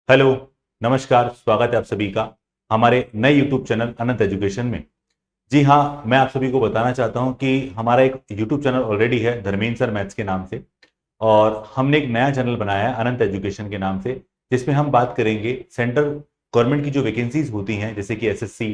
Hello, नमस्कार। स्वागत है आप सभी का हमारे नए यूट्यूब चैनल अनंत एजुकेशन में। जी हाँ, मैं आप सभी को बताना चाहता हूं कि हमारा एक यूट्यूब चैनल ऑलरेडी है धर्मेंद्र सर मैथ्स के नाम से, और हमने एक नया चैनल बनाया है अनंत एजुकेशन के नाम से, जिसमें हम बात करेंगे सेंट्रल गवर्नमेंट की जो वैकेंसीज होती हैं, जैसे कि एसएससी,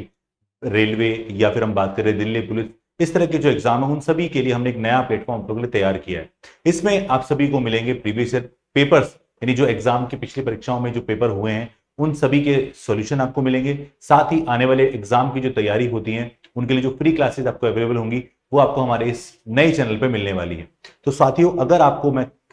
रेलवे, या फिर हम बात करें दिल्ली पुलिस, इस तरह के जो एग्जाम है उन सभी के लिए हमने एक नया प्लेटफॉर्म के लिए तैयार किया है। इसमें आप सभी को मिलेंगे प्रीवियस ईयर पेपर्स, यानी जो एग्जाम की पिछली परीक्षाओं में जो पेपर हुए हैं उन सभी के सॉल्यूशन आपको मिलेंगे। साथ ही आने वाले एग्जाम की जो तैयारी होती है उनके लिए जो फ्री क्लासेस आपको अवेलेबल होंगी वो आपको हमारे इस नए चैनल पे मिलने वाली है। तो साथियों,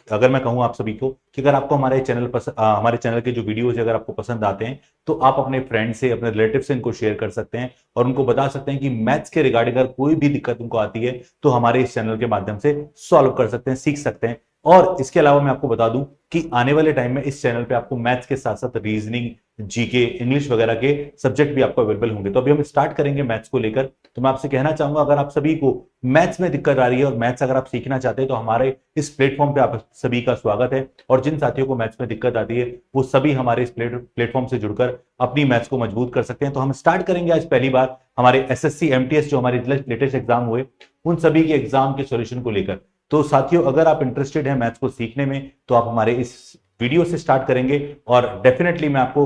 अगर मैं कहूं आप सभी को कि अगर आपको हमारे चैनल के जो वीडियोस अगर आपको पसंद आते हैं तो आप अपने फ्रेंड से, अपने रिलेटिव से इनको शेयर कर सकते हैं और उनको बता सकते हैं कि मैथ्स के रिगार्डिंग अगर कोई भी दिक्कत उनको आती है तो हमारे इस चैनल के माध्यम से सॉल्व कर सकते हैं, सीख सकते हैं। और इसके अलावा मैं आपको बता दूं कि आने वाले टाइम में इस चैनल पे आपको मैथ्स के साथ साथ रीजनिंग, जीके, इंग्लिश वगैरह के सब्जेक्ट भी आपको अवेलेबल होंगे। तो अभी हम स्टार्ट करेंगे मैथ्स को लेकर। तो मैं आपसे कहना चाहूंगा, अगर आप सभी को मैथ्स में दिक्कत आ रही है और मैथ्स अगर आप सीखना चाहते हैं तो हमारे इस प्लेटफॉर्म पे आप सभी का स्वागत है। और जिन साथियों को मैथ्स में दिक्कत आती है वो सभी हमारे इस प्लेटफॉर्म से जुड़कर अपनी मैथ्स को मजबूत कर सकते हैं। तो हम स्टार्ट करेंगे आज पहली बार हमारे एसएससी एमटीएस जो हमारे लेटेस्ट एग्जाम हुए उन सभी के एग्जाम के सॉल्यूशन को लेकर। तो साथियों, अगर आप इंटरेस्टेड हैं मैथ्स को सीखने में तो आप हमारे इस वीडियो से स्टार्ट करेंगे। और डेफिनेटली मैं आपको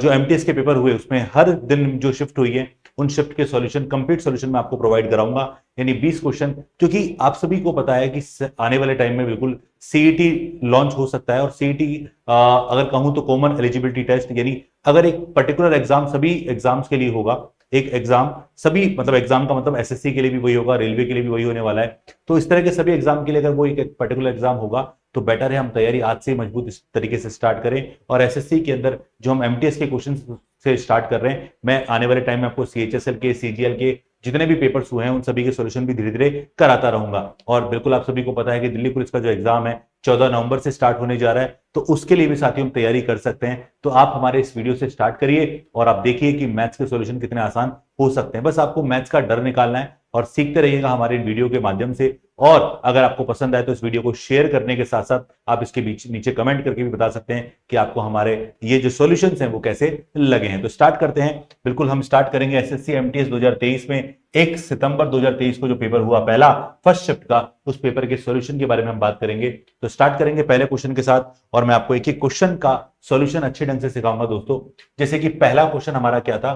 जो एमटीएस के पेपर हुए उसमें हर दिन जो शिफ्ट हुई है उन शिफ्ट के सॉल्यूशन, कंप्लीट सॉल्यूशन मैं आपको प्रोवाइड कराऊंगा, यानी 20 क्वेश्चन। क्योंकि आप सभी को पता है कि आने वाले टाइम में बिल्कुल सीईटी लॉन्च हो सकता है, और सीईटी अगर कहूं तो कॉमन एलिजिबिलिटी टेस्ट, यानी अगर एक पर्टिकुलर एग्जाम सभी एग्जाम्स के लिए होगा, एक एग्जाम सभी, मतलब एग्जाम का मतलब एसएससी के लिए भी वही होगा, रेलवे के लिए भी वही होने वाला है। तो इस तरह के सभी एग्जाम के लिए अगर वो एक पर्टिकुलर एग्जाम होगा तो बेटर है हम तैयारी आज से मजबूत इस तरीके से स्टार्ट करें। और एसएससी के अंदर जो हम एमटीएस के क्वेश्चन से स्टार्ट कर रहे हैं, मैं आने वाले टाइम में आपको सीएचएसएल के, सीजीएल के जितने भी पेपर्स हुए हैं उन सभी के सॉल्यूशन भी धीरे धीरे कराता रहूंगा। और बिल्कुल आप सभी को पता है कि दिल्ली पुलिस का जो एग्जाम है 14 नवंबर से स्टार्ट होने जा रहा है, तो उसके लिए भी साथियों हम तैयारी कर सकते हैं। तो आप हमारे इस वीडियो से स्टार्ट करिए और आप देखिए कि मैथ्स के सॉल्यूशन कितने आसान हो सकते हैं। बस आपको मैथ्स का डर निकालना है और सीखते रहिएगा हमारे इन वीडियो के माध्यम से। और अगर आपको पसंद आए तो इस वीडियो को शेयर करने के साथ साथ आप इसके बीच नीचे कमेंट करके भी बता सकते हैं कि आपको हमारे ये जो सॉल्यूशंस हैं वो कैसे लगे हैं। तो स्टार्ट करते हैं। बिल्कुल हम स्टार्ट करेंगे एसएससी एमटीएस 2023 में 1 सितंबर 2023 को जो पेपर हुआ पहला फर्स्ट शिफ्ट का, उस पेपर के सॉल्यूशन के बारे में हम बात करेंगे। तो स्टार्ट करेंगे पहले क्वेश्चन के साथ और मैं आपको एक एक क्वेश्चन का सॉल्यूशन अच्छे ढंग से सिखाऊंगा दोस्तों। जैसे कि पहला क्वेश्चन हमारा क्या था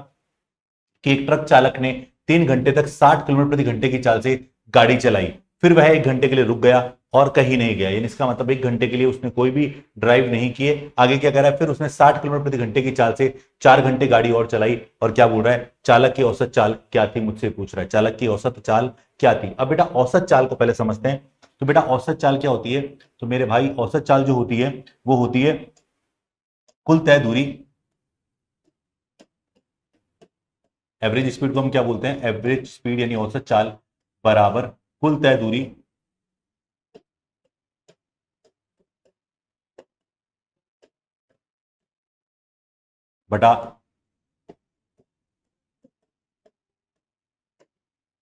कि एक ट्रक चालक ने 3 घंटे तक 60 किलोमीटर प्रति घंटे की चाल से गाड़ी चलाई, फिर वह 1 घंटे के लिए रुक गया और कहीं नहीं गया। यानी इसका मतलब 1 घंटे के लिए उसने कोई भी ड्राइव नहीं किए। आगे क्या कह रहा है, फिर उसने 60 किलोमीटर प्रति घंटे की चाल से 4 घंटे गाड़ी और चलाई। और क्या बोल रहा है, चालक की औसत चाल क्या थी, मुझसे पूछ रहा है चालक की औसत चाल क्या थी। अब बेटा औसत चाल को पहले समझते हैं। तो बेटा औसत चाल क्या होती है, तो मेरे भाई औसत चाल जो होती है वो होती है कुल तय दूरी। एवरेज स्पीड को हम क्या बोलते हैं, एवरेज स्पीड यानी औसत चाल बराबर कुल तय दूरी बटा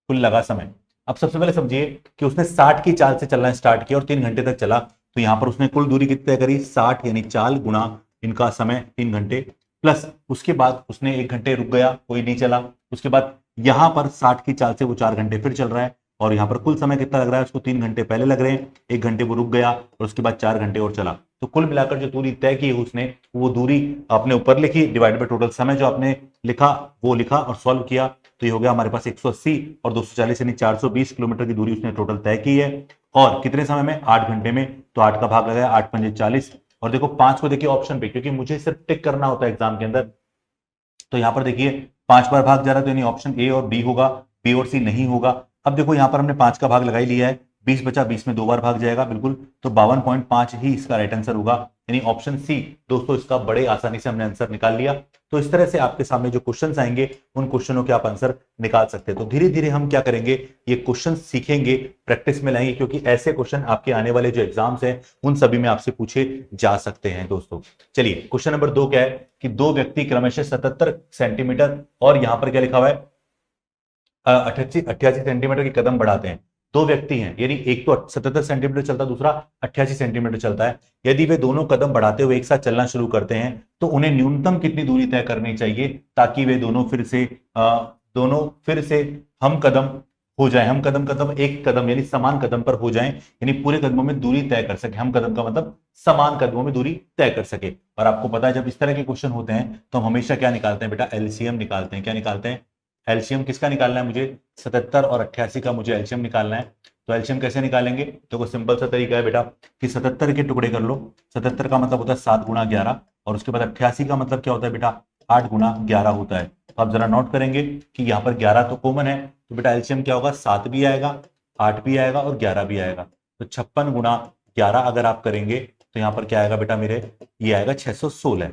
कुल लगा समय। अब सबसे पहले समझिए कि उसने 60 की चाल से चलना स्टार्ट किया और 3 घंटे तक चला, तो यहां पर उसने कुल दूरी कितनी तय करी, 60 यानी चाल गुणा इनका समय 3 घंटे, प्लस उसके बाद उसने 1 घंटे रुक गया, कोई नहीं चला। उसके बाद यहां पर 60 की चाल से वो 4 घंटे फिर चल रहा है, और यहां पर कुल समय कितना लग रहा है उसको, 3 घंटे पहले लग रहे हैं, 1 घंटे वो रुक गया और उसके बाद 4 घंटे और चला। तो कुल मिलाकर जो दूरी तय की उसने, वो दूरी आपने ऊपर लिखी डिवाइड बाय टोटल समय जो आपने लिखा वो लिखा और सॉल्व किया। तो ये हो गया हमारे पास 180 और 240 यानी 420 किलोमीटर की दूरी उसने टोटल तय की है। और कितने समय में, 8 घंटे में। तो 8 का भाग लगाया, 8 पंजे 40। और देखो 5 को देखिए ऑप्शन पे, क्योंकि मुझे सिर्फ टिक करना होता है एग्जाम के अंदर। तो यहां पर देखिए 5 बार भाग जा रहा है, तो यानी ऑप्शन ए और बी होगा, बी और सी नहीं होगा। अब देखो यहां पर हमने 5 का भाग लगा ही लिया है, 20 बचा, 20 में 2 बार भाग जाएगा बिल्कुल, तो 52.5 ही इसका राइट आंसर होगा, यानी ऑप्शन सी। दोस्तों इसका बड़े आसानी से हमने आंसर निकाल लिया। तो इस तरह से आपके सामने जो क्वेश्चंस आएंगे उन क्वेश्चनों के आप आंसर निकाल सकते हैं। तो धीरे धीरे हम क्या करेंगे, ये क्वेश्चन सीखेंगे, प्रैक्टिस में लाएंगे, क्योंकि ऐसे क्वेश्चन आपके आने वाले जो एग्जाम्स हैं उन सभी में आपसे पूछे जा सकते हैं दोस्तों। चलिए क्वेश्चन नंबर 2 क्या है कि दो व्यक्ति क्रमशः 77 सेंटीमीटर और यहां पर क्या लिखा हुआ है 88 सेंटीमीटर के कदम बढ़ाते हैं। दो व्यक्ति हैं, यानी एक तो 77 सेंटीमीटर चलता है, दूसरा 88 सेंटीमीटर चलता है। यदि वे दोनों कदम बढ़ाते हुए एक साथ चलना शुरू करते हैं तो उन्हें न्यूनतम कितनी दूरी तय करनी चाहिए ताकि वे दोनों फिर से हम कदम हो जाए। हम कदम कदम एक कदम यानी समान कदम पर हो जाएं, यानी पूरे कदमों में दूरी तय कर सके। हम कदम का मतलब समान कदमों में दूरी तय कर सके। और आपको पता है जब इस तरह के क्वेश्चन होते हैं तो हम हमेशा क्या निकालते हैं बेटा, एलसीएम निकालते हैं। क्या निकालते हैं? एलसीएम किसका निकालना है मुझे? 77 और 88 का मुझे एलसीएम निकालना है। तो एलसीएम कैसे निकालेंगे? तो सिंपल सा तरीका है बेटा कि 77 के टुकड़े कर लो। 77 का मतलब होता है 7 गुणा 11, और उसके बाद 88 का मतलब क्या होता है बेटा? 8 गुणा 11 होता है। तो आप जरा नोट करेंगे कि यहाँ पर 11 तो कॉमन है, तो बेटा एलसीएम क्या होगा? 7 भी आएगा, 8 भी आएगा और 11 भी आएगा। तो 56 गुणा 11 अगर आप करेंगे तो यहाँ पर क्या आएगा बेटा मेरे? ये आएगा 616।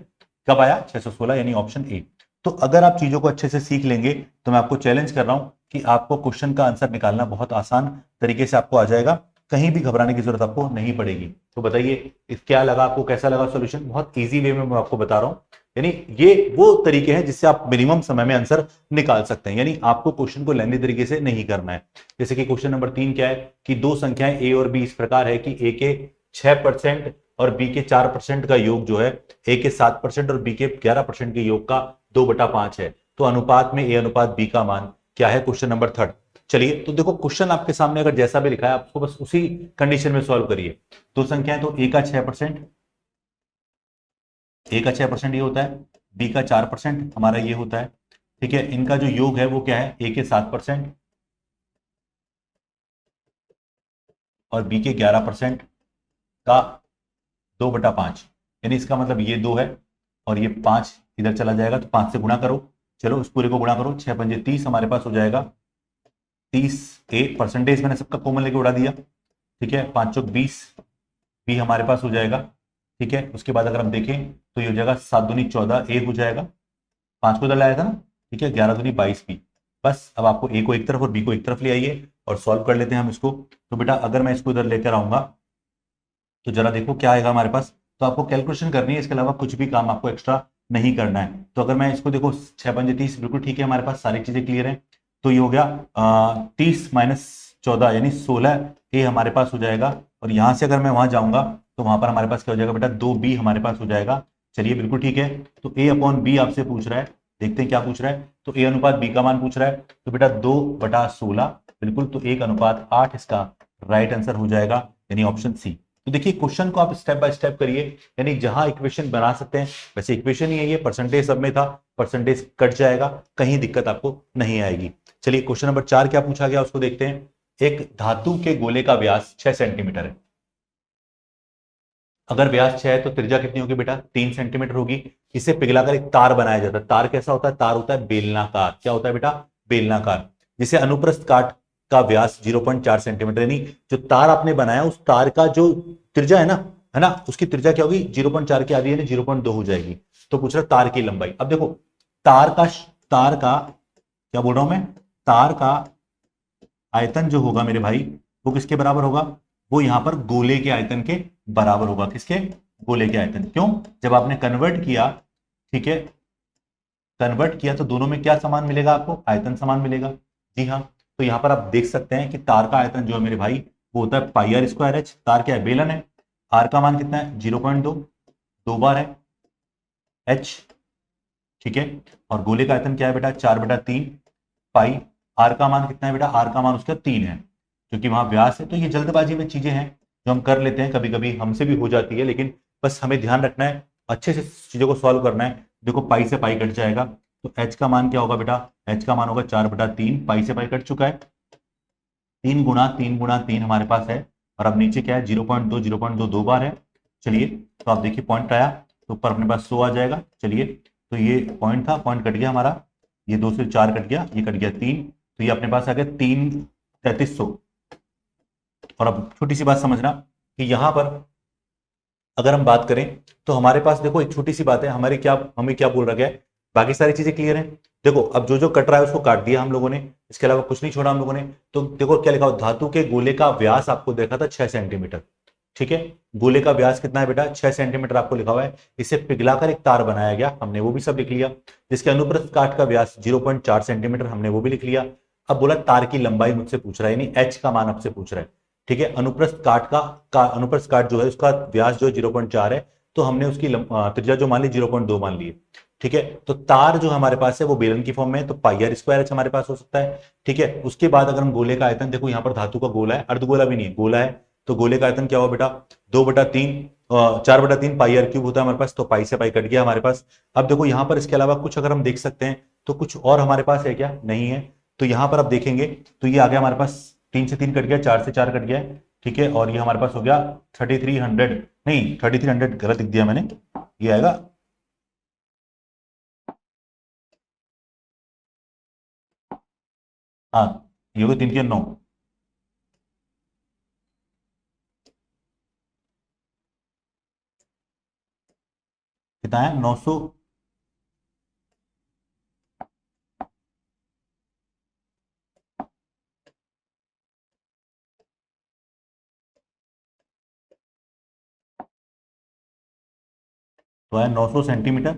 कब आया? 616, यानी ऑप्शन ए। तो अगर आप चीजों को अच्छे से सीख लेंगे तो मैं आपको चैलेंज कर रहा हूं कि आपको क्वेश्चन का आंसर निकालना बहुत आसान तरीके से आपको आ जाएगा, कहीं भी घबराने की जरूरत आपको नहीं पड़ेगी। तो बताइए क्या लगा आपको, कैसा लगा सॉल्यूशन? बहुत इजी वे में मैं आपको बता रहा हूं, यानी ये वो तरीके हैं जिससे आप मिनिमम समय में आंसर निकाल सकते हैं, यानी आपको क्वेश्चन को लेंदी तरीके से नहीं करना है। जैसे कि क्वेश्चन नंबर 3 क्या है कि दो संख्याएं ए और बी इस प्रकार है कि ए के 6% और बी के 4% का योग जो है ए के 7% और बी के 11% के योग का 2/5 है। तो अनुपात में ए अनुपात बी का मान क्या है? Question number 3। चलिए तो देखो क्वेश्चन आपके सामने अगर जैसा भी लिखा है आपको बस उसी कंडीशन में सॉल्व करिए। दो संख्याएं तो ए का 6%, ए का 6% ये होता है, बी का 4% हमारा ये होता है। ठीक है, इनका जो योग है वो क्या है? ए के 7% और बी के 11% का 2/5, यानी इसका मतलब ये 2 है और ये 5 इधर चला जाएगा, तो 5 से गुणा करो। चलो उस पूरे को गुणा करो, 6 पंजे 30 हमारे पास हो जाएगा। 30 ए परसेंटेज मैंने सबका कॉमन लेके उड़ा दिया। ठीक है, 5 चौक 20 बी हमारे पास हो जाएगा। ठीक है, उसके बाद अगर हम देखें तो ये हो जाएगा 7 दूनी 14 ए हो जाएगा, 5 को इधर लाया था ना। ठीक है, 11 दूनी 22 बी। बस अब आपको ए को एक तरफ और बी को एक तरफ ले आइए और सॉल्व कर लेते हैं हम इसको। तो बेटा अगर मैं इसको इधर लेकर आऊंगा तो जरा देखो क्या आएगा हमारे पास। तो आपको कैलकुलेशन करनी है, इसके अलावा कुछ भी काम आपको एक्स्ट्रा नहीं करना है। तो अगर मैं इसको देखो 6 पंजे 30 बिल्कुल ठीक है, हमारे पास सारी चीजें क्लियर है। तो ये हो गया 30 माइनस 14 यानी 16 ए हमारे पास हो जाएगा। और यहां से अगर मैं वहां जाऊंगा तो वहां पर हमारे पास क्या हो जाएगा बेटा? 2 बी हमारे पास हो जाएगा। चलिए बिल्कुल ठीक है, तो ए अपॉन बी आपसे पूछ रहा है, देखते हैं क्या पूछ रहा है। तो ए अनुपात बी का मान पूछ रहा है, तो बेटा 2/16 बिल्कुल, तो 1:8 इसका राइट आंसर हो जाएगा, यानी ऑप्शन सी। तो देखिए क्वेश्चन को आप स्टेप बाय स्टेप करिए, यानी जहां इक्वेशन बना सकते हैं वैसे इक्वेशन ही है ये। परसेंटेज सब में था, परसेंटेज कट जाएगा, कहीं दिक्कत आपको नहीं आएगी। चलिए क्वेश्चन नंबर 4 क्या पूछा गया उसको देखते हैं। एक धातु के गोले का व्यास 6 सेंटीमीटर है। अगर व्यास 6 है तो त्रिज्या कितनी होगी बेटा? 3 सेंटीमीटर होगी। इसे पिघलाकर एक तार बनाया जाता है। तार कैसा होता है? तार होता है बेलनाकार। क्या होता है बेटा? बेलनाकार। जिसे अनुप्रस्थ काट का व्यास 0.4 सेंटीमीटर, यानी जो तार आपने बनाया उस तार का जो त्रिज्या है ना, उसकी त्रिज्या क्या होगी? 0.4 की आधी, यानी 0.2 हो जाएगी। तो पूछ रहा तार की लंबाई। अब देखो तार का क्या बोल रहा हूं मैं? तार का आयतन जो होगा मेरे भाई वो किसके बराबर होगा? वो यहां पर गोले के आयतन के बराबर होगा। किसके? गोले के आयतन। क्यों? जब आपने कन्वर्ट किया, ठीक है, कन्वर्ट किया तो दोनों में क्या समान मिलेगा आपको? आयतन समान मिलेगा। जी हाँ, तो यहां पर आप देख सकते हैं कि तार का आयतन जो है मेरे भाई वो होता है पाई आर स्क्वायर एच। तार क्या है? बेलन है। आर का मान कितना है? 0.2, 2 बार है एच। ठीक है, और गोले का आयतन क्या है बेटा? 4/3 पाई। आर का मान कितना है बेटा? आर का मान उसका 3 है, क्योंकि वहां व्यास है। तो ये जल्दबाजी में चीजें हैं जो हम कर लेते हैं, कभी कभी हमसे भी हो जाती है, लेकिन बस हमें ध्यान रखना है, अच्छे से चीजों को सॉल्व करना है। देखो पाई से पाई कट जाएगा, तो एच का मान क्या होगा बेटा? एच का मान होगा 4/3, पाई से पाई कट चुका है, 3 गुणा 3 हमारे पास है। और अब नीचे क्या है? 0.2, 0.2 2 बार है। चलिए तो आप देखिए पॉइंट आया तो ऊपर अपने पास 100 आ जाएगा। चलिए तो ये पॉइंट था, पॉइंट कट गया हमारा, ये 2 से 4 कट गया, ये कट गया 3, तो ये अपने पास आ गया 3,3300। और अब छोटी सी बात समझना कि यहां पर अगर हम बात करें तो हमारे पास देखो एक छोटी सी बात है, हमें क्या बोल रहा गया है, बाकी सारी चीजें क्लियर हैं। देखो अब जो जो कट रहा है उसको काट दिया हम लोगों ने, इसके अलावा कुछ नहीं छोड़ा हम लोगों ने। तो देखो क्या लिखा हुआ, धातु के गोले का व्यास आपको देखा था 6 सेंटीमीटर। ठीक है, गोले का व्यास कितना है बेटा? 6 सेंटीमीटर आपको लिखा हुआ है। इसे पिघलाकर एक तार बनाया गया, हमने वो भी सब लिख लिया। जिसके अनुप्रस्थ काट का व्यास 0.4 सेंटीमीटर, हमने वो भी लिख लिया। अब बोला तार की लंबाई मुझसे पूछ रहा है, यानी एच का मान आपसे पूछ रहा है। ठीक है, अनुप्रस्थ काट जो है उसका व्यास जो है 0.4 है, तो हमने उसकी त्रिज्या जो मान ली 0.2 मान ली है। ठीक है, तो तार जो हमारे पास है वो बेलन की फॉर्म में है, तो पाई आर स्क्वायर एच हमारे पास हो सकता है। ठीक है, उसके बाद अगर हम गोले का आयतन, देखो यहाँ पर धातु का गोला है, अर्धगोला भी नहीं है, गोला है, तो गोले का आयतन क्या हुआ बेटा, 2/3 4/3 पाई आर क्यूब होता है हमारे पास, तो पाई से पाई कट गया हमारे पास। अब देखो यहाँ पर इसके अलावा कुछ अगर हम देख सकते हैं तो कुछ और हमारे पास है क्या, नहीं है। तो यहाँ पर आप देखेंगे तो ये आ गया हमारे पास, 3 से 3 कट गया, 4 से 4 कट गया। ठीक है, और ये हमारे पास हो गया 3300, नहीं 3300 गलत लिख दिया मैंने, ये आएगा हाँ, ये होगा 3 3 9, कितना है 900, तो है 900 सेंटीमीटर।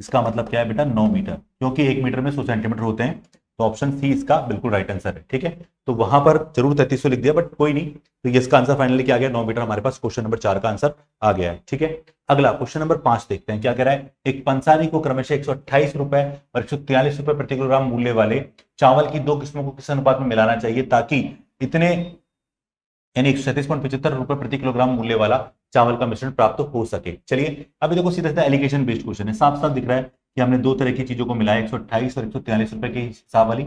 इसका मतलब क्या है बेटा, 9 मीटर, क्योंकि 1 मीटर में 100 सेंटीमीटर होते हैं। तो ऑप्शन सी इसका बिल्कुल राइट आंसर है। ठीक है, तो वहां पर जरूर 3300 लिख दिया, बट कोई नहीं। तो ये इसका आंसर फाइनली क्या आ गया, 9 मीटर हमारे पास क्वेश्चन नंबर 4 का आंसर आ गया है। ठीक है, अगला क्वेश्चन नंबर 5 देखते हैं क्या कह रहा है। एक पंसारी को क्रमशः 128 रुपए और 143 रुपए प्रति किलोग्राम मूल्य वाले चावल की दो किस्मों को किस अनुपात में मिलाना चाहिए ताकि इतने, यानी 137.75 रुपए प्रति किलोग्राम मूल्य वाला चावल का मिश्रण प्राप्त हो सके। चलिए अभी देखो सीधा सीधा एलिगेशन बेस्ड क्वेश्चन है, साफ साफ दिख रहा है कि हमने दो तरह की चीजों को मिलाया, 128 और 143 रुपए के हिसाब वाली,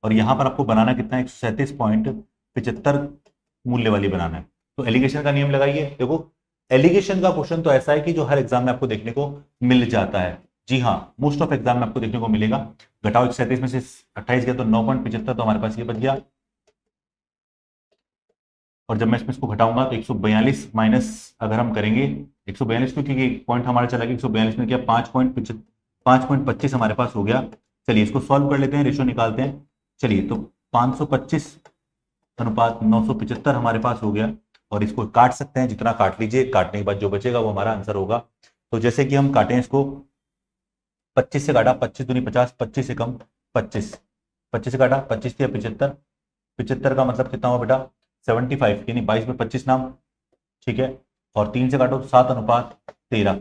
और यहां पर आपको बनाना कितना है, 137.75 मूल्य वाली बनाना है। तो एलिगेशन का नियम लगाइए। देखो एलिगेशन का क्वेश्चन तो ऐसा है कि जो हर एग्जाम में आपको देखने को मिल जाता है। जी हाँ, मोस्ट ऑफ एग्जाम में आपको देखने को मिलेगा। घटाओ 137 में से 28 गया तो 9.75, तो हमारे पास ये बच गया, और जब मैं इसमें इसको घटाऊंगा तो 142 माइनस अगर हम करेंगे 142 क्योंकि एक पॉइंट हमारा चला गया, 142 में क्या 5.25 हमारे पास हो गया। चलिए इसको सॉल्व कर लेते हैं, रेशियो निकालते हैं। चलिए तो 525 अनुपात 975 हमारे पास हो गया, और इसको काट सकते हैं, जितना काट लीजिए, काटने के बाद जो बचेगा वो हमारा आंसर होगा। तो जैसे कि हम काटें इसको, 25 से काटा, 25 दूनी 50, 25 से कम 25, 25 से काटा 25 से 75, 75 का मतलब कितना हुआ बेटा 75, यानी 22 में 25 नाम। ठीक है, और 3 से काटो तो 7/13,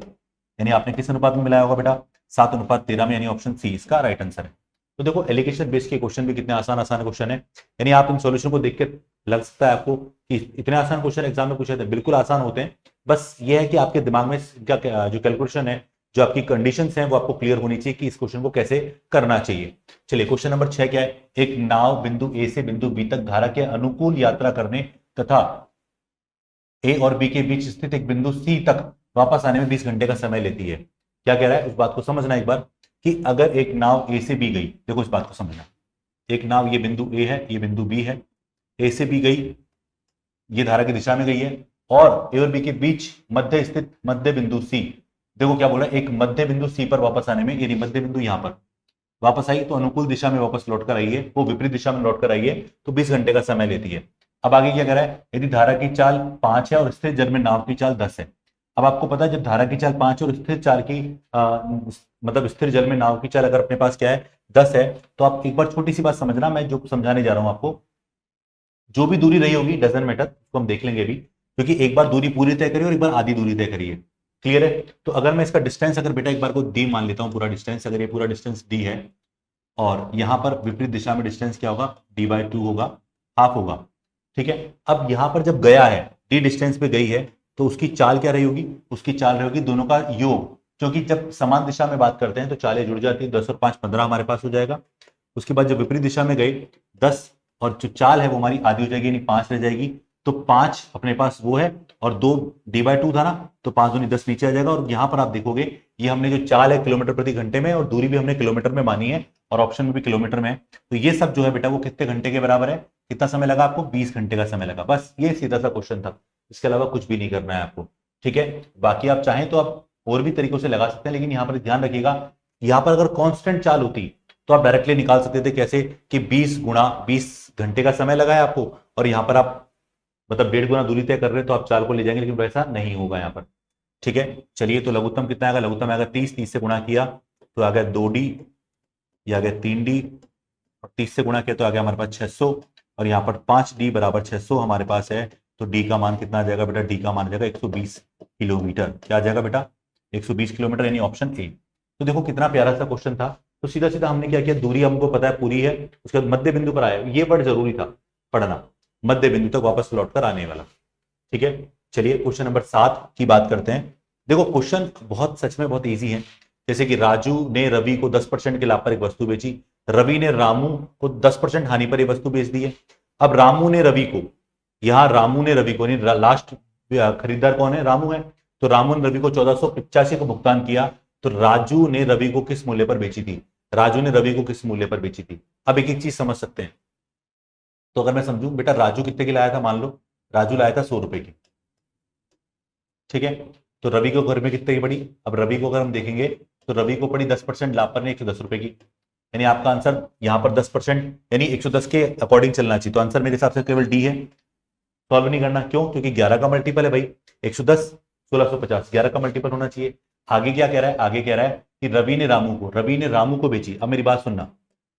यानी आपने किस अनुपात में मिलाया होगा बेटा 7/13 में, यानी ऑप्शन सी इसका राइट आंसर है। तो देखो एलिगेशन बेस के क्वेश्चन भी कितने आसान आसान क्वेश्चन है, यानी आप इन सॉल्यूशन को देख के लग सकता है आपको कि इतने आसान क्वेश्चन एग्जाम में पूछे थे, बिल्कुल आसान होते हैं। बस ये है कि आपके दिमाग में क्या जो कैलकुलेशन है, जो आपकी कंडीशंस हैं वो आपको क्लियर होनी चाहिए कि इस क्वेश्चन को कैसे करना चाहिए। चलिए क्वेश्चन नंबर 6 क्या है, एक नाव बिंदु ए से बिंदु बी तक धारा के अनुकूल यात्रा करने तथा ए और बी के बीच स्थित एक बिंदु सी तक वापस आने में 20 घंटे का समय लेती है। क्या कह रहा है, उस बात को समझना एक बार कि अगर एक नाव ए से बी गई, देखो इस बात को समझना, एक नाव, ये बिंदु ए है, ये बिंदु बी है, ए से बी गई, ये धारा की दिशा में गई है, और ए और बी के बीच मध्य स्थित मध्य बिंदु सी, देखो क्या बोला, एक मध्य बिंदु सी पर वापस आने में, यानी मध्य बिंदु यहां पर वापस आई तो अनुकूल दिशा में वापस लौट कर आई है, वो विपरीत दिशा में लौट कर आई है तो 20 घंटे का समय लेती है। अब आगे क्या कह रहा है, यदि धारा की चाल 5 है और स्थिर जल में नाव की चाल 10 है। अब आपको पता है जब धारा की चाल 5 और स्थिर चाल की मतलब स्थिर जल में नाव की चाल अगर अपने पास क्या है 10 है, तो आप एक बार छोटी सी बात समझना, मैं जो समझाने जा रहा हूं आपको, जो भी दूरी रही होगी डजंट मैटर, उसको हम देख लेंगे अभी, क्योंकि एक बार दूरी पूरी तय करिए और एक बार आधी दूरी तय करिए। क्लियर है, तो अगर मैं इसका डिस्टेंस अगर बेटा एक बार को डी मान लेता हूं, पूरा डिस्टेंस, अगर ये पूरा डिस्टेंस डी है और यहां पर विपरीत दिशा में डिस्टेंस क्या होगा, d/2 होगा, हाफ होगा। ठीक है, अब यहां पर जब गया है, डी डिस्टेंस पे गई है, तो उसकी चाल क्या रही होगी, उसकी चाल रही होगी दोनों का योग, क्योंकि जब समान दिशा में बात करते हैं तो चालें जुड़ जाती है, 10 और 5 15 हमारे पास हो जाएगा। उसके बाद जब विपरीत दिशा में गए 10, और जो चाल है वो हमारी आधी हो जाएगी, यानी 5 रह जाएगी, तो 5 अपने पास वो है, और 2 d/2 था ना, तो 5 दूनी 10 नीचे आ जाएगा। और यहां पर आप देखोगे ये हमने जो चाल है किलोमीटर प्रति घंटे में, और दूरी भी हमने किलोमीटर में मानी है, और ऑप्शन में भी किलोमीटर में है, तो ये सब जो है बेटा वो कितने घंटे के बराबर है, कितना समय लगा आपको, 20 घंटे का समय लगा। बस ये सीधा सा क्वेश्चन था, इसके अलावा कुछ भी नहीं करना है आपको। ठीक है, बाकी आप चाहें तो आप और भी तरीकों से लगा सकते हैं, लेकिन यहां पर ध्यान रखिएगा, यहां पर अगर कांस्टेंट चाल होती तो आप डायरेक्टली निकाल सकते थे, कैसे कि 20 गुणा 20 घंटे का समय लगा है आपको, और यहां पर आप मतलब 1.5 गुना दूरी तय कर रहे हैं तो आप चाल को ले जाएंगे, लेकिन वैसा नहीं होगा यहाँ पर। ठीक है, चलिए तो लघुत्तम कितना आएगा, लघुत्तम आएगा 30, 30 से गुणा किया तो आ गया 2d, ये आ गया 3d, और 30 से गुणा किया तो आ गया हमारे पास 600, और यहाँ पर 5d बराबर 600 हमारे पास है, तो d का मान कितना आ जाएगा बेटा, d का मान आ जाएगा 120 किलोमीटर। क्या आ जाएगा बेटा, 120 किलोमीटर, यानी ऑप्शन ए। तो देखो कितना प्यारा सा क्वेश्चन था। तो सीधा सीधा हमने क्या किया, दूरी हमको पता है पूरी है, उसके बाद मध्य बिंदु पर आया, ये वर्ड जरूरी था पढ़ना, मध्य बिंदु तक वापस लौट कर आने वाला। ठीक है, चलिए क्वेश्चन नंबर 7 की बात करते हैं। देखो क्वेश्चन बहुत सच में बहुत ईजी है। जैसे कि राजू ने रवि को 10% के लाभ पर एक वस्तु बेची, रवि ने रामू को 10% हानि पर एक वस्तु बेच दी है। अब रामू ने रवि को, यहां रामू ने रवि को, लास्ट खरीदार कौन है, रामू है, तो रामू ने रवि को 1485 का भुगतान किया। तो राजू ने रवि को किस मूल्य पर बेची थी, राजू ने रवि को किस मूल्य पर बेची थी। अब एक एक चीज समझ सकते हैं। तो अगर मैं समझूं बेटा, राजू कितने की लाया था, मान लो राजू लाया था 100 रुपए की, ठीक है, तो रवि को घर में कितने की पड़ी। अब रवि को अगर हम देखेंगे तो रवि को पड़ी 10% लाभ पर ने 110 रुपए की, यानी आपका आंसर यहां पर 10% यानी 110 के अकॉर्डिंग चलना चाहिए। तो आंसर मेरे हिसाब से केवल डी है। सॉल्व नहीं करना, क्यों, क्योंकि 11 का मल्टीपल है भाई, 110 1650, 11 का मल्टीपल होना चाहिए। आगे क्या कह रहा है, आगे कह रहा है कि रवि ने रामू को बेची। अब मेरी बात सुनना,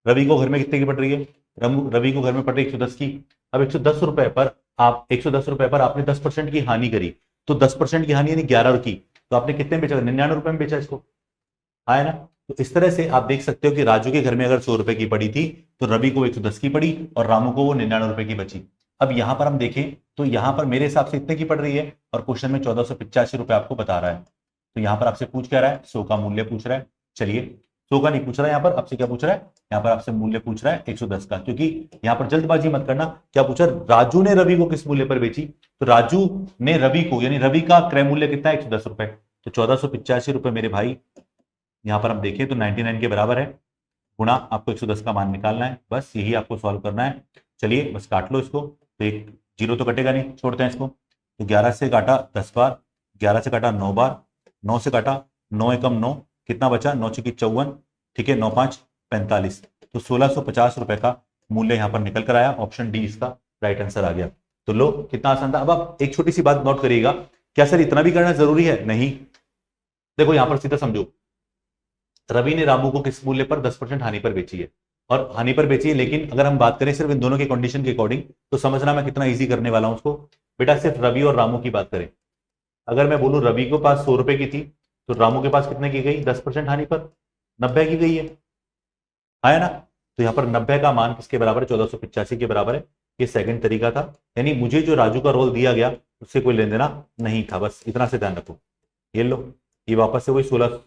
रवि को घर में कितने की पड़ रही है, रवि को घर में पड़ रही है 110 की। अब 110 रुपए पर आप 110 रुपए पर आपने 10% की हानि करी, तो 10% की हानि यानी 11 की, तो आपने कितने में बेचा, 99 रुपए में बेचा इसको, आया ना। तो इस तरह से आप देख सकते हो कि राजू के घर में अगर 100 रुपए की पड़ी थी तो रवि को 110 की पड़ी और रामू को वो 99 रुपए की बची। अब यहां पर हम देखें तो यहां पर मेरे हिसाब से इतने की पड़ रही है और क्वेश्चन में 1485 रुपए आपको बता रहा है। तो यहां पर आपसे पूछ क्या रहा है, 100 का मूल्य पूछ रहा है। चलिए 100 का नहीं पूछ रहा है, यहाँ पर आपसे क्या पूछ रहा है, यहाँ पर आपसे मूल्य पूछ रहा है 110 का, क्योंकि यहाँ पर जल्दबाजी मत करना। क्या पूछा, राजू ने रवि को किस मूल्य पर बेची, तो राजू ने रवि को, यानी रवि का क्रय मूल्य कितना है, 110 रुपए, तो 1485 रुपए मेरे भाई यहां पर हम देखें तो 99 के बराबर है, गुणा आपको 110 का मान निकालना है, बस यही आपको सॉल्व करना है। चलिए बस काट लो इसको, तो एक जीरो तो कटेगा नहीं, छोड़ते हैं इसको। तो 11 से काटा 10 बार, 11 से काटा 9 बार, 9 से काटा 9 एकम 9, कितना बचा, 9 चौकी 54, ठीक है, 9 5 45, तो 1650 रुपए का मूल्य यहां पर निकल कर आया। ऑप्शन डी इसका राइट आंसर आ गया। तो लो कितना आसान था। अब आप एक छोटी सी बात नोट करिएगा, क्या सर इतना भी करना जरूरी है, नहीं। देखो यहां पर सीधा समझो, रवि ने रामू को किस मूल्य पर 10% हानि पर बेची है, और हानि पर बेची है, लेकिन अगर हम बात करें सिर्फ इन दोनों के कंडीशन के अकॉर्डिंग, तो समझना मैं कितना इजी करने वाला हूं उसको। बेटा सिर्फ रवि और रामू की बात करें, अगर मैं बोलूं रवि के पास 100 रुपए की थी तो रामू के पास कितने की गई, 10% हानि पर 90 की गई है, आया ना। तो यहाँ पर 90 का मान किसके बराबर है, 1485 के बराबर है। ये सेकंड तरीका था, यानी मुझे जो राजू का रोल दिया गया उससे कोई लेन देना नहीं था, बस इतना से ध्यान रखो। ये लो, ये वापस से वही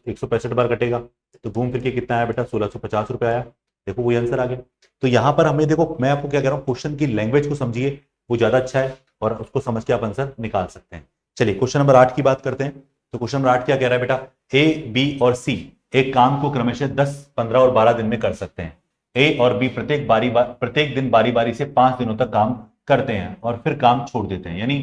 165 बार कटेगा, तो घूम फिर के कितना आया बेटा, 1650 रुपए आया। देखो वही आंसर आ गया। तो यहाँ पर हमें देखो, मैं आपको क्या कह रहा हूँ, क्वेश्चन की लैंग्वेज को समझिए, वो ज्यादा अच्छा है और उसको समझ के आप आंसर निकाल सकते हैं। चलिए क्वेश्चन नंबर 8 की बात करते हैं। तो क्वेश्चन नंबर 8 क्या कह रहा है बेटा, ए बी और सी एक काम को क्रमशः 10 15 और 12 दिन में कर सकते हैं। ए और बी प्रत्येक दिन बारी बारी से 5 दिनों तक काम करते हैं और फिर काम छोड़ देते हैं, यानी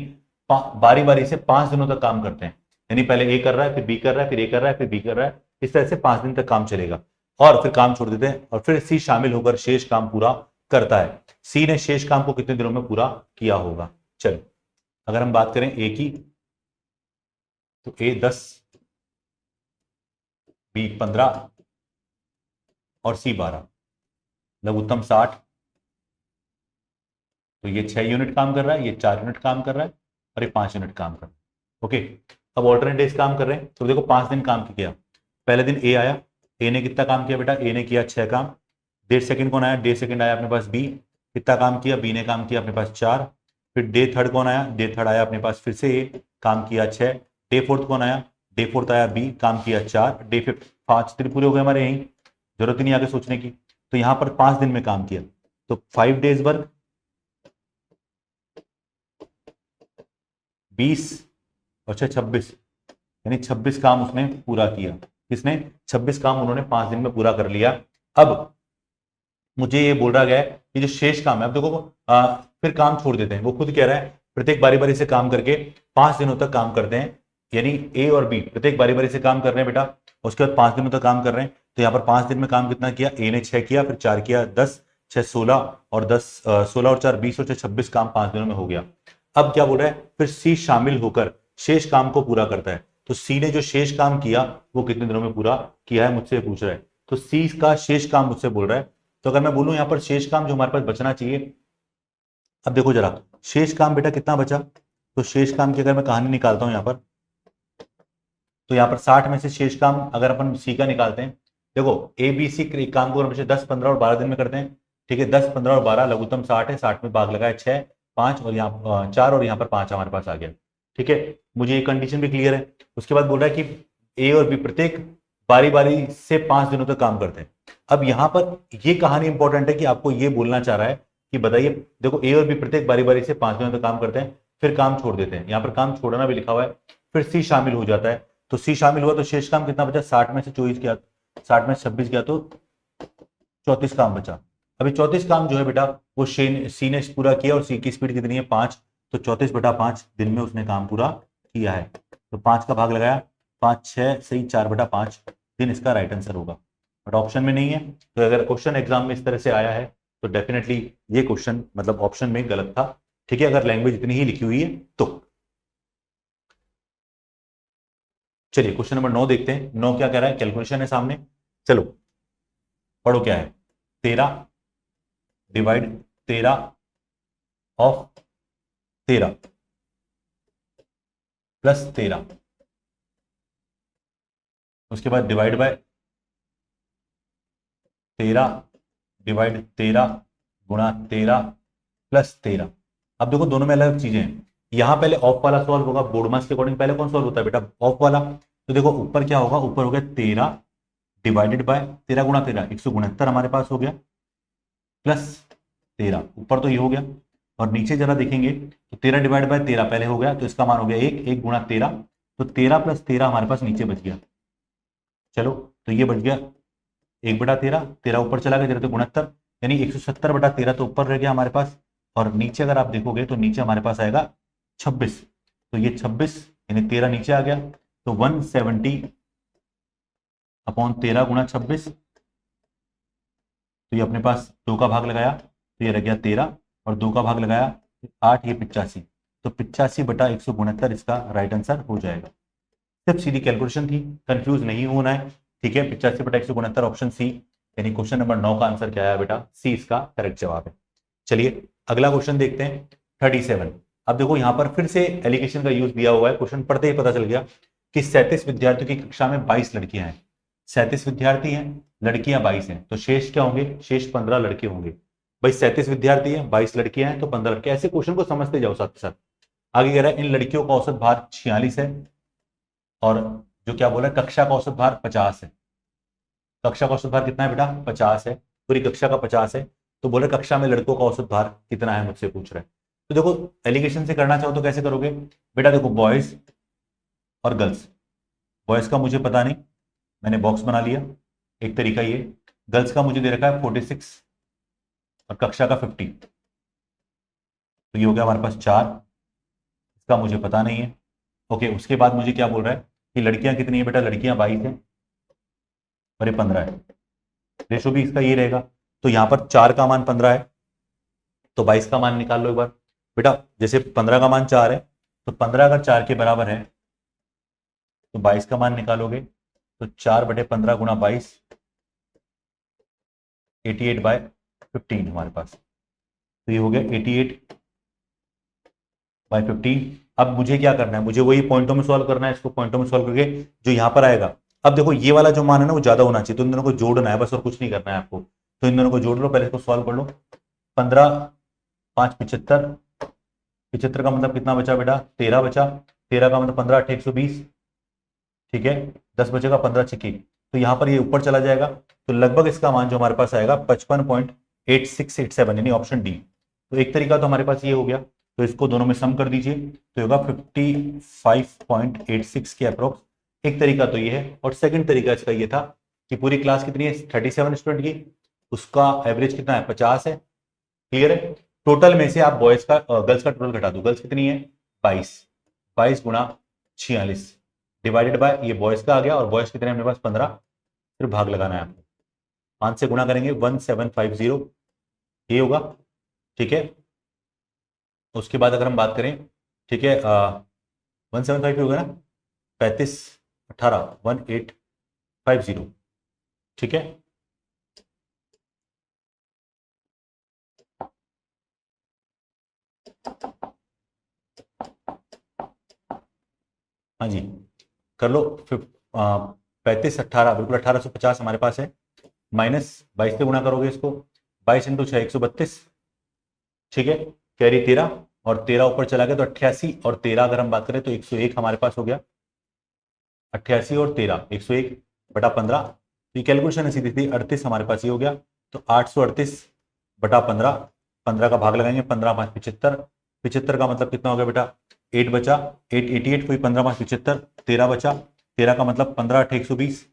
बारी बारी से 5 दिनों तक काम करते हैं, यानी पहले ए कर रहा है, फिर बी कर रहा है, फिर ए कर रहा है, फिर बी कर रहा है, इस तरह से 5 दिन तक काम चलेगा और फिर काम छोड़ देते हैं, और फिर सी शामिल होकर शेष काम पूरा करता है। सी ने शेष काम को कितने दिनों में पूरा किया होगा। चलो अगर हम बात करें ए की, तो ए 10, बी 15 और सी 12, लघुत्तम 60, तो ये 6 यूनिट काम कर रहा है, ये 4 यूनिट काम कर रहा है और ये 5 यूनिट काम कर रहा है। ओके, अब ऑल्टरनेट डेज काम कर रहे हैं, तो देखो 5 दिन काम किया। पहले दिन ए आया, ए ने कितना काम किया बेटा, ए ने किया 6 काम। 1.5 सेकंड कौन आया, 1.5 सेकंड आया अपने पास बी, कितना काम किया, बी ने काम किया अपने पास 4। फिर डे थर्ड कौन आया, डे थर्ड आया अपने पास फिर से ए, काम किया 6। डे फोर्थ कौन आया, डे फोर्थ आया बी, काम किया 4। डे फिफ्थ, 5 दिन पूरे हो गए हमारे, यहीं जरूरत ही नहीं आगे सोचने की। तो यहाँ पर 5 दिन में काम किया, तो 5 डेज वर्क 20 और 6 26, यानी 26 काम उसने पूरा किया। किसने, 26 काम उन्होंने 5 दिन में पूरा कर लिया। अब मुझे ये बोल रहा गया है कि जो शेष काम है, अब देखो फिर काम छोड़ देते हैं, वो खुद कह रहा है प्रत्येक बारी बारी से काम करके 5 दिनों तक काम करते हैं, यानी ए और बी प्रत्येक बारी बारी से काम कर रहे हैं बेटा, उसके बाद 5 दिनों तक काम कर रहे हैं। तो यहाँ पर 5 दिन में काम कितना किया, ए ने 6 किया, फिर 4 किया 10, 6 16 और 10 16 और 4 20 और 6 26 काम 5 दिनों में हो गया। अब क्या बोल रहा है, फिर सी शामिल होकर शेष काम को पूरा करता है। तो सी ने जो शेष काम किया वो कितने दिनों में पूरा किया है, मुझसे पूछ रहा है। तो सी का शेष काम मुझसे बोल रहा है। तो अगर मैं बोलूं यहाँ पर शेष काम जो हमारे पास बचना चाहिए, अब देखो जरा शेष काम बेटा कितना बचा, तो शेष काम की अगर मैं कहानी निकालता हूं यहाँ पर, तो यहाँ पर 60 में से शेष काम अगर अपन सी का निकालते हैं, देखो ए बी सी काम को हमेशा 10, 15 और 12 दिन में करते हैं। ठीक है, 10, 15 और 12 लघुत्तम 60 है, 60 में भाग लगाया 6, 5 और यहाँ 4 और यहाँ पर 5 हमारे पास आ गया। ठीक है, मुझे ये कंडीशन भी क्लियर है। उसके बाद बोल रहा है कि ए और बी प्रत्येक बारी बारी से 5 दिनों तक काम करते हैं। अब यहाँ पर ये कहानी इंपॉर्टेंट है कि आपको ये बोलना चाह रहा है कि बताइए, देखो ए और बी प्रत्येक बारी बारी से 5 दिनों तक काम करते हैं, फिर काम छोड़ देते हैं। यहाँ पर काम छोड़ना भी लिखा हुआ है, फिर सी शामिल हो जाता है। तो सी शामिल हुआ तो शेष काम कितना बचा? 60 में से 24 गया, 60 में 26 गया तो 34 काम बचा। अभी 34 काम जो है बेटा वो सी ने पूरा किया, और सी की स्पीड कितनी है? 5। तो 34/5 दिन में उसने काम पूरा किया है। तो 5 का भाग लगाया, 5 6 सही 4/5 दिन इसका राइट आंसर होगा। बट ऑप्शन में नहीं है, तो अगर क्वेश्चन एग्जाम में इस तरह से आया है तो डेफिनेटली ये क्वेश्चन मतलब ऑप्शन में गलत था। ठीक है, अगर लैंग्वेज इतनी ही लिखी हुई है तो। चलिए क्वेश्चन नंबर 9 देखते हैं। 9 क्या कह रहा है? कैलकुलेशन है सामने, चलो पढ़ो क्या है। 13 डिवाइड 13 ऑफ 13 प्लस 13, उसके बाद डिवाइड बाय 13 डिवाइड 13 गुणा 13 प्लस 13। अब देखो दोनों में अलग चीजें हैं। यहां पहले ऑफ वाला सॉल्व होगा, बोर्ड मास के अकॉर्डिंग पहले कौन सॉल्व होता है बेटा? ऑफ वाला। तो देखो ऊपर क्या होगा? ऊपर हो गया 13 डिवाइडेड बाय 13 गुणा 13, 169 हमारे पास हो गया, प्लस 13, ऊपर तो ये हो गया। और नीचे जरा देखेंगे तो 13 डिवाइड बाय 13 पहले हो गया, तो इसका मान हो गया 1, 1 गुणा 13, तो 13 प्लस 13 हमारे पास नीचे बच गया। चलो तो ये बच गया 1/13, 13 ऊपर चला गया, 13 तो 69, यानी 170/13 तो ऊपर रह गया हमारे पास। और नीचे अगर आप देखोगे तो नीचे हमारे पास आएगा 26, तो ये 26 यानी 13 नीचे आ गया, तो 170/13 गुणा 26, तो ये अपने पास 2 का भाग लगाया तो ये रह गया 13, और 2 का भाग लगाया 8, ये 85, तो 85/169 इसका राइट आंसर हो जाएगा। सिर्फ सीधी कैलकुलेशन थी, कंफ्यूज नहीं होना है। ठीक है, 85/169 ऑप्शन सी, यानी क्वेश्चन नंबर 9 का आंसर क्या आया बेटा? सी इसका करेक्ट जवाब है। चलिए अगला क्वेश्चन देखते हैं 37। अब देखो यहां पर फिर से एलिगेशन का यूज दिया हुआ है। क्वेश्चन पढ़ते ही पता चल गया कि 37 विद्यार्थियों की कक्षा में 22 लड़कियां हैं। 37 विद्यार्थी हैं, लड़कियां 22 हैं, तो शेष क्या होंगे? शेष 15 लड़के होंगे। भाई 37 विद्यार्थी हैं, 22 लड़कियां हैं, तो 15 लड़के। ऐसे क्वेश्चन को समझते जाओ साथ के साथ। आगे कह रहा है इन लड़कियों का औसत भार 46 है, और जो क्या बोला, कक्षा का औसत भार 50 है। कक्षा का औसत भार कितना है बेटा? 50 है, पूरी कक्षा का 50 है। तो बोले कक्षा में लड़कों का औसत भार कितना है, मुझसे पूछ रहे हैं। तो देखो एलिगेशन से करना चाहो तो कैसे करोगे बेटा? देखो बॉयज और गर्ल्स, बॉयज का मुझे पता नहीं, मैंने बॉक्स बना लिया, एक तरीका ये। गर्ल्स का मुझे दे रखा है 46 और कक्षा का 50, तो ये हो गया हमारे पास 4, इसका मुझे पता नहीं है। ओके, उसके बाद मुझे क्या बोल रहा है कि लड़कियां कितनी है बेटा? लड़कियां 22 है और ये 15 है, रेशो भी इसका ये रहेगा। तो यहां पर 4 का मान 15 है, तो 22 का मान निकाल लो एक बार बेटा। जैसे 15 का मान 4 है, तो 15 अगर 4 के बराबर है तो 22 का मान निकालोगे, तो 4/15 गुणा 22, 88/15 हमारे पास। तो ये हो गया 88/15। अब मुझे क्या करना है? मुझे वही पॉइंटों में सॉल्व करना है, इसको पॉइंटों में सॉल्व करके जो यहां पर आएगा। अब देखो ये वाला जो मान है ना वो ज्यादा होना चाहिए, तो इन दोनों को जोड़ना है बस, और कुछ नहीं करना है आपको। तो इन दोनों को जोड़ लो, पहले इसको सॉल्व कर लो। 15 5 75, 75 का मतलब कितना बचा बेटा? 13 बचा। 13 का मतलब 15 8 120, ठीक है, 10 बचेगा, 15 छिकी, तो यहाँ पर ये ऊपर चला जाएगा। तो लगभग इसका मान जो हमारे पास आएगा 55.8687, यानी ऑप्शन डी। तो एक तरीका तो हमारे पास ये हो गया, तो इसको दोनों में सम कर दीजिए, तो होगा 55.86 के अप्रोक्स। एक तरीका तो ये है, और सेकंड तरीका इसका ये था कि पूरी क्लास कितनी है? 37 स्टूडेंट की, उसका एवरेज कितना है? 50 है। क्लियर है? टोटल में से आप बॉयज का गर्ल्स का टोटल घटा दो। गर्ल्स कितनी है? 22, 22 गुणा 46 डिवाइडेड बाय ये बॉयज का आ गया, और बॉयज कितने अपने पास? 15, फिर भाग लगाना है आपको, 5 से गुणा करेंगे 1750, ये होगा। ठीक है, उसके बाद अगर हम बात करें, ठीक है, 175 होगा ना, 35 18 1850, ठीक है। हाँ जी, कर लो 35 18 बिल्कुल 1850 हमारे पास है, माइनस 22 से गुणा करोगे इसको, 22 इंटू 6 132, ठीक है, कैरी 13 और 13 ऊपर चला गया तो 88 और 13 अगर हम बात करें तो 101 हमारे पास हो गया, 88 और 13 101 बटा 15, तो ये कैलकुलेशन है सीधी थी, 38 हमारे पास ये हो गया, तो 838 बटा 15, 15 का भाग लगाएंगे, 15 5 75, 75 का मतलब कितना हो गया बेटा 8 बचा, 8 88 कोई 15 5 75, 13 बचा, 13 का मतलब 15 8 120,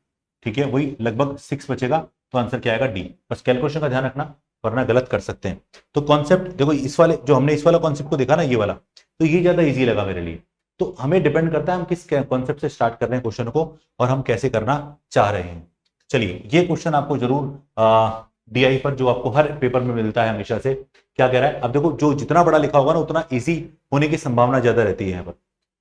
ठीक है, वही लगभग 6 बचेगा, तो आंसर क्या आएगा डी। बस कैलकुलेशन का ध्यान रखना वरना गलत कर सकते हैं। तो कॉन्सेप्ट देखो, इस वाले जो हमने इस वाला कॉन्सेप्ट को देखा ना, ये वाला, तो ये ज्यादा इजी लगा मेरे लिए। तो हमें डिपेंड करता है हम किस कॉन्सेप्ट से स्टार्ट कर रहे हैं क्वेश्चन को और हम कैसे करना चाह रहे हैं। चलिए, ये क्वेश्चन आपको जरूर डीआई पर जो आपको हर पेपर में मिलता है हमेशा से, क्या कह रहा है, अब देखो जो जितना बड़ा लिखा होगा ना उतना इजी होने की संभावना ज्यादा रहती है। यहाँ पर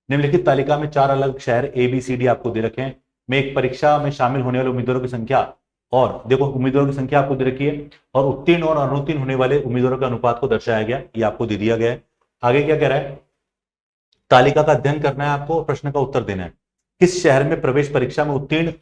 निम्नलिखित तालिका में 4 अलग शहर ए बी सी डी आपको दे रखे हैं, में एक परीक्षा में शामिल होने वाले उम्मीदवारों की संख्या, और देखो उम्मीदवारों की संख्या आपको दे रखी है और उत्तीर्ण और अनुत्तीर्ण होने वाले उम्मीदवारों के अनुपात को दर्शाया गया, ये आपको दे दिया गया है। आगे क्या कह रहा है, तालिका का अध्ययन करना है आपको, प्रश्न का उत्तर देना है। किस शहर में प्रवेश परीक्षा में उत्तीर्ण,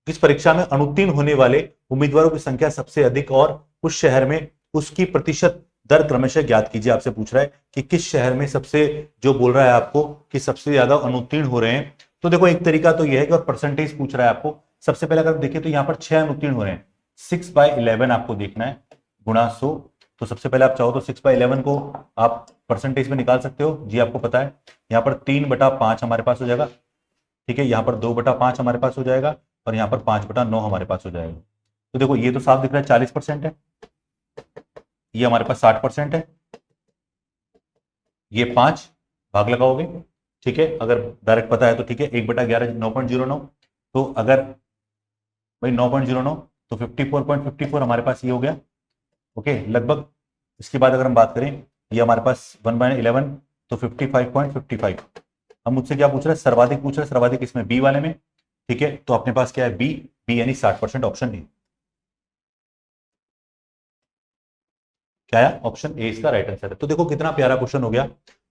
किस परीक्षा में अनुत्तीर्ण होने वाले उम्मीदवारों की संख्या सबसे अधिक और उस शहर में उसकी प्रतिशत दर क्रमशः ज्ञात कीजिए। आपसे पूछ रहा है कि किस शहर में सबसे, जो बोल रहा है आपको कि सबसे ज्यादा अनुत्तीर्ण हो रहे हैं, तो देखो एक तरीका तो यह है कि और परसेंटेज पूछ रहा है आपको। सबसे पहले अगर देखिए तो यहाँ पर 6 अनुत्तीर्ण हो रहे हैं, 6/11 आपको देखना है गुणा 100। तो सबसे पहले आप चाहो तो 6/11 को आप परसेंटेज में निकाल सकते हो जी, आपको पता है यहाँ पर 3/5 हमारे पास हो जाएगा, ठीक है, यहाँ पर 2/5 हमारे पास हो जाएगा और यहाँ पर 5/9 हमारे पास हो जाएगा। तो देखो ये तो साफ दिख रहा है 40% है, ये हमारे पास 60% है, ये 5 भाग लगाओगे, ठीक है, अगर डायरेक्ट पता है तो ठीक है, 1/11 9.09, तो अगर भाई 9.09 तो 54.54 हमारे पास ये हो गया, ओके लगभग। इसके बाद अगर हम बात करें, ये हमारे पास 1/11 तो 55.55। हम मुझसे क्या पूछ रहे हैं, सर्वाधिक पूछ रहे हैं, सर्वाधिक इसमें बी वाले में, ठीक है, तो अपने पास क्या है बी, बी यानी 60%, ऑप्शन ए। क्या है, ऑप्शन ए इसका राइट आंसर है। तो देखो कितना प्यारा क्वेश्चन हो गया।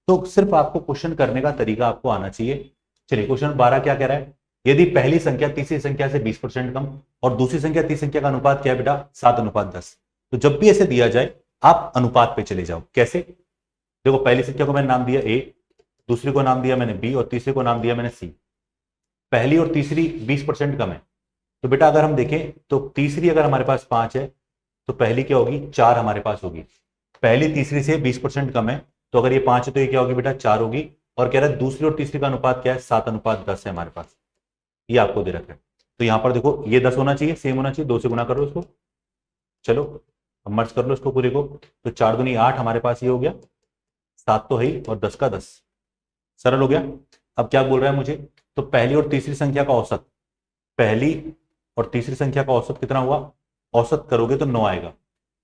तो सिर्फ आपको क्वेश्चन करने का तरीका आपको आना चाहिए। चलिए क्वेश्चन 12 क्या कह रहा है, यदि पहली संख्या तीसरी संख्या से 20% कम और दूसरी संख्या तीसरी संख्या का अनुपात क्या है बेटा 7:10, तो जब भी ऐसे दिया जाए आप अनुपात पे चले जाओ। कैसे, देखो पहली संख्या को मैंने नाम दिया ए, दूसरी को नाम दिया मैंने बी और तीसरी को नाम दिया मैंने सी। पहली और तीसरी 20% कम है, तो बेटा अगर हम देखें तो तीसरी अगर हमारे पास 5 है तो पहली क्या होगी 4 हमारे पास होगी। पहली तीसरी से 20% कम है, तो अगर ये 5 है तो ये क्या होगी बेटा 4 होगी। और कह रहा है दूसरी और तीसरी का अनुपात क्या है 7:10 है हमारे पास, ये आपको दे रखा है। तो यहां पर देखो ये 10 होना चाहिए, सेम होना चाहिए, 2 से गुणा करो इसको, चलो मर्ज कर लो इसको पूरे को, तो 4 दूनी 8 हमारे पास ये हो गया, 7 तो है ही और 10 का 10, सरल हो गया। अब क्या बोल रहा है मुझे, तो पहली और तीसरी संख्या का औसत, पहली और तीसरी संख्या का औसत कितना हुआ, औसत करोगे तो 9 आएगा।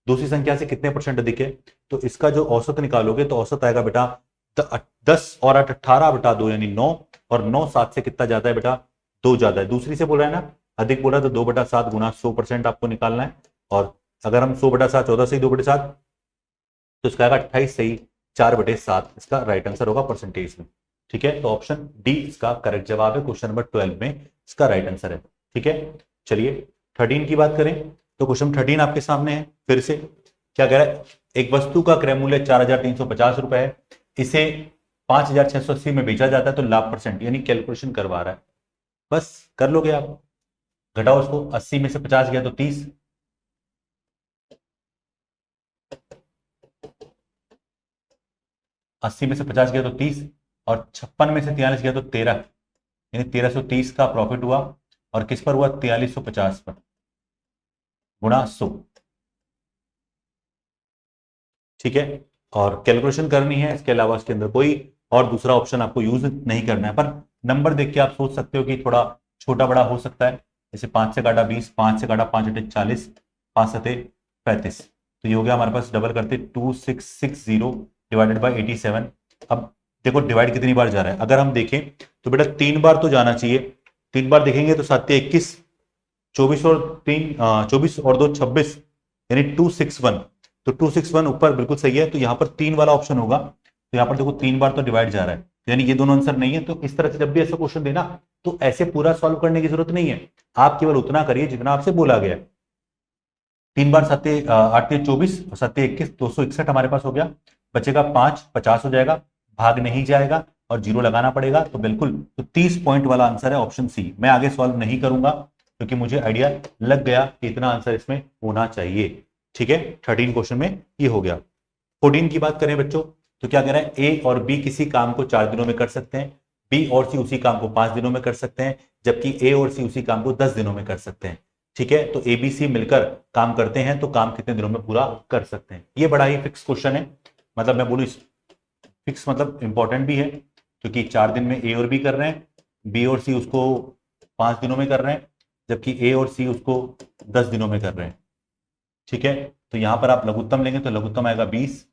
दूसरी संख्या से कितने परसेंट अधिक है, तो इसका जो औसत निकालोगे तो औसत आएगा बेटा 10 और 8 18/2 यानी 9, और 9 7 से कितना ज्यादा है बेटा 2 ज्यादा है। दूसरी से बोल रहा है ना अधिक बोला, तो 2/7 गुना 100% आपको निकालना है। और अगर हम 100/7 14 से 2/7 तो इसका आएगा 28 सही 4/7 इसका राइट आंसर होगा परसेंटेज में, ठीक है। तो ऑप्शन डी इसका करेक्ट जवाब है, क्वेश्चन नंबर 12 में इसका राइट आंसर है, ठीक है। चलिए 13 की बात करें तो क्वेश्चन 13 आपके सामने है। फिर से क्या कह रहा है, एक वस्तु का क्रय मूल्य 4,350 रुपए है, इसे 5,680 में बेचा जाता है, तो लाभ परसेंट यानी कैलकुलेशन करवा रहा है। बस कर लोगे आप, घटाओ इसको, 80 में से 50 गया तो 30, 80 में से 50 गया तो 30 और 56 में से 43 गया तो 13, यानी 1330 का प्रॉफिट हुआ। और किस पर हुआ 4350 पर, गुणा 100, ठीक है। और कैलकुलेशन करनी है, इसके अलावा इसके अंदर कोई और दूसरा ऑप्शन आपको यूज नहीं करना है। पर नंबर देख के आप सोच सकते हो कि थोड़ा छोटा बड़ा हो सकता है, जैसे 5 से काटा 20, 5 से काटा 5 × 40, 5 7 35, तो ये हो गया हमारे पास, डबल करते 2660 डिवाइडेड बाई 87। अब देखो डिवाइड कितनी बार जा रहा है, अगर हम देखें तो बेटा 3 बार तो जाना चाहिए, 3 बार देखेंगे तो 7 21, 24 और 3 24 और 2 26 यानी 261, तो 261 ऊपर बिल्कुल सही है। तो यहाँ पर 3 वाला ऑप्शन होगा, तो यहाँ पर देखो 3 बार तो डिवाइड जा रहा है, यानी ये दोनों आंसर नहीं है। तो इस तरह से जब भी ऐसा क्वेश्चन देना तो ऐसे पूरा सॉल्व करने की जरूरत नहीं है, आप केवल उतना करिए जितना आपसे बोला गया है। 3 बार 7 8 24 7 21 261 हमारे पास हो गया, बचेगा 5 50 हो जाएगा, भाग नहीं जाएगा और जीरो लगाना पड़ेगा। तो बिल्कुल तो 30 पॉइंट वाला आंसर है ऑप्शन सी। मैं आगे सॉल्व नहीं करूंगा क्योंकि मुझे आइडिया लग गया कि इतना आंसर इसमें होना चाहिए। ठीक है, 13 क्वेश्चन में ये हो गया। 14 की बात करें बच्चों तो क्या कह रहा है, ए और बी किसी काम को 4 दिनों में कर सकते हैं, बी और सी उसी काम को 5 दिनों में कर सकते हैं, जबकि ए और सी उसी काम को 10 दिनों में कर सकते हैं। ठीक है, तो एबीसी मिलकर काम करते हैं तो काम कितने दिनों में पूरा कर सकते हैं। ये बड़ा ही फिक्स क्वेश्चन है, मतलब मैं बोलूं फिक्स मतलब इंपॉर्टेंट भी है क्योंकि 4 दिन में ए और बी कर रहे हैं, बी और सी उसको 5 दिनों में कर रहे हैं, जबकि ए और सी उसको 10 दिनों में कर रहे हैं। ठीक है, तो यहां पर आप लघुत्तम लेंगे तो लघुत्तम आएगा 20,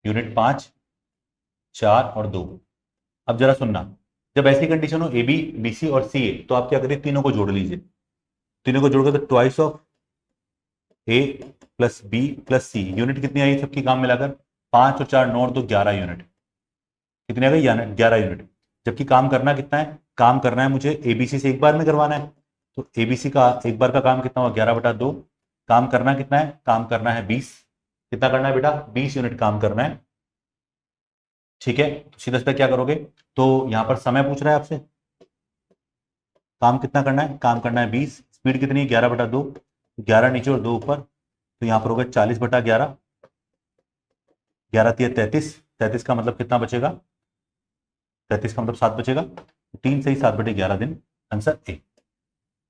यूनिट 5 4 और 2। अब जरा सुनना, जब ऐसी कंडीशन हो ए बी बी सी और सी ए तो आप क्या करिए, तीनों को जोड़ लीजिए। तीनों को जोड़कर तो twice of A plus B plus C, unit कितनी आई सबकी काम मिलाकर, 5 और 4 9 और 2 11 यूनिट। कितने आ गई, 11 यूनिट। जबकि काम करना कितना है, काम करना है मुझे एबीसी से एक बार में करवाना है, तो एबीसी का एक बार का काम कितना हुआ 11/2। काम करना कितना है, काम करना है 20। कितना करना है बेटा, 20 यूनिट काम करना है। ठीक है, तो सीधा सीधा क्या करोगे, तो यहां पर समय पूछ रहा है आपसे, काम कितना करना है, काम करना है 20, स्पीड कितनी है 11/2, 11 नीचे और 2 ऊपर, तो यहां पर होगा 40/11, 11 3 33, 33 का मतलब कितना बचेगा, 33 का मतलब 7 बचेगा, 3 से ही 7/11 दिन, आंसर ए।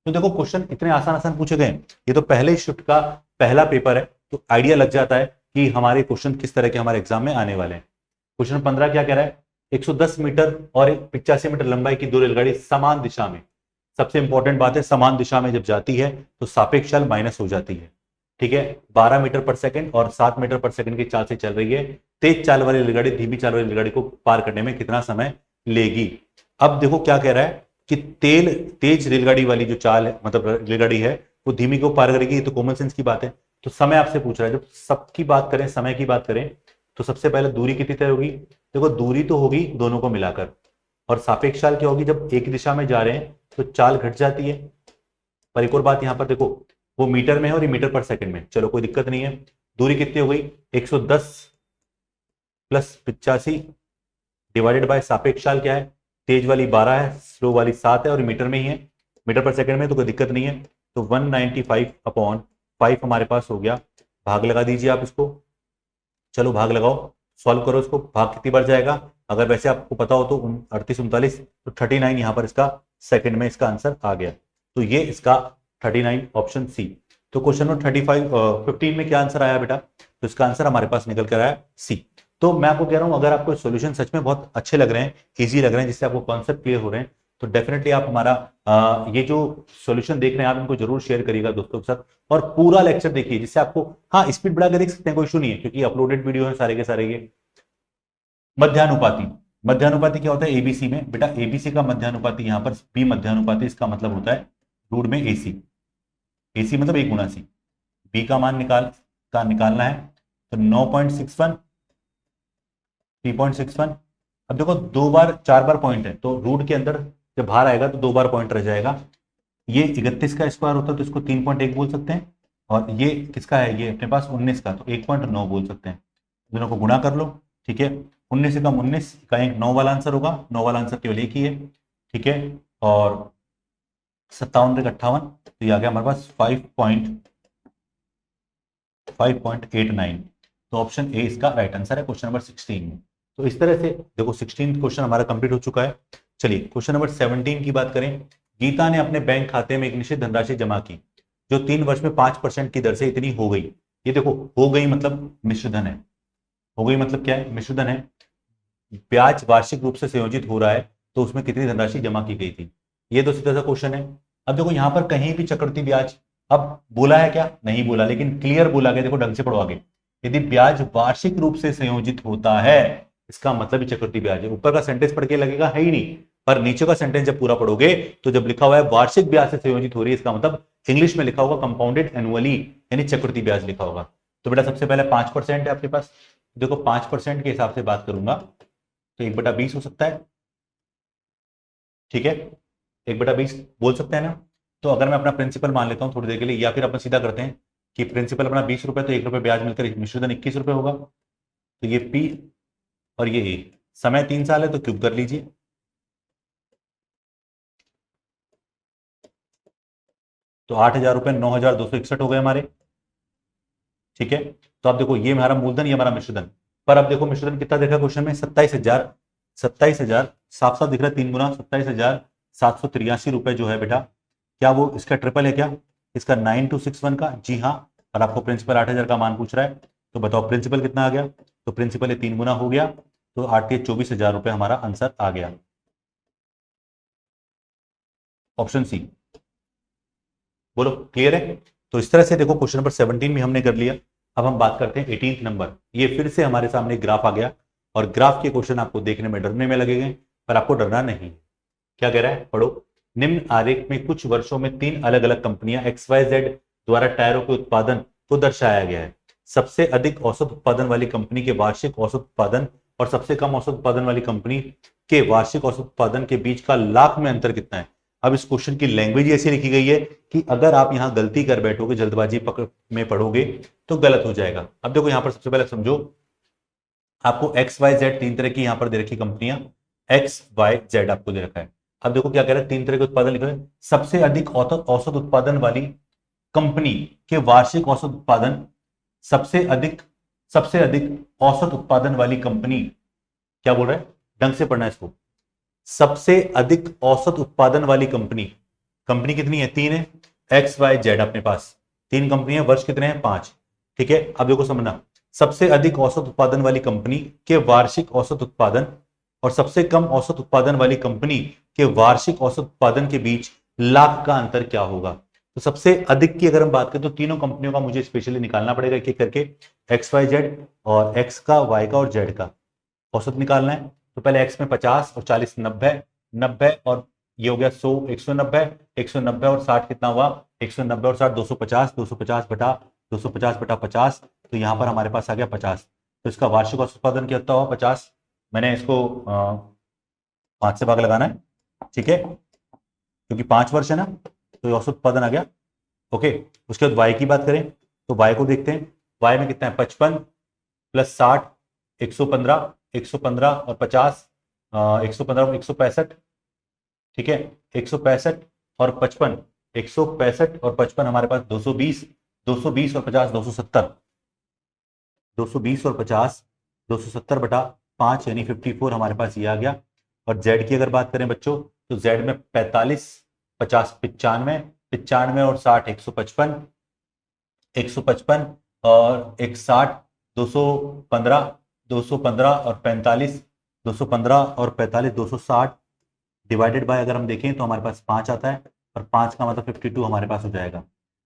तो देखो क्वेश्चन इतने आसान आसान पूछे गए, ये तो पहले शिफ्ट का पहला पेपर है तो आइडिया लग जाता है कि हमारे क्वेश्चन किस तरह के हमारे एग्जाम में आने वाले हैं। क्वेश्चन 15 क्या कह रहा है, 110 मीटर और 85 मीटर लंबाई की दो रेलगाड़ी समान दिशा में, सबसे इंपॉर्टेंट बात है समान दिशा में जब जाती है तो सापेक्ष चाल माइनस हो जाती है। ठीक है, 12 मीटर पर सेकंड और 7 मीटर पर सेकंड की चाल से चल रही है, तेज चाल वाली रेलगाड़ी धीमी चाल वाली रेलगाड़ी को पार करने में कितना समय लेगी। अब देखो क्या कह रहा है कि तेज रेलगाड़ी वाली जो चाल है मतलब रेलगाड़ी है वो धीमी को पार करेगी, ये तो कॉमन सेंस की बात है। तो समय आपसे पूछ रहा है, जब सबकी बात करें समय की बात करें तो सबसे पहले दूरी कितनी तय होगी, देखो दूरी तो होगी दोनों को मिलाकर, और सापेक्ष चाल क्या होगी, जब एक दिशा में जा रहे हैं तो चाल घट जाती है। पर एक और बात यहां पर देखो, वो मीटर में है और ये मीटर पर सेकंड में, चलो कोई दिक्कत नहीं है। दूरी कितनी हो गई, 110 प्लस 85 डिवाइडेड बाय सापेक्ष चाल क्या है, तेज वाली 12 है, स्लो वाली 7 है और मीटर में ही है, मीटर पर सेकंड में, तो कोई दिक्कत नहीं है। तो 195/5 हमारे पास हो गया, भाग लगा दीजिए आप इसको, चलो भाग लगाओ, सॉल्व करो इसको, भाग कितनी बार जाएगा, अगर वैसे आपको पता हो तो 38 39, तो 39 यहां पर इसका सेकंड में इसका आंसर आ गया। तो ये इसका 39 ऑप्शन सी। तो क्वेश्चन नंबर 15 में क्या आंसर आया बेटा, तो इसका आंसर हमारे पास निकल कर आया सी। तो मैं आपको कह रहा हूं अगर आपको सॉल्यूशन सच में बहुत अच्छे लग रहे हैं, इजी लग रहे हैं, जिससे आपको कॉन्सेप्ट क्लियर हो रहे हैं, तो डेफिनेटली आप हमारा ये जो सॉल्यूशन देख रहे हैं आप इनको जरूर शेयर करिएगा दोस्तों के साथ, और पूरा लेक्चर देखिए जिससे आपको, हाँ स्पीड बढ़ा के देख सकते हैं कोई इशू नहीं है क्योंकि अपलोडेड वीडियो है सारे के सारे। ये मध्यानुपाती, मध्यानुपाती क्या होता है एबीसी में बेटा, एबीसी का मध्यानुपाती यहाँ पर बी मध्यानुपाती, इसका मतलब होता है रूट में एसी, एसी मतलब 1/c, बी का मान निकालना है तो 9.61 3.61। अब देखो 4 बार पॉइंट है तो रूट के अंदर जब बाहर आएगा तो 2 बार पॉइंट रह जाएगा। ये 31 का स्क्वायर होता है तो इसको 3.1 बोल सकते हैं, और ये किसका है, ये अपने पास 19 का, तो 1.9 बोल सकते हैं। दोनों को गुणा कर लो, ठीक है, 19 से कम 19 का एक 9 वाला आंसर होगा, 9 वाला आंसर केवल एक ही है। ठीक है, और 57 से 58, तो ये आ गया हमारे पास 5.89, तो ऑप्शन ए इसका राइट आंसर है क्वेश्चन नंबर 16 में। तो इस तरह से देखो 16 क्वेश्चन हमारा कंप्लीट हो चुका है। चलिए क्वेश्चन नंबर 17 की बात करें, गीता ने अपने बैंक खाते में एक निश्चित धनराशि जमा की जो 3 वर्ष में 5% की दर से इतनी हो गई। ये देखो हो गई मतलब मिश्र धन है, हो गई मतलब क्या है, मिश्र धन है, ब्याज वार्षिक रूप से संयोजित हो रहा है तो उसमें कितनी धनराशि जमा की गई थी, ये तो सीधा सा क्वेश्चन है। अब देखो यहां पर कहीं भी चक्रवृद्धि ब्याज, अब बोला है क्या, नहीं बोला, लेकिन क्लियर बोला गया, देखो ढंग से पढ़ो आगे, यदि ब्याज वार्षिक रूप से संयोजित होता है इसका मतलब ही चक्रवृद्धि ब्याज है। ऊपर का सेंटेंस पढ़ के लगेगा है ही नहीं, पर नीचे का सेंटेंस जब पूरा पढ़ोगे तो जब लिखा हुआ है वार्षिक ब्याज से संयोजित हो रही है इसका मतलब इंग्लिश में लिखा होगा कंपाउंडेड एनुअली, यानी चक्रवृद्धि ब्याज लिखा होगा। तो बेटा सबसे पहले 5% है आपके पास, देखो 5% के हिसाब से बात करूंगा तो 1/20 हो सकता है, ठीक है, 1/20 बोल सकते हैं ना। तो अगर मैं अपना प्रिंसिपल मान लेता हूँ थोड़ी देर के लिए, या फिर अपन सीधा करते हैं कि प्रिंसिपल अपना 20 रुपए, तो 1 रुपए ब्याज मिलकर मिश्र धन 21 रुपए होगा। तो ये पी और ये ए, समय 3 साल है तो क्यूब कर लीजिए। तो 8,000 रुपए 9,261 हो गए हमारे, ठीक है। तो आप देखो ये हमारा मूलधन, ये हमारा मिश्रधन। पर अब देखो मिश्रधन कितना देखा क्वेश्चन में, 27,000, 27,000 साफ साफ दिख रहा है 3 गुना, 27,783 रुपए जो है बेटा, क्या वो इसका ट्रिपल है क्या, इसका 9261 का? जी हाँ। और आपको प्रिंसिपल 8,000 का मान पूछ रहा है, तो बताओ प्रिंसिपल कितना आ गया। तो प्रिंसिपल ये 3 गुना हो गया, तो 24,000 रुपए हमारा आंसर आ गया, ऑप्शन सी। बोलो क्लियर है। तो इस तरह से देखो क्वेश्चन नंबर 17 भी हमने कर लिया। अब हम बात करते हैं 18th नंबर। ये फिर से हमारे सामने ग्राफ आ गया, और ग्राफ के क्वेश्चन आपको देखने में डरने में लगेंगे, पर आपको डरना नहीं। क्या कह रहा है, पढ़ो। निम्न आरेख में कुछ वर्षों में 3 अलग अलग कंपनियां XYZ द्वारा टायरों के उत्पादन को दर्शाया गया है। सबसे अधिक औसत उत्पादन वाली कंपनी के वार्षिक औसत उत्पादन और सबसे कम औसत उत्पादन वाली कंपनी के वार्षिक औसत उत्पादन के बीच का लाख में अंतर कितना है। अब इस क्वेश्चन की लैंग्वेज ऐसी लिखी गई है कि अगर आप यहां गलती कर बैठोगे, जल्दबाजी में पढ़ोगे तो गलत हो जाएगा। अब देखो यहां पर सबसे पहले समझो, आपको XYZ 3 तरह की यहां पर दे रखी कंपनियां, XYZ आपको दे रखा है। अब देखो क्या कह रहा है, 3 तरह के उत्पादन लिखा है। सबसे अधिक औसत उत्पादन वाली कंपनी के वार्षिक औसत उत्पादन, सबसे अधिक औसत उत्पादन वाली कंपनी, क्या बोल रहा है, ढंग से पढ़ना है इसको। सबसे अधिक औसत उत्पादन वाली कंपनी, कंपनी कितनी है, 3 है, XYZ अपने पास 3 कंपनियां, वर्ष कितने हैं, 5, ठीक है। अब देखो समझना, सबसे अधिक औसत उत्पादन वाली कंपनी के वार्षिक औसत उत्पादन और सबसे कम औसत उत्पादन वाली कंपनी के वार्षिक औसत उत्पादन के बीच लाख का अंतर क्या होगा। तो सबसे अधिक की अगर हम बात करें तो तीनों कंपनियों का मुझे स्पेशली निकालना पड़ेगा एक एक करके, XYZ और X का, Y का और Z का औसत निकालना है। तो पहले X में 50 और 40 90, 90 और ये हो गया 100, 190, 190 और 60 कितना हुआ, 190 और 60 250, 250 बटा 50, तो यहां पर हमारे पास आ गया 50। तो इसका वार्षिक औसत उत्पादन कितना हुआ 50, मैंने इसको 5 से भाग लगाना है, ठीक है, क्योंकि 5 वर्ष है ना, तो ये औसत उत्पादन आ गया। ओके, उसके बाद वाई की बात करें तो वाई को देखते हैं। वाई में कितना है, 55 प्लस 60 115, 115 और 50 115 165, ठीक है, 165 और 55, 165 और 55 हमारे पास 220, 220 और 50 270, 220 और 50 270 बटा 5 यानी 54 हमारे पास ये आ गया। और जेड की अगर बात करें बच्चों, तो जेड में 45 50 95, 95 और 60 155, 155 और 160 215, 215 और 45, 215 और 45 260 डिवाइडेड बाय अगर हम देखें तो हमारे पास 5 आता है, और 5 का मतलब 52 हमारे पास हो जाएगा।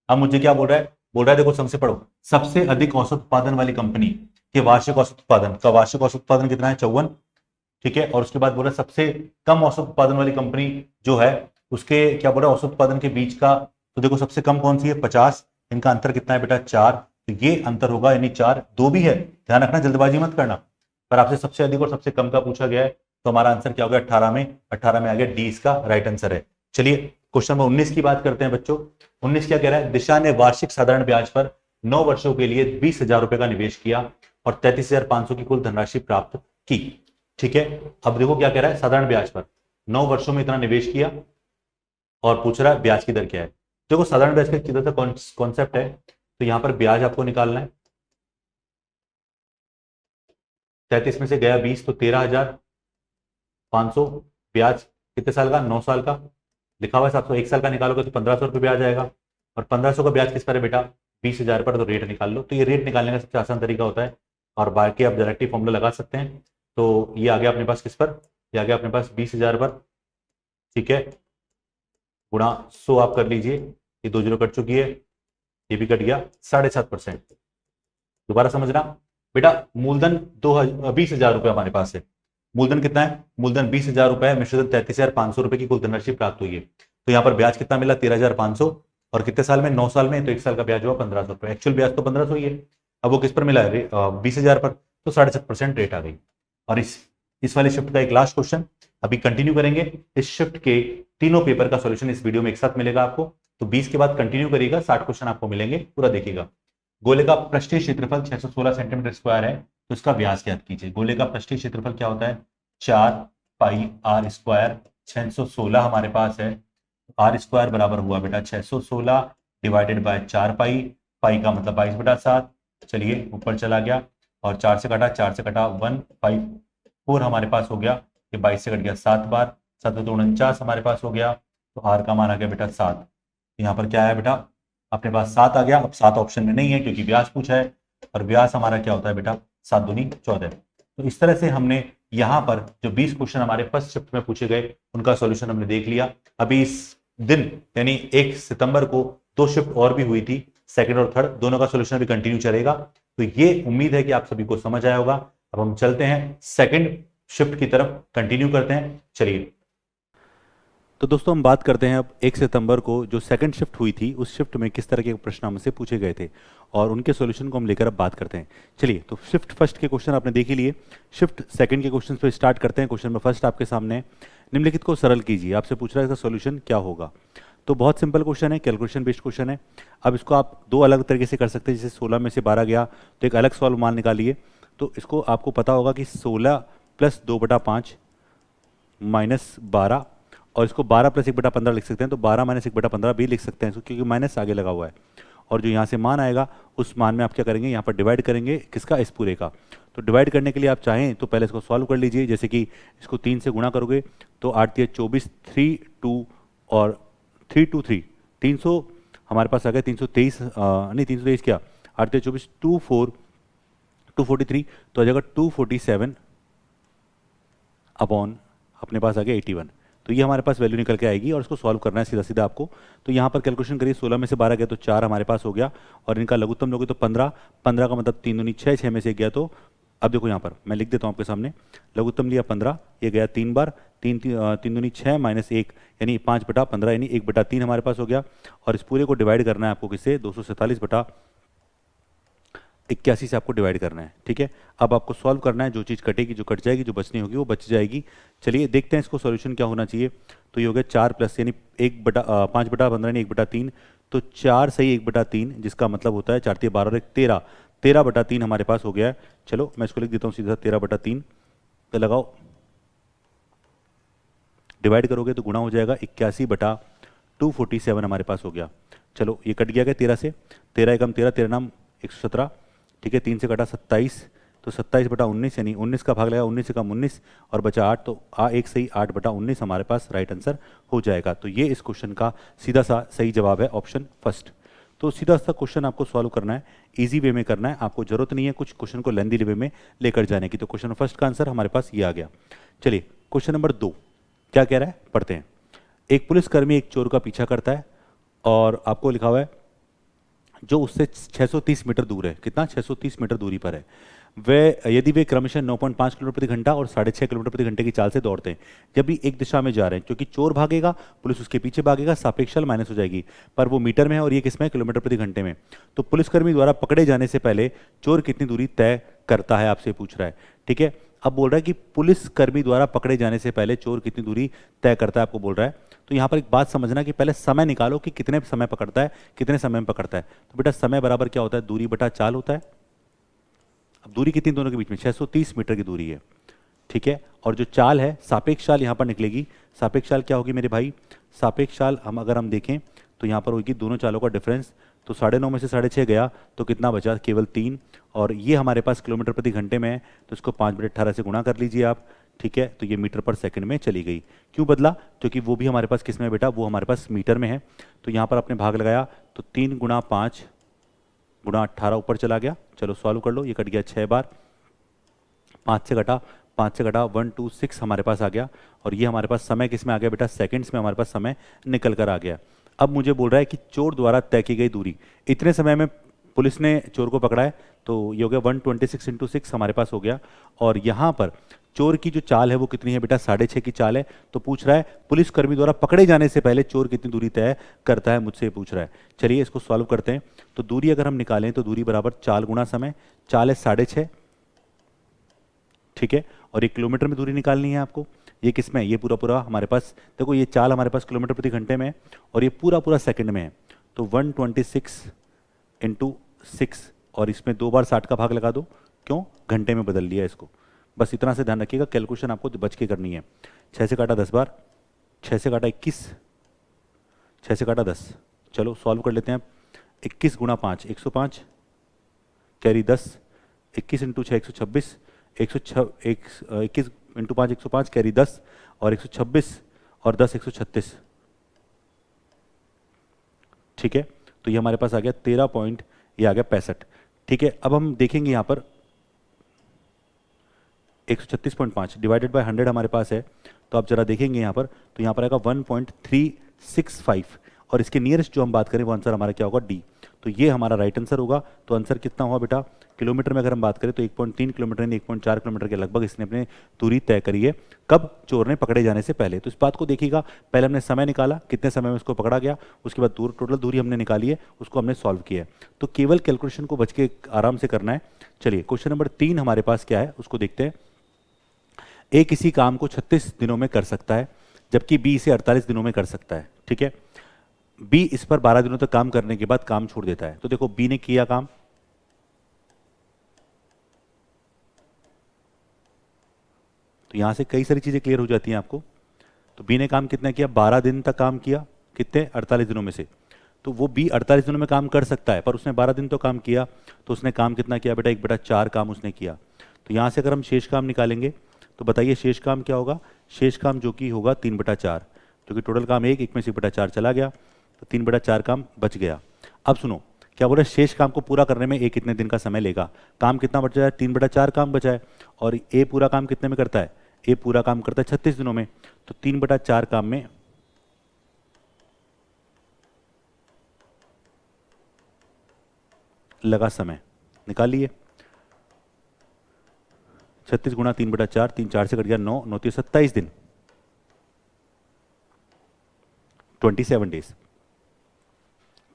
अब मुझे क्या बोल रहा है, बोल रहा है देखो समझ से पढ़ो, सबसे अधिक औसत उत्पादन वाली कंपनी के वार्षिक औसत उत्पादन का, वार्षिक औसत उत्पादन कितना है 54, ठीक है। और उसके बाद बोल रहा है सबसे कम औसत उत्पादन वाली कंपनी जो है उसके क्या बोल रहा है, औसत उत्पादन के बीच का, तो देखो सबसे कम कौन सी है 50, इनका अंतर कितना है बेटा 4, तो ये अंतर होगा यानी 4, 2 भी है, ध्यान रखना जल्दबाजी मत करना। पर आपसे सबसे अधिक और सबसे कम का पूछा गया है, तो हमारा आंसर क्या हो गया 18 में, 18 में आ गया डी इसका राइट आंसर है। चलिए क्वेश्चन नंबर 19 की बात करते हैं बच्चों। 19 क्या कह रहा है, दिशा ने वार्षिक साधारण ब्याज पर 9 वर्षों के लिए 20,000 रुपए का निवेश किया और 33,500 की कुल धनराशि प्राप्त की, ठीक है। अब देखो क्या कह रहा है, साधारण ब्याज पर 9 वर्षों में इतना निवेश किया और पूछ रहा है ब्याज की दर क्या है। देखो साधारण ब्याज का किधर तक कॉन्सेप्ट है, तो यहां पर ब्याज आपको निकालना है, 33 में से गया 20 तो 13,500, ब्याज कितने साल का, 9 साल का, लिखा हुआ है 700, 1 साल का निकालोगे तो 1,500 रुपये ब्याज आएगा, और 1,500 का ब्याज किस पर है बेटा, 20,000 पर, तो रेट निकाल लो। तो ये रेट निकालने का सबसे आसान तरीका होता है, और बाकी आप डायरेक्टली फॉर्मूला लगा सकते हैं। तो ये आ गया अपने पास किस पर, ये आ गया अपने पास 20,000 पर, ठीक है, गुणा 100 आप कर लीजिए, ये 2 जीरो कट चुकी है, ये भी कट गया, 7.5%। दोबारा समझना बेटा, मूलधन 20,000 रुपये हमारे पास है, मूलधन कितना है, मूलधन 20,000 रुपए है, मिश्रधन 33,500 रुपए की कुल धनराशि प्राप्त हुई है। तो यहाँ पर ब्याज कितना मिला 13,500, और कितने साल में, 9 साल में, तो 1 साल का ब्याज हुआ 1,500 रुपए, एक्चुअल ब्याज तो 1,500 ही है। अब वो किस पर मिला है, 20,000 पर, तो 7.5% रेट आ गई। और इस वाले शिफ्ट का एक लास्ट क्वेश्चन अभी कंटिन्यू करेंगे। इस शिफ्ट के तीनों पेपर का सॉल्यूशन इस वीडियो में एक साथ मिलेगा आपको, तो 20 के बाद कंटिन्यू करिएगा, 60 क्वेश्चन आपको मिलेंगे, पूरा देखिएगा। गोले का पृष्ठीय क्षेत्रफल 616 सेंटीमीटर स्क्वायर है, तो इसका व्यास ज्ञात कीजिए। गोले का पृष्ठीय क्षेत्रफल क्या होता है? 4 पाई आर स्क्वायर। 616 हमारे पास है, आर स्क्वायर बराबर हुआ बेटा 616 डिवाइडेड बाय 4 पाई, पाई का मतलब 22/7। चलिए ऊपर चला गया और 4 से कटा, 4 से कटा 154 हमारे पास हो गया, ये 22 से कट गया 7 बार, 7 तो 49 हमारे पास हो गया, तो आर का मान आ गया बेटा 7। यहाँ पर क्या है बेटा, अपने पास 7 आ गया। अब 7 ऑप्शन में नहीं है क्योंकि व्यास पूछा है, और व्यास हमारा क्या होता है बेटा 7 दूनी 14। तो इस तरह से हमने यहाँ पर जो 20 क्वेश्चन हमारे फर्स्ट शिफ्ट में पूछे गए उनका सॉल्यूशन हमने देख लिया। अभी इस दिन यानी 1 सितंबर को 2 शिफ्ट और भी हुई थी, सेकंड और थर्ड, दोनों का सॉल्यूशन भी कंटिन्यू चलेगा। तो ये उम्मीद है कि आप सभी को समझ आया होगा। अब हम चलते हैं सेकंड शिफ्ट की तरफ, कंटिन्यू करते हैं, चलिए। तो दोस्तों हम बात करते हैं अब 1 सितंबर को जो सेकंड शिफ्ट हुई थी उस शिफ्ट में किस तरह के प्रश्न हमसे पूछे गए थे और उनके सॉल्यूशन को हम लेकर अब बात करते हैं। चलिए, तो शिफ्ट फर्स्ट के क्वेश्चन आपने देख ही लिए, शिफ्ट सेकंड के क्वेश्चन पे स्टार्ट करते हैं। क्वेश्चन में फर्स्ट आपके सामने है, निम्नलिखित को सरल कीजिए। आपसे पूछ रहा है इसका सॉल्यूशन क्या होगा। तो बहुत सिंपल क्वेश्चन है, कैलकुलेशन बेस्ड क्वेश्चन है। अब इसको आप दो अलग तरीके से कर सकते हैं, जैसे 16 में से 12 गया तो एक अलग सॉल्व मान निकालिए। तो इसको आपको पता होगा कि 16 प्लस 2/5 माइनस 12, और इसको 12 प्लस 1/15 लिख सकते हैं, तो 12 माइनस 1/15 भी लिख सकते हैं क्योंकि माइनस आगे लगा हुआ है। और जो यहाँ से मान आएगा उस मान में आप क्या करेंगे, यहाँ पर डिवाइड करेंगे किसका, इस पूरे का। तो डिवाइड करने के लिए आप चाहें तो पहले इसको सॉल्व कर लीजिए, जैसे कि इसको 3 से गुणा करोगे तो 8 3 24, 3 2 और 3 2 3 300 हमारे पास आ गया 323, नहीं 323 क्या, 8 3 24 243, तो आ जाएगा 247 अपॉन अपने पास आ गया 81। तो ये हमारे पास वैल्यू निकल के आएगी और इसको सॉल्व करना है सीधा सीधा आपको। तो यहाँ पर कैलकुलेशन करिए, 16 में से 12 गया तो 4 हमारे पास हो गया, और इनका लघुत्तम लोगे तो 15, 15 का मतलब 3 दूनी 6, 6 में से गया तो अब देखो यहाँ पर मैं लिख देता हूँ आपके सामने, लघुत्तम लिया 15, ये गया 3 बार, 3 दूनी 6 माइनस 1 यानी 5/15 यानी 1/3 हमारे पास हो गया। और इस पूरे को डिवाइड करना है आपको किससे, 247/81 से आपको डिवाइड करना है। ठीक है, अब आपको सॉल्व करना है, जो चीज़ कटेगी जो कट जाएगी, जो बचनी होगी वो बच जाएगी। चलिए देखते हैं इसको सॉल्यूशन क्या होना चाहिए। तो ये हो गया 4 प्लस यानी 5/15 यानी 1/3, तो 4 सही 1/3 जिसका मतलब होता है 4 3 12 और 1 13, 13/3 हमारे पास हो गया है। चलो मैं इसको लिख देता हूँ सीधा 13/3 पे लगाओ, डिवाइड करोगे तो गुणा हो जाएगा 81/247 हमारे पास हो गया। चलो ये कट गया 13 से, 13 एकम 13, 13 नाम 117, ठीक है, 3 से कटा 27, तो 27/19 यानी 19 का भाग लगा, 19 से कम 19 और बचा 8, तो एक सही 8/19 हमारे पास राइट आंसर हो जाएगा। तो ये इस क्वेश्चन का सीधा सा सही जवाब है, ऑप्शन फर्स्ट। तो सीधा सा क्वेश्चन आपको सॉल्व करना है, इजी वे में करना है, आपको जरूरत नहीं है कुछ क्वेश्चन को लेंदी वे में लेकर जाने की। तो क्वेश्चन फर्स्ट का आंसर हमारे पास ये आ गया। चलिए क्वेश्चन नंबर 2 क्या कह रहा है, पढ़ते हैं। एक पुलिसकर्मी एक चोर का पीछा करता है और आपको लिखा हुआ है जो उससे 630 मीटर दूर है, कितना 630 मीटर दूरी पर है, वे यदि वे क्रमशः 9.5 किलोमीटर प्रति घंटा और 6.5 किलोमीटर प्रति घंटे की चाल से दौड़ते हैं, जब भी एक दिशा में जा रहे हैं, क्योंकि चोर भागेगा पुलिस उसके पीछे भागेगा, सापेक्ष चाल माइनस हो जाएगी, पर वो मीटर में है और ये किसमें, किलोमीटर प्रति घंटे में। तो पुलिसकर्मी द्वारा पकड़े जाने से पहले चोर कितनी दूरी तय करता है, आपसे पूछ रहा है। ठीक है, अब बोल रहा है कि पुलिसकर्मी द्वारा पकड़े जाने से पहले चोर कितनी दूरी तय करता है, आपको बोल रहा है। तो यहाँ पर एक बात समझना कि पहले समय निकालो कि कितने समय पकड़ता है, कितने समय में पकड़ता है। तो बेटा समय बराबर क्या होता है, दूरी बटा चाल होता है। अब दूरी कितनी दोनों के बीच में, 630 मीटर की दूरी है। ठीक है, और जो चाल है सापेक्ष चाल यहाँ पर निकलेगी। सापेक्ष चाल क्या होगी मेरे भाई, सापेक्ष चाल अगर हम देखें तो यहाँ पर होगी दोनों चालों का डिफरेंस। तो 9.5 में से 6.5 गया तो कितना बचा, केवल 3, और ये हमारे पास किलोमीटर प्रति घंटे में है, तो इसको 5/18 से गुणा कर लीजिए आप। ठीक है, तो ये मीटर पर सेकंड में चली गई। क्यों बदला, क्योंकि वो भी हमारे पास किस में बेटा, वो हमारे पास मीटर में है। तो यहाँ पर आपने भाग लगाया तो 3 × 5 × 18 ऊपर चला गया। चलो सॉल्व कर लो, ये कट गया 6 बार, 5 से घटा 126 हमारे पास आ गया, और ये हमारे पास समय किस में आ गया बेटा, सेकंड्स में हमारे पास समय निकल कर आ गया। अब मुझे बोल रहा है कि चोर द्वारा तय की गई दूरी, इतने समय में पुलिस ने चोर को पकड़ा है, तो ये हो गया 126 × 6 हमारे पास हो गया। और यहाँ पर चोर की जो चाल है वो कितनी है बेटा, 6.5 की चाल है। तो पूछ रहा है पुलिसकर्मी द्वारा पकड़े जाने से पहले चोर कितनी दूरी तय करता है, मुझसे पूछ रहा है। चलिए इसको सॉल्व करते हैं। तो दूरी अगर हम निकालें तो दूरी बराबर चाल गुणा समय, चाल है 6.5, ठीक है, और ये किलोमीटर में दूरी निकालनी है आपको। ये किस में है? ये पूरा पूरा हमारे पास, देखो ये चाल हमारे पास किलोमीटर प्रति घंटे में है और ये पूरा पूरा सेकंड में है। तो 126 इंटू 6 और इसमें 2 बार 60 का भाग लगा दो, क्यों? घंटे में बदल लिया इसको। बस इतना से ध्यान रखिएगा, कैलकुलेशन आपको बच के करनी है। 6 से काटा 10 बार, 6 से काटा 21, 6 से काटा 10। चलो सॉल्व कर लेते हैं। 21 गुणा 5 105, कैरी 10, 21 इंटू 6 126, 21 इंटू 5 105, कैरी 10 और 126 और 10 136। ठीक है, तो ये हमारे पास आ गया 13 पॉइंट, ये आ गया 65। ठीक है, अब हम देखेंगे यहाँ पर 136.5 डिवाइडेड बाय 100 हमारे पास है, तो आप जरा देखेंगे यहाँ पर, तो यहाँ पर आएगा 1.365 और इसके नियरेस्ट जो हम बात करें वो आंसर हमारा क्या होगा? डी। तो ये हमारा राइट आंसर होगा। तो आंसर कितना हुआ बेटा? किलोमीटर में अगर हम बात करें तो 1.3 किलोमीटर यानी 1.4 किलोमीटर के लगभग इसने अपनी दूरी तय करी है। कब? चोर ने पकड़े जाने से पहले। तो इस बात को देखिएगा, पहले हमने समय निकाला, कितने समय में उसको पकड़ा गया, उसके बाद टोटल दूरी हमने निकाली है, उसको हमने सॉल्व किया है। तो केवल कैलकुलेशन को बच के आराम से करना है। चलिए क्वेश्चन नंबर 3 हमारे पास क्या है उसको देखते हैं। ए किसी काम को 36 दिनों में कर सकता है, जबकि बी इसे 48 दिनों में कर सकता है। ठीक है, बी इस पर 12 दिनों तक काम करने के बाद काम छोड़ देता है। तो देखो बी ने किया काम, तो यहां से कई सारी चीजें क्लियर हो जाती हैं आपको। तो बी ने काम कितना किया? 12 दिन तक काम किया, कितने? 48 दिनों में से। तो वो बी 48 दिनों में काम कर सकता है, पर उसने 12 दिन तो काम किया, तो उसने काम कितना किया बेटा? 1/4 काम उसने किया। तो यहां से अगर हम शेष काम निकालेंगे तो बताइए शेष काम क्या होगा? शेष काम जो कि होगा 3/4, जो कि टोटल काम एक में से 1/4 चला गया, तो 3/4 काम बच गया। अब सुनो क्या बोल रहे, शेष काम को पूरा करने में ए कितने दिन का समय लेगा? काम कितना बचा है? 3/4 काम बचा है। और ए पूरा काम कितने में करता है? ए पूरा काम करता है 36 दिनों में। तो 3/4 काम में लगा समय निकाल लिए। 36 गुणा 3/4, 3 4 से कट गया 9, 9 27 दिन, 27 डेज।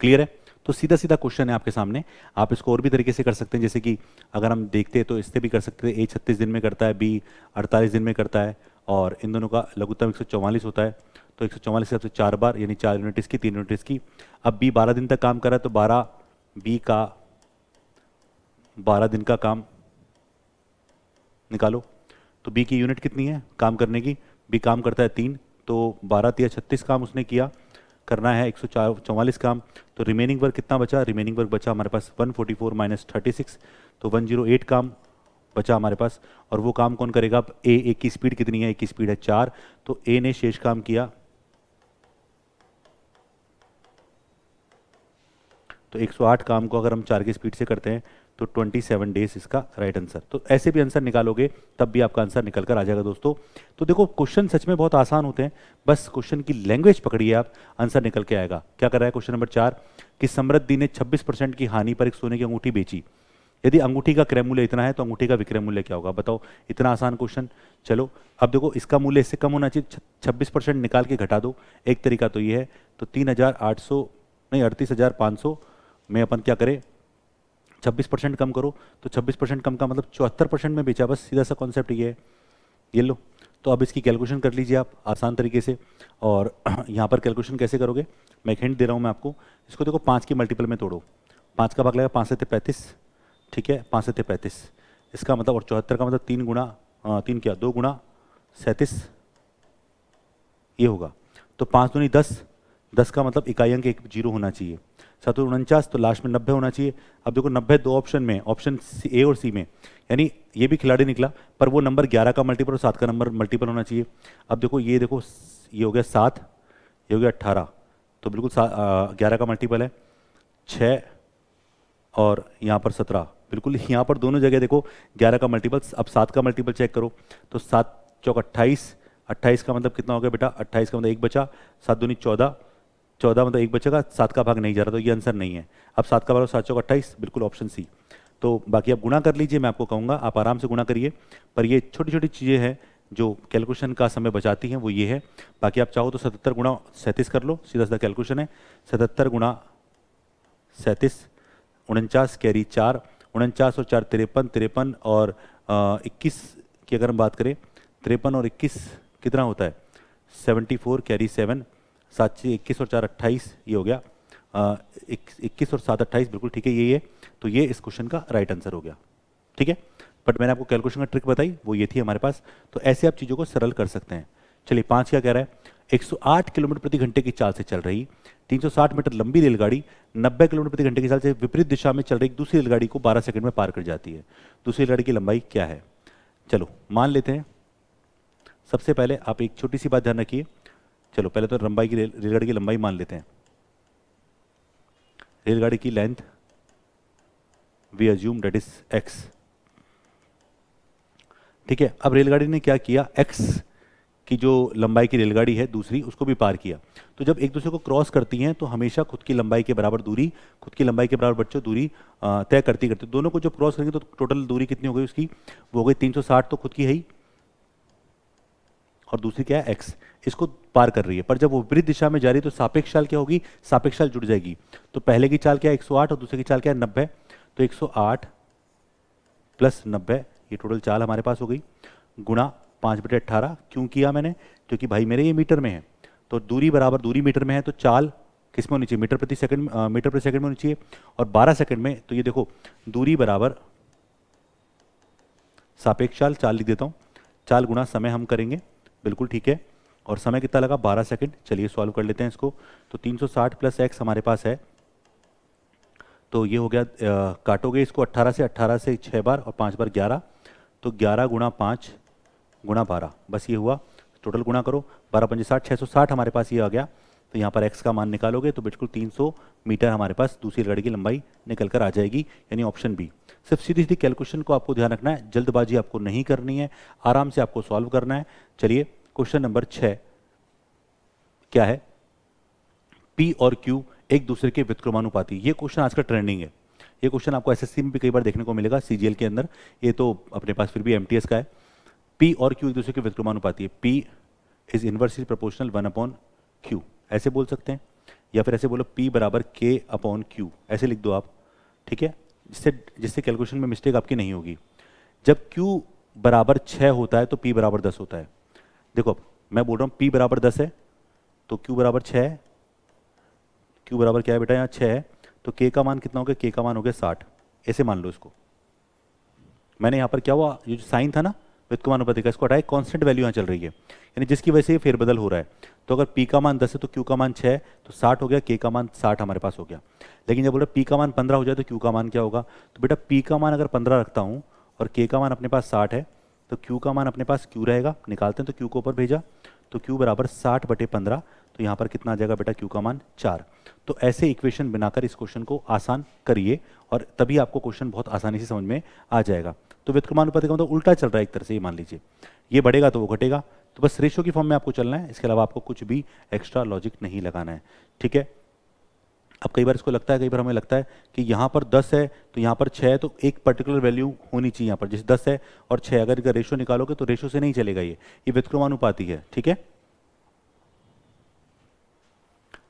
क्लियर है? तो सीधा सीधा क्वेश्चन है आपके सामने। आप इसको और भी तरीके से कर सकते हैं, जैसे कि अगर हम देखते हैं तो इससे भी कर सकते हैं। ए 36 दिन में करता है, बी 48 दिन में करता है, और इन दोनों का लघुत्तम 144 होता है। तो 144 से 4 बार यानी 4 यूनिट इसकी, 3 यूनिट इसकी। अब बी 12 दिन तक काम कर रहा है, तो 12 बी का 12 दिन का काम निकालो। तो बी की यूनिट कितनी है काम करने की? बी काम करता है 3, तो 12 3 36 काम उसने किया, करना है 144 काम। तो रिमेनिंग वर्क कितना बचा? रिमेनिंग वर्क बचा हमारे पास 144 माइनस 36, तो 108 काम बचा हमारे पास। और वो काम कौन करेगा? अब ए की स्पीड कितनी है? ए की स्पीड है 4, तो ए ने शेष काम किया, तो 108 काम को अगर हम 4 की स्पीड से करते हैं तो 27 डेज इसका राइट आंसर। तो ऐसे भी आंसर निकालोगे तब भी आपका आंसर निकल कर आ जाएगा दोस्तों। तो देखो क्वेश्चन सच में बहुत आसान होते हैं, बस क्वेश्चन की लैंग्वेज पकड़िए आप, आंसर निकल के आएगा। क्या कर रहा है क्वेश्चन नंबर 4 कि समृद्धि ने 26% की हानि पर एक सोने की अंगूठी बेची। यदि अंगूठी का क्रय मूल्य इतना है तो अंगूठी का विक्रय मूल्य क्या होगा? बताओ, इतना आसान क्वेश्चन। चलो अब देखो इसका मूल्य इससे कम होना चाहिए, 26% निकाल के घटा दो। एक तरीका तो ये है, तो 3,800 नहीं 38,500 में अपन क्या करें, 26% कम करो। तो 26% कम का मतलब 74% में बेचा, बस सीधा सा कॉन्सेप्ट ये है। ये लो, तो अब इसकी कैलकुलेशन कर लीजिए आप आसान तरीके से। और यहाँ पर कैलकुलेशन कैसे करोगे, मैं एक हिंट दे रहा हूँ मैं आपको। इसको देखो 5 की मल्टीपल में तोड़ो, 5 का भाग लगेगा 5 से 35, ठीक है 5 से 35 इसका मतलब, और 74 का मतलब 3 गुणा 3 क्या 2 गुणा 37 ये होगा। तो 5 दूनी 10, 10 का मतलब इकाई अंक एक 0 होना चाहिए। 7 49 तो लास्ट में 90 होना चाहिए। अब देखो 90 दो ऑप्शन में, ऑप्शन ए और सी में, यानी ये भी खिलाड़ी निकला, पर वो नंबर 11 का मल्टीपल और 7 का नंबर मल्टीपल होना चाहिए। अब देखो ये देखो, ये हो गया 7, ये हो गया 18, तो बिल्कुल 11 का मल्टीपल है 6 और यहाँ पर 17, बिल्कुल यहाँ पर दोनों जगह देखो 11 का मल्टीपल। अब 7 का मल्टीपल चेक करो, तो 7 चौक 28, 28 का मतलब कितना हो गया बेटा? 28 का मतलब 1 बचा, 7 दूनी 14, 14 मतलब 1 बचेगा, 7 का भाग नहीं जा रहा, तो ये आंसर नहीं है। अब 7 का भाग 7 चौक 28, बिल्कुल ऑप्शन सी। तो बाकी आप गुणा कर लीजिए, मैं आपको कहूँगा आप आराम से गुणा करिए, पर ये छोटी छोटी चीज़ें हैं जो कैलकुलेशन का समय बचाती हैं, वो ये है। बाकी आप चाहो तो 77 गुणा 37 कर लो, सीधा सीधा कैलकुलेशन है। 77 गुणा 37, 49 कैरी 4, 49 और 4 53, 53 और 21 की अगर हम बात करें 53 और 21 कितना होता है 74 कैरी 7 7 से 21 और 4 28 ये हो गया 21 और 7 28 बिल्कुल ठीक है यही है। तो ये इस क्वेश्चन का राइट आंसर हो गया। ठीक है, बट मैंने आपको कैलकुलेशन का ट्रिक बताई वो ये थी हमारे पास। तो ऐसे आप चीज़ों को सरल कर सकते हैं। चलिए 5 क्या कह रहा है 108 किलोमीटर प्रति घंटे की चाल से चल रही 360 मीटर लंबी रेलगाड़ी 90 किलोमीटर प्रति घंटे की चाल से विपरीत दिशा में चल रही दूसरी रेलगाड़ी को 12 सेकंड में पार कर जाती है। दूसरी रेलगाड़ी की लंबाई क्या है? चलो मान लेते हैं। सबसे पहले आप एक छोटी सी बात ध्यान रखिए। चलो पहले तो लंबाई की रेलगाड़ी की लंबाई मान लेते हैं। रेलगाड़ी की length we assume that is X. ठीक है, अब रेलगाड़ी ने क्या किया एक्स की जो लंबाई की रेलगाड़ी है दूसरी उसको भी पार किया। तो जब एक दूसरे को क्रॉस करती हैं तो हमेशा खुद की लंबाई के बराबर दूरी, खुद की लंबाई के बराबर बच्चों दूरी तय करती करती दोनों को जब क्रॉस करेंगे तो टोटल दूरी कितनी हो गई उसकी? वो हो गई 360 तो खुद की है ही, और दूसरी क्या है एक्स, इसको पार कर रही है। पर जब वो विपरीत दिशा में जा रही है तो सापेक्ष चाल क्या होगी? सापेक्ष चाल जुड़ जाएगी। तो पहले की चाल क्या है 108 और दूसरे की चाल क्या है 90। तो 108 प्लस 90 ये टोटल चाल हमारे पास हो गई गुणा 5/18। क्यों किया मैंने? क्योंकि भाई मेरे ये मीटर में है तो दूरी बराबर दूरी मीटर में है तो चाल किस में होनी चाहिए? मीटर प्रति सेकंड में होनी चाहिए। और 12 सेकंड में तो ये देखो दूरी बराबर सापेक्ष चाल, चाल लिख देता हूँ, चाल गुणा समय हम करेंगे बिल्कुल ठीक है। और समय कितना लगा? 12 सेकंड। चलिए सॉल्व कर लेते हैं इसको। तो 360 प्लस एक्स हमारे पास है तो ये हो गया काटोगे इसको 18 से 6 बार और 5 बार 11 तो 11 गुणा 5 गुणा 12 बस ये हुआ। टोटल गुणा करो 12 पंजे 60 660 हमारे पास ये आ गया। तो यहाँ पर x का मान निकालोगे तो बिल्कुल 300 मीटर हमारे पास दूसरी रेलगाड़ी की लंबाई निकल कर आ जाएगी, यानी ऑप्शन बी। सिर्फ सीधी सीधी कैलकुलेशन को आपको ध्यान रखना है, जल्दबाजी आपको नहीं करनी है, आराम से आपको सॉल्व करना है। चलिए क्वेश्चन नंबर 6 क्या है? P और Q एक दूसरे के व्युत्क्रमानुपाती। ये क्वेश्चन आजकल ट्रेंडिंग है। ये क्वेश्चन आपको एसएससी में भी कई बार देखने को मिलेगा, सीजीएल के अंदर। ये तो अपने पास फिर भी एमटीएस का है। P और Q एक दूसरे के व्युत्क्रमानुपाती है। P is inversely proportional 1/Q ऐसे बोल सकते हैं, या फिर ऐसे बोलो P बराबर K/Q ऐसे लिख दो आप। ठीक है, जिससे जिससे कैलकुलेशन में मिस्टेक आपकी नहीं होगी। जब Q बराबर 6 होता है तो P बराबर 10 होता है। देखो मैं बोल रहा हूँ P बराबर 10 है तो Q बराबर 6 है। Q बराबर क्या है बेटा? यहाँ 6 है तो K का मान कितना हो गया? K का मान हो गया 60। ऐसे मान लो इसको। मैंने यहाँ पर क्या हुआ, ये जो साइन था ना व्युत्क्रमानुपाती का, इसको हटाए, कांस्टेंट वैल्यू यहाँ चल रही है, यानी जिसकी वजह से ये फेरबदल हो रहा है। तो अगर P का मान 10 है तो Q का मान 6 है तो 60 हो गया, K का मान 60 हमारे पास हो गया। लेकिन जब बोला P का मान 15 हो जाए तो Q का मान क्या होगा? तो बेटा P का मान अगर 15 रखता हूँ और K का मान अपने पास 60 है तो Q का मान अपने पास Q रहेगा, निकालते हैं तो Q को ऊपर भेजा तो Q बराबर 60/15। तो यहाँ पर कितना आ जाएगा बेटा? Q का मान 4। तो ऐसे इक्वेशन बनाकर इस क्वेश्चन को आसान करिए और तभी आपको क्वेश्चन बहुत आसानी से समझ में आ जाएगा। तो व्युत्क्रमानुपाती का मतलब उल्टा चल रहा है एक तरह से, ये मान लीजिए, ये बढ़ेगा तो वो घटेगा। तो बस रेशियो की फॉर्म में आपको चलना है, इसके अलावा आपको कुछ भी एक्स्ट्रा लॉजिक नहीं लगाना है। ठीक है, अब कई बार इसको लगता है, कई बार हमें लगता है कि यहाँ पर 10 है तो यहाँ पर 6 है तो एक पर्टिकुलर वैल्यू होनी चाहिए यहाँ पर, जैसे 10 है और 6, अगर इसका रेशियो निकालोगे तो रेशियो से नहीं चलेगा, ये व्युत्क्रमानुपाती है। ठीक है,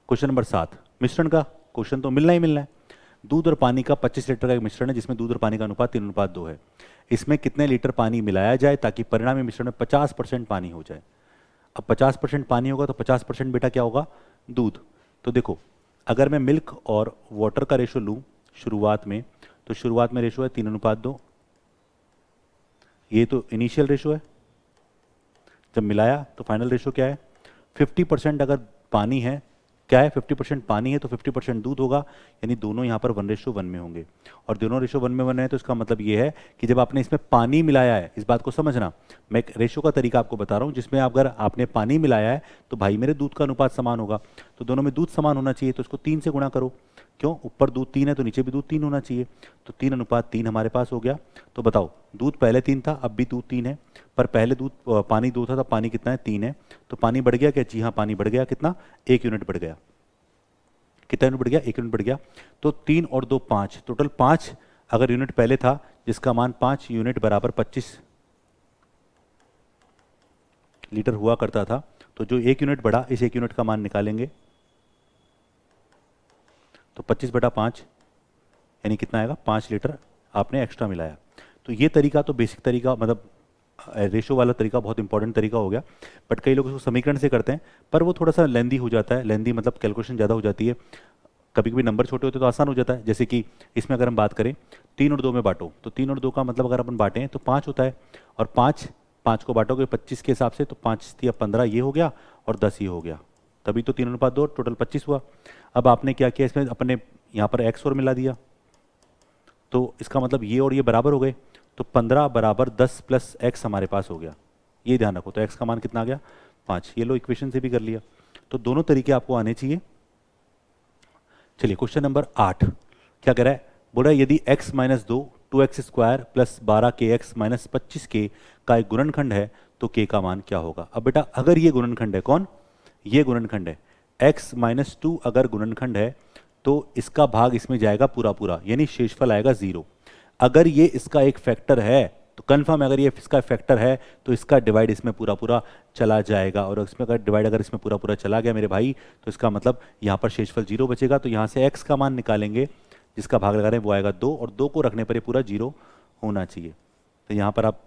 क्वेश्चन नंबर 7 मिश्रण का क्वेश्चन तो मिलना ही मिलना है। दूध और पानी का 25 लीटर का एक मिश्रण है जिसमें दूध और पानी का अनुपात 3:2 है। इसमें कितने लीटर पानी मिलाया जाए ताकि परिणामी मिश्रण में 50% पानी हो जाए? अब 50% पानी होगा तो 50% बेटा क्या होगा? दूध। तो देखो अगर मैं मिल्क और वाटर का रेशो लूँ शुरुआत में, तो शुरुआत में रेशो है 3:2। ये तो इनिशियल रेशो है, जब मिलाया तो फाइनल रेशो क्या है? 50% अगर पानी है, क्या है? 50% पानी है तो 50% दूध होगा, यानी दोनों यहाँ पर 1:1 में होंगे। और दोनों रेशो 1 में 1 है तो इसका मतलब ये है कि जब आपने इसमें पानी मिलाया है, इस बात को समझना, मैं एक रेशो का तरीका आपको बता रहा हूँ जिसमें अगर आपने पानी मिलाया है तो भाई मेरे दूध का अनुपात समान होगा। तो दोनों में दूध समान होना चाहिए तो इसको 3 से गुणा करो। क्यों? ऊपर दूध 3 है तो नीचे भी दूध 3 होना चाहिए। तो 3:3 हमारे पास हो गया। तो बताओ दूध पहले 3 था, अब भी दूध 3 है, पर पहले दूध पानी 2 था, तो पानी कितना है? 3 है। तो पानी बढ़ गया क्या? जी हाँ, पानी बढ़ गया। कितना? 1 यूनिट बढ़ गया। कितना यूनिट बढ़ गया? 1 यूनिट बढ़ गया। तो 3 और 2 5, टोटल 5 अगर यूनिट पहले था जिसका मान 5 यूनिट बराबर 25 लीटर हुआ करता था, तो जो 1 यूनिट बढ़ा इस 1 यूनिट का मान निकालेंगे तो 25/5 यानी कितना आएगा? 5 लीटर आपने एक्स्ट्रा मिलाया। तो ये तरीका तो बेसिक तरीका, मतलब रेशो वाला तरीका बहुत इंपॉर्टेंट तरीका हो गया, बट कई लोग उसको समीकरण से करते हैं, पर वो थोड़ा सा लेंदी हो जाता है, लेंदी मतलब कैलकुलेशन ज़्यादा हो जाती है। कभी कभी नंबर छोटे होते तो आसान हो जाता है, जैसे कि इसमें अगर हम बात करें 3 और 2 में बांटो, तो 3 और 2 का मतलब अगर अपन बांटें तो 5 होता है, और 5 को बांटोगे 25 के हिसाब से, तो 5 या 15 ये हो गया और 10 ये हो गया, तभी तो 3 अनुपात 2 टोटल 25 हुआ। अब आपने क्या किया, इसमें अपने यहाँ पर x और मिला दिया, तो इसका मतलब ये और ये बराबर हो गए, तो 15 बराबर 10 प्लस x हमारे पास हो गया, ये ध्यान रखो। तो x का मान कितना आ गया, 5। ये लो इक्वेशन से भी कर लिया। तो दोनों तरीके आपको आने चाहिए। चलिए क्वेश्चन नंबर 8 क्या कह रहा है, बोल रहा है यदि x minus 2 2x² plus 12kx minus 25k का एक गुणनखंड है तो k का मान क्या होगा। अब बेटा अगर ये गुणनखंड है, कौन, ये गुणनखंड है, x माइनस 2 अगर गुणनखंड है तो इसका भाग इसमें जाएगा पूरा पूरा, यानी शेषफल आएगा 0। अगर ये इसका एक फैक्टर है तो कंफर्म, अगर ये इसका फैक्टर है तो इसका डिवाइड इसमें पूरा पूरा चला जाएगा, और इसमें अगर डिवाइड अगर इसमें पूरा पूरा चला गया मेरे भाई, तो इसका मतलब यहाँ पर शेषफल 0 बचेगा। तो यहाँ से x का मान निकालेंगे, जिसका भाग लगा रहे हैं वो आएगा 2, और 2 को रखने पर ये पूरा 0 होना चाहिए। तो यहाँ पर आप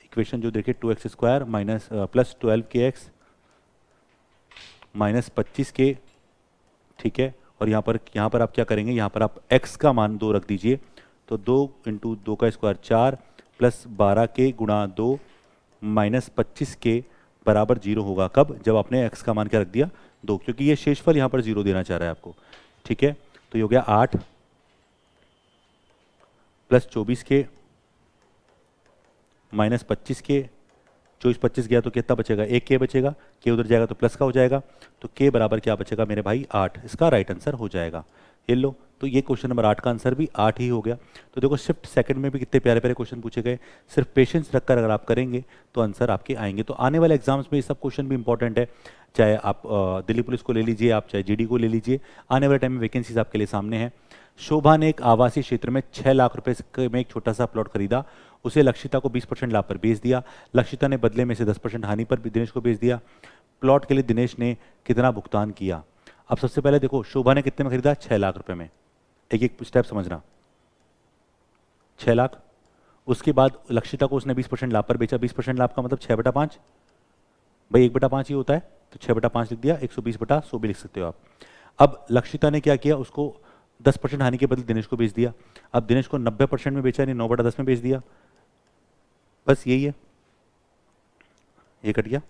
इक्वेशन जो देखिए 2x² minus plus 12kx minus 25k, ठीक है, और यहाँ पर आप क्या करेंगे, यहाँ पर आप x का मान 2 रख दीजिए, तो 2 इंटू 2 का स्क्वायर 4 प्लस 12k गुणा 2 माइनस 25k बराबर 0 होगा। कब, जब आपने x का मान क्या रख दिया, 2, क्योंकि ये शेषफल यहाँ पर 0 देना चाह रहा है आपको, ठीक है। तो ये हो गया 8 प्लस 24k माइनस 25k, 24 गया तो कितना बचेगा, 1k बचेगा, k उधर जाएगा तो प्लस का हो जाएगा, तो k बराबर क्या बचेगा मेरे भाई, 8। इसका राइट आंसर हो जाएगा। ये लो, तो ये क्वेश्चन नंबर 8 का आंसर भी 8 ही हो गया। तो देखो शिफ्ट सेकंड में भी कितने प्यारे प्यारे क्वेश्चन पूछे गए, सिर्फ पेशेंस रखकर अगर आप करेंगे तो आंसर आपके आएंगे। तो आने वाले एग्जाम्स में ये सब क्वेश्चन भी इंपॉर्टेंट है, चाहे आप दिल्ली पुलिस को ले लीजिए, आप चाहे जीडी को ले लीजिए, आने वाले टाइम में वैकेंसीज आपके लिए सामने हैं। शोभा ने एक आवासीय क्षेत्र में 6 लाख रुपए में एक छोटा सा प्लॉट खरीदा, उसे लक्षिता को 20% लाभ पर बेच दिया, लक्षिता ने बदले में से 10% हानि पर दिनेश को बेच दिया। प्लॉट के लिए दिनेश ने कितना भुगतान किया। अब सबसे पहले देखो शोभा ने कितने में खरीदा, 6 लाख रुपए में, एक एक स्टेप समझना, 6 लाख। उसके बाद लक्षिता को उसने 20% लाभ पर बेचा, 20% लाभ का मतलब 6/5, भाई 1/5 ही होता है, तो 6/5 लिख दिया, 120/100 भी लिख सकते हो आप। अब लक्षिता ने क्या किया, उसको 10% हानि के बदले दिनेश को बेच दिया। अब दिनेश को 90% में बेचा, यानी 9/10 में बेच दिया, बस यही है। ये कट गया,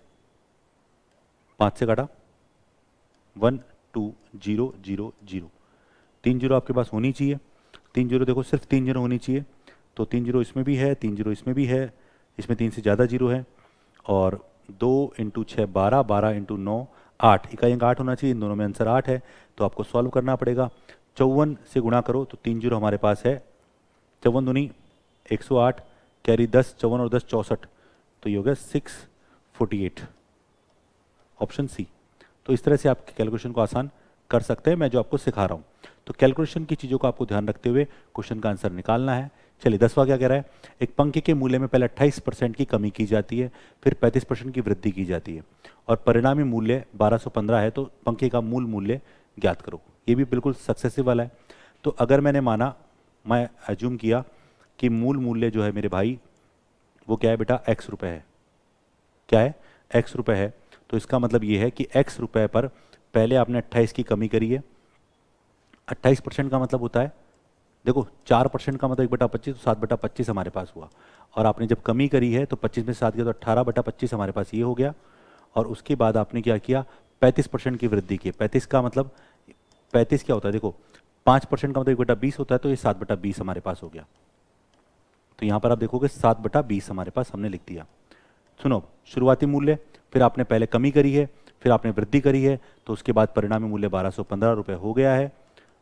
5 से काटा, 1 2 0 0 0, 3 जीरो आपके पास होनी चाहिए। 3 जीरो देखो, सिर्फ 3 जीरो होनी चाहिए, तो 3 जीरो इसमें भी है, 3 जीरो इसमें भी है, इसमें 3 से ज़्यादा जीरो है, और 2 इंटू 6 12, 12 इंटू 9 8, इकाई अंक 8 होना चाहिए, इन दोनों में आंसर 8 है, तो आपको सॉल्व करना पड़ेगा। 54 से गुणा करो तो 3 जीरो हमारे पास है, 54 दूनी 108, कैरी 10, 54 और 10 64, तो ये हो गया 648, ऑप्शन सी। तो इस तरह से आप कैलकुलेशन को आसान कर सकते हैं, मैं जो आपको सिखा रहा हूँ। तो कैलकुलेशन की चीज़ों को आपको ध्यान रखते हुए क्वेश्चन का आंसर निकालना है। चलिए 10वां क्या कह रहा है, एक पंखे के मूल्य में पहले 28% की कमी की जाती है, फिर 35% की वृद्धि की जाती है, और परिणामी मूल्य 1215 है, तो पंखे का मूल मूल्य ज्ञात करो। ये भी बिल्कुल सक्सेसिव वाला है। तो अगर मैंने माना, मैं एज्यूम किया कि मूल मूल्य जो है मेरे भाई वो क्या है बेटा, x रुपये है, क्या है, x रुपये है, तो इसका मतलब ये है कि x रुपये पर पहले आपने 28 की कमी करी है। 28% का मतलब होता है, देखो 4% का मतलब 1/25, तो 7/25 हमारे पास हुआ, और आपने जब कमी करी है तो 25 में से 7 किया तो 18/25 हमारे पास ये हो गया, और उसके बाद आपने क्या किया, 35% की वृद्धि की। 35 का मतलब, 35 क्या होता है, देखो 5% का मतलब 1/20 होता है, तो ये 7/20 हमारे पास हो गया। तो यहाँ पर आप देखोगे 7/20 हमारे पास हमने लिख दिया। सुनो, शुरुआती मूल्य, फिर आपने पहले कमी करी है, फिर आपने वृद्धि करी है, तो उसके बाद परिणामी मूल्य 1215 रुपये हो गया है,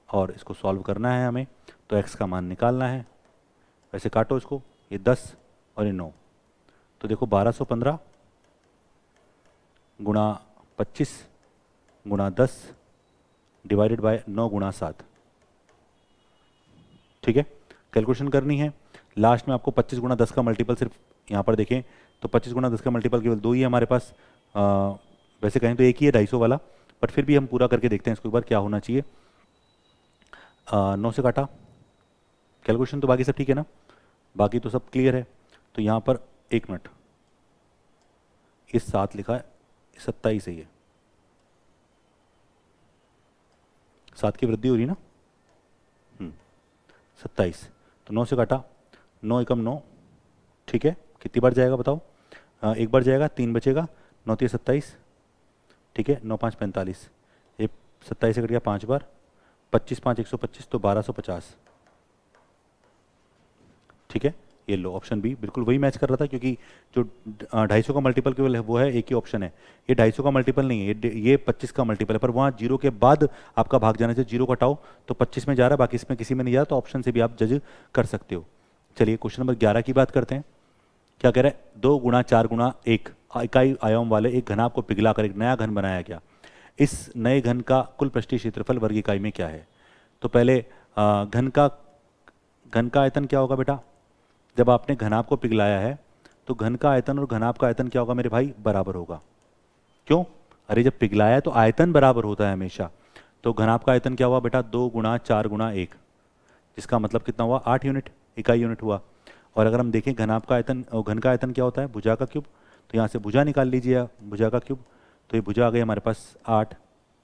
और इसको सॉल्व करना है हमें, तो x का मान निकालना है। वैसे काटो इसको, ये 10 और ये 9, तो देखो 1215 गुणा 25 गुणा 10 डिवाइडेड बाय 9 गुणा 7, ठीक है, कैलकुलेशन करनी है। लास्ट में आपको 25 गुणा 10 का मल्टीपल, सिर्फ यहाँ पर देखें तो 25 गुणा 10 का मल्टीपल केवल 2 ही है हमारे पास, वैसे कहें तो एक ही है 250 वाला, बट फिर भी हम पूरा करके देखते हैं इसको एक बार क्या होना चाहिए। 9 से काटा, कैलकुलेशन तो बाकी सब ठीक है ना, बाकी तो सब क्लियर है। तो यहाँ पर 1 मिनट, ये 7 लिखा है, 27 है ये, 7 की वृद्धि हो रही ना, 27, तो 9 से काटा, 9 एकम 9, ठीक है, कितनी बार जाएगा बताओ, एक बार जाएगा, 3 बचेगा, 9 3 27, ठीक है, 9 5 45, ये 27 से कट गया 5 बार, 25 5 125, तो 1250, ठीक है, ये लो ऑप्शन बी बिल्कुल वही मैच कर रहा था, क्योंकि जो 250 का मल्टीपल केवल है वो है, एक ही ऑप्शन है, ये 250 का मल्टीपल नहीं है, ये 25 का मल्टीपल है, पर वहाँ जीरो के बाद आपका भाग जाने से जीरो घटाओ तो 25 में जा रहा है, बाकी इसमें किसी में नहीं जा रहा, तो ऑप्शन से भी आप जज कर सकते हो। चलिए क्वेश्चन नंबर 11 की बात करते हैं। क्या कह रहा है, 2 गुणा 4 गुणा 1 इकाई आयाम वाले एक घनाभ को पिघलाकर एक नया घन बनाया गया, इस नए घन का कुल पृष्ठीय क्षेत्रफल वर्ग इकाई में क्या है। तो पहले घन का आयतन क्या होगा बेटा, जब आपने घनाभ को पिघलाया है तो घन का आयतन और घनाभ का आयतन क्या होगा मेरे भाई, बराबर होगा। क्यों, अरे जब पिघलाया है तो आयतन बराबर होता है हमेशा, तो घनाभ का आयतन क्या हुआ बेटा, 2 गुणा 4 गुणा 1, जिसका मतलब कितना हुआ, 8 यूनिट, इकाई यूनिट हुआ। और अगर हम देखें घनाभ का आयतन और घन का आयतन क्या होता है, भुजा का क्यूब, तो यहाँ से भुजा निकाल लीजिए, भुजा का क्यूब, तो ये भुजा आ गई हमारे पास 8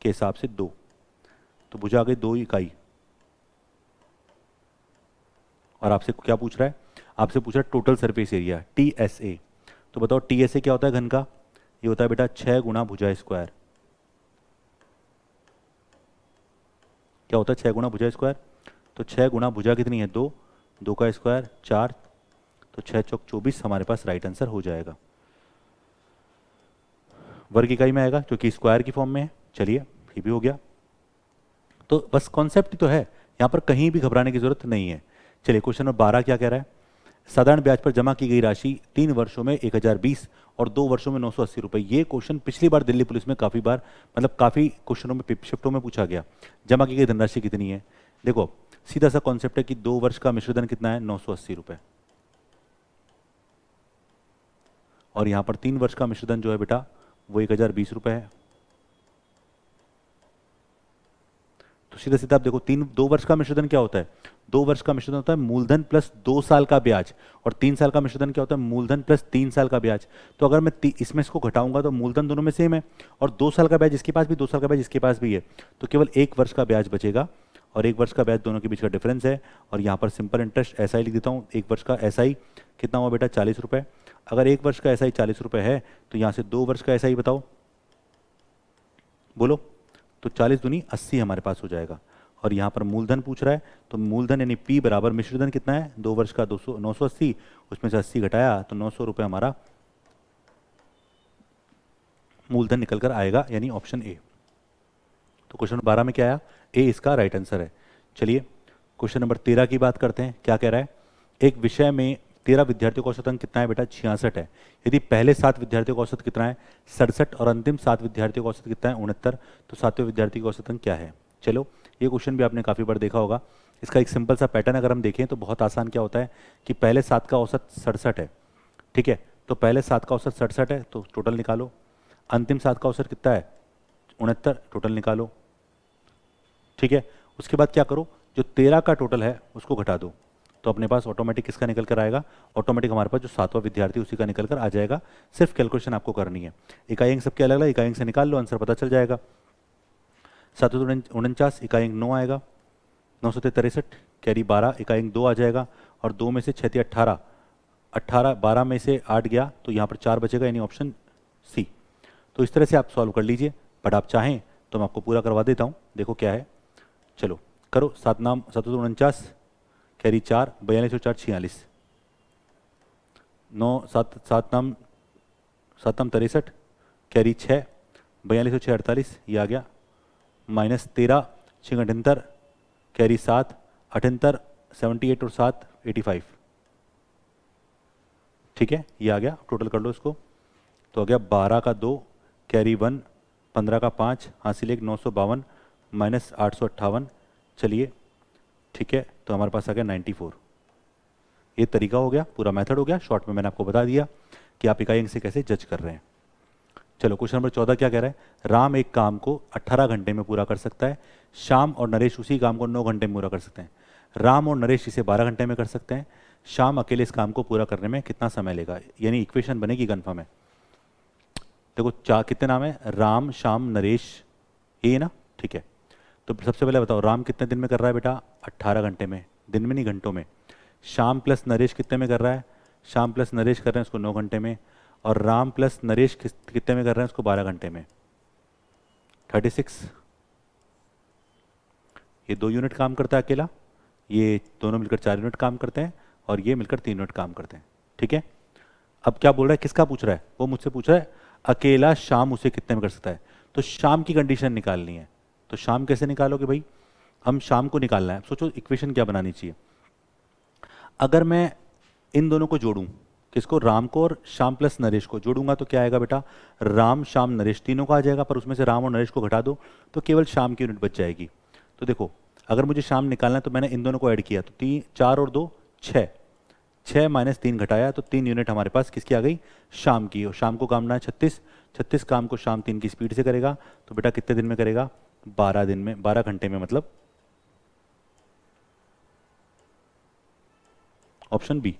के हिसाब से 2, तो भुजा आ गई 2 इकाई। और आपसे क्या पूछ रहा है, आपसे पूछ रहा है टोटल सरफेस एरिया TSA, तो बताओ TSA क्या होता है घन का, ये होता है बेटा 6 गुणा भुजा स्क्वायर। क्या होता है 6 गुणा भुजा स्क्वायर, तो 6 गुणा भुजा कितनी है, 2, 2 का स्क्वायर 4, तो 6 चौक 24 हमारे पास राइट आंसर हो जाएगा। वर्ग इकाई में आएगा क्योंकि स्क्वायर की फॉर्म में है। चलिए ये भी हो गया, तो बस कॉन्सेप्ट ही तो है, यहाँ पर कहीं भी घबराने की जरूरत नहीं है। चलिए क्वेश्चन नंबर 12 क्या कह रहा है, साधारण ब्याज पर जमा की गई राशि 3 वर्षों में 1020 और 2 वर्षों में 980 रुपए। ये क्वेश्चन पिछली बार दिल्ली पुलिस में काफ़ी बार, मतलब काफ़ी क्वेश्चनों में शिफ्टों में पूछा गया, जमा की गई धनराशि कितनी है। देखो सीधा सा कॉन्सेप्ट है कि 2 वर्ष का मिश्रधन कितना है, 980 रुपए, और यहाँ पर 3 वर्ष का मिश्रधन जो है बेटा वो 1020 रुपए है। तो सीधा सीधा आप देखो 2 वर्ष का मिश्रधन क्या होता है, 2 वर्ष का मिश्रधन होता है मूलधन प्लस 2 साल का ब्याज, और 3 साल का मिश्रधन क्या होता है, मूलधन प्लस 3 साल का ब्याज। तो अगर मैं इसमें इसको घटाऊंगा तो मूलधन दोनों में सेम है, और 2 साल का ब्याज इसके पास भी, 2 साल का ब्याज इसके पास भी है, तो केवल 1 वर्ष का ब्याज बचेगा, और 1 वर्ष का ब्याज दोनों के बीच का डिफरेंस है। और यहाँ पर सिंपल इंटरेस्ट SI लिख देता हूँ, 1 वर्ष का SI कितना हुआ बेटा, 40 रुपये। अगर 1 वर्ष का SI 40 रुपये है तो यहाँ से 2 वर्ष का SI बताओ, बोलो, तो 40 दूनी 80 हमारे पास हो जाएगा। और यहाँ पर मूलधन पूछ रहा है, तो मूलधन यानी P बराबर मिश्रधन कितना है, 2 वर्ष का 980, उसमें से 80 घटाया तो 900 रुपये हमारा मूलधन निकल कर आएगा, यानी ऑप्शन ए। तो क्वेश्चन नंबर 12 में क्या आया, ए इसका राइट आंसर है। चलिए क्वेश्चन नंबर 13 की बात करते हैं। क्या कह रहा है, एक विषय में 13 विद्यार्थियों का औसत अंक कितना है बेटा, 66 है। यदि पहले 7 विद्यार्थियों का औसत कितना है, 67, और अंतिम 7 विद्यार्थियों का औसत कितना है, 69, तो 7वें विद्यार्थी का औसत अंक क्या है। चलो ये क्वेश्चन भी आपने काफ़ी बार देखा होगा। इसका एक सिंपल सा पैटर्न अगर हम देखें तो बहुत आसान क्या होता है कि पहले 7 का औसत 67 है, ठीक है, तो पहले 7 का औसत 67 है, तो टोटल निकालो। अंतिम 7 का औसत कितना है, 69, टोटल निकालो, ठीक है। उसके बाद क्या करो, जो 13 का टोटल है उसको घटा दो, तो अपने पास ऑटोमेटिक किसका निकल कर आएगा, ऑटोमेटिक हमारे पास जो 7वां विद्यार्थी उसी का निकल कर आ जाएगा। सिर्फ कैलकुलेशन आपको करनी है, इकाई अंक सबके अलग अलग, इकाई अंक से निकाल लो, आंसर पता चल जाएगा। 749 इकाई अंक 9 आएगा, 9 से 63 कैरी 12 इकाई अंक 2 आ जाएगा, और 2 में से 6 18, 18 12 में से 8 गया, तो यहाँ पर 4 बचेगा, यानी ऑप्शन सी। तो इस तरह से आप सॉल्व कर लीजिए, बट आप चाहें तो मैं आपको पूरा करवा देता हूँ। देखो क्या है, चलो करो, 749 कैरी 4, 42 और 4 46, 9 7 7 नाम 7 नाम 63 कैरी 6, 42 और 6 48, ये आ गया, माइनस 13 6 78 कैरी 7 78, 78 और 7 85, ठीक है, ये आ गया। टोटल कर लो इसको, तो आ गया 12 का 2 कैरी 1, 15 का 5 हासिल 1, 952 माइनस 858। चलिए ठीक है, तो हमारे पास आ गया 94। ये तरीका हो गया, पूरा मेथड हो गया, शॉर्ट में मैंने आपको बता दिया कि आप इकाई अंक से कैसे जज कर रहे हैं। चलो क्वेश्चन नंबर 14 क्या कह रहा है, राम एक काम को 18 घंटे में पूरा कर सकता है, श्याम और नरेश उसी काम को 9 घंटे में पूरा कर सकते हैं। राम और नरेश इसे 12 घंटे में कर सकते हैं, श्याम अकेले इस काम को पूरा करने में कितना समय लेगा, यानी इक्वेशन बनेगी कन्फर्म है। देखो कितने नाम है, राम श्याम नरेश, ये ना, ठीक है। तो सबसे पहले बताओ राम कितने दिन में कर रहा है बेटा, 18 घंटे में, दिन में नहीं घंटों में। श्याम प्लस नरेश कितने में कर रहा है, श्याम प्लस नरेश कर रहे हैं उसको 9 घंटे में, और राम प्लस नरेश कितने में कर रहे हैं उसको 12 घंटे में, 36। ये 2 यूनिट काम करता है अकेला, ये दोनों मिलकर 4 यूनिट काम करते हैं, और ये मिलकर 3 यूनिट काम करते हैं, ठीक है। अब क्या बोल रहा है, किसका पूछ रहा है, वो मुझसे पूछ रहा है अकेला शाम उसे कितने में कर सकता है। तो शाम की कंडीशन निकालनी है, तो शाम कैसे निकालोगे भाई, हम शाम को निकालना है। सोचो इक्वेशन क्या बनानी चाहिए, अगर मैं इन दोनों को जोड़ूं, किसको, राम को और श्याम प्लस नरेश को जोड़ूंगा तो क्या आएगा बेटा, राम श्याम नरेश तीनों का आ जाएगा, पर उसमें से राम और नरेश को घटा दो तो केवल शाम की यूनिट बच जाएगी। तो देखो अगर मुझे शाम निकालना है तो मैंने इन दोनों को ऐड किया, तो 4 और 2 6, 6 माइनस 3 घटाया तो 3 यूनिट हमारे पास किसकी आ गई, शाम की। और शाम को काम ना है 36 काम को शाम 3 की स्पीड से करेगा, तो बेटा कितने दिन में करेगा, 12 दिन में, 12 घंटे में, मतलब ऑप्शन बी।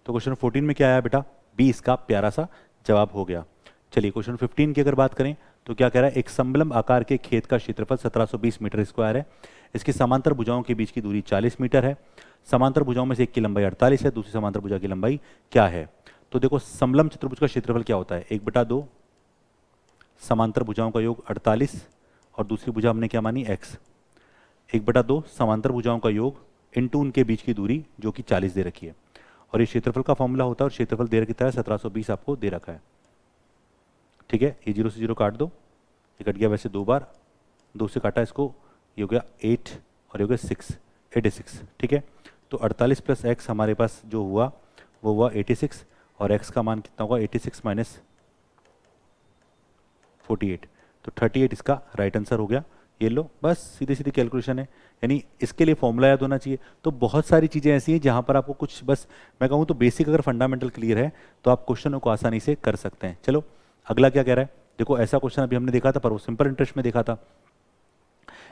तो क्वेश्चन 14 में क्या आया बेटा, बी इसका प्यारा सा जवाब हो गया। चलिए क्वेश्चन 15 की अगर बात करें तो क्या कह रहा है, एक समलंब आकार के खेत का क्षेत्रफल 1720 मीटर स्क्वायर है, इसकी समांतर भुजाओं के बीच की दूरी 40 मीटर है, समांतर भुजाओं में से एक की लंबाई 48 है, दूसरी समांतर भुजा की लंबाई क्या है। तो देखो समलंब चतुर्भुज का क्षेत्रफल क्या होता है, 1/2 समांतर भुजाओं का योग 48, और दूसरी भुजा हमने क्या मानी x, 1/2 समांतर भुजाओं का योग इंटू उनके बीच की दूरी जो कि 40 दे रखी है, और ये क्षेत्रफल का फॉर्मूला होता है, और क्षेत्रफल दे रखी है 1720 आपको दे रखा है, ठीक है। ये 0 से 0 काट दो, ये कट गया वैसे 2 बार, 2 से काटा इसको, ये हो गया 8 और ये हो गया 6, 86, ठीक है। तो 48 प्लस x हमारे पास जो हुआ वो हुआ 86, और x का मान कितना होगा, 86 माइनस 48, तो 38 इसका राइट आंसर हो गया। ये लो, बस सीधी सीधी कैलकुलेशन है, यानी इसके लिए फॉर्मूला याद होना चाहिए। तो बहुत सारी चीज़ें ऐसी हैं जहाँ पर आपको कुछ, बस मैं कहूँ तो बेसिक अगर फंडामेंटल क्लियर है तो आप क्वेश्चनों को आसानी से कर सकते हैं। चलो अगला क्या कह रहा है, देखो ऐसा क्वेश्चन अभी हमने देखा था पर वो सिंपल इंटरेस्ट में देखा था।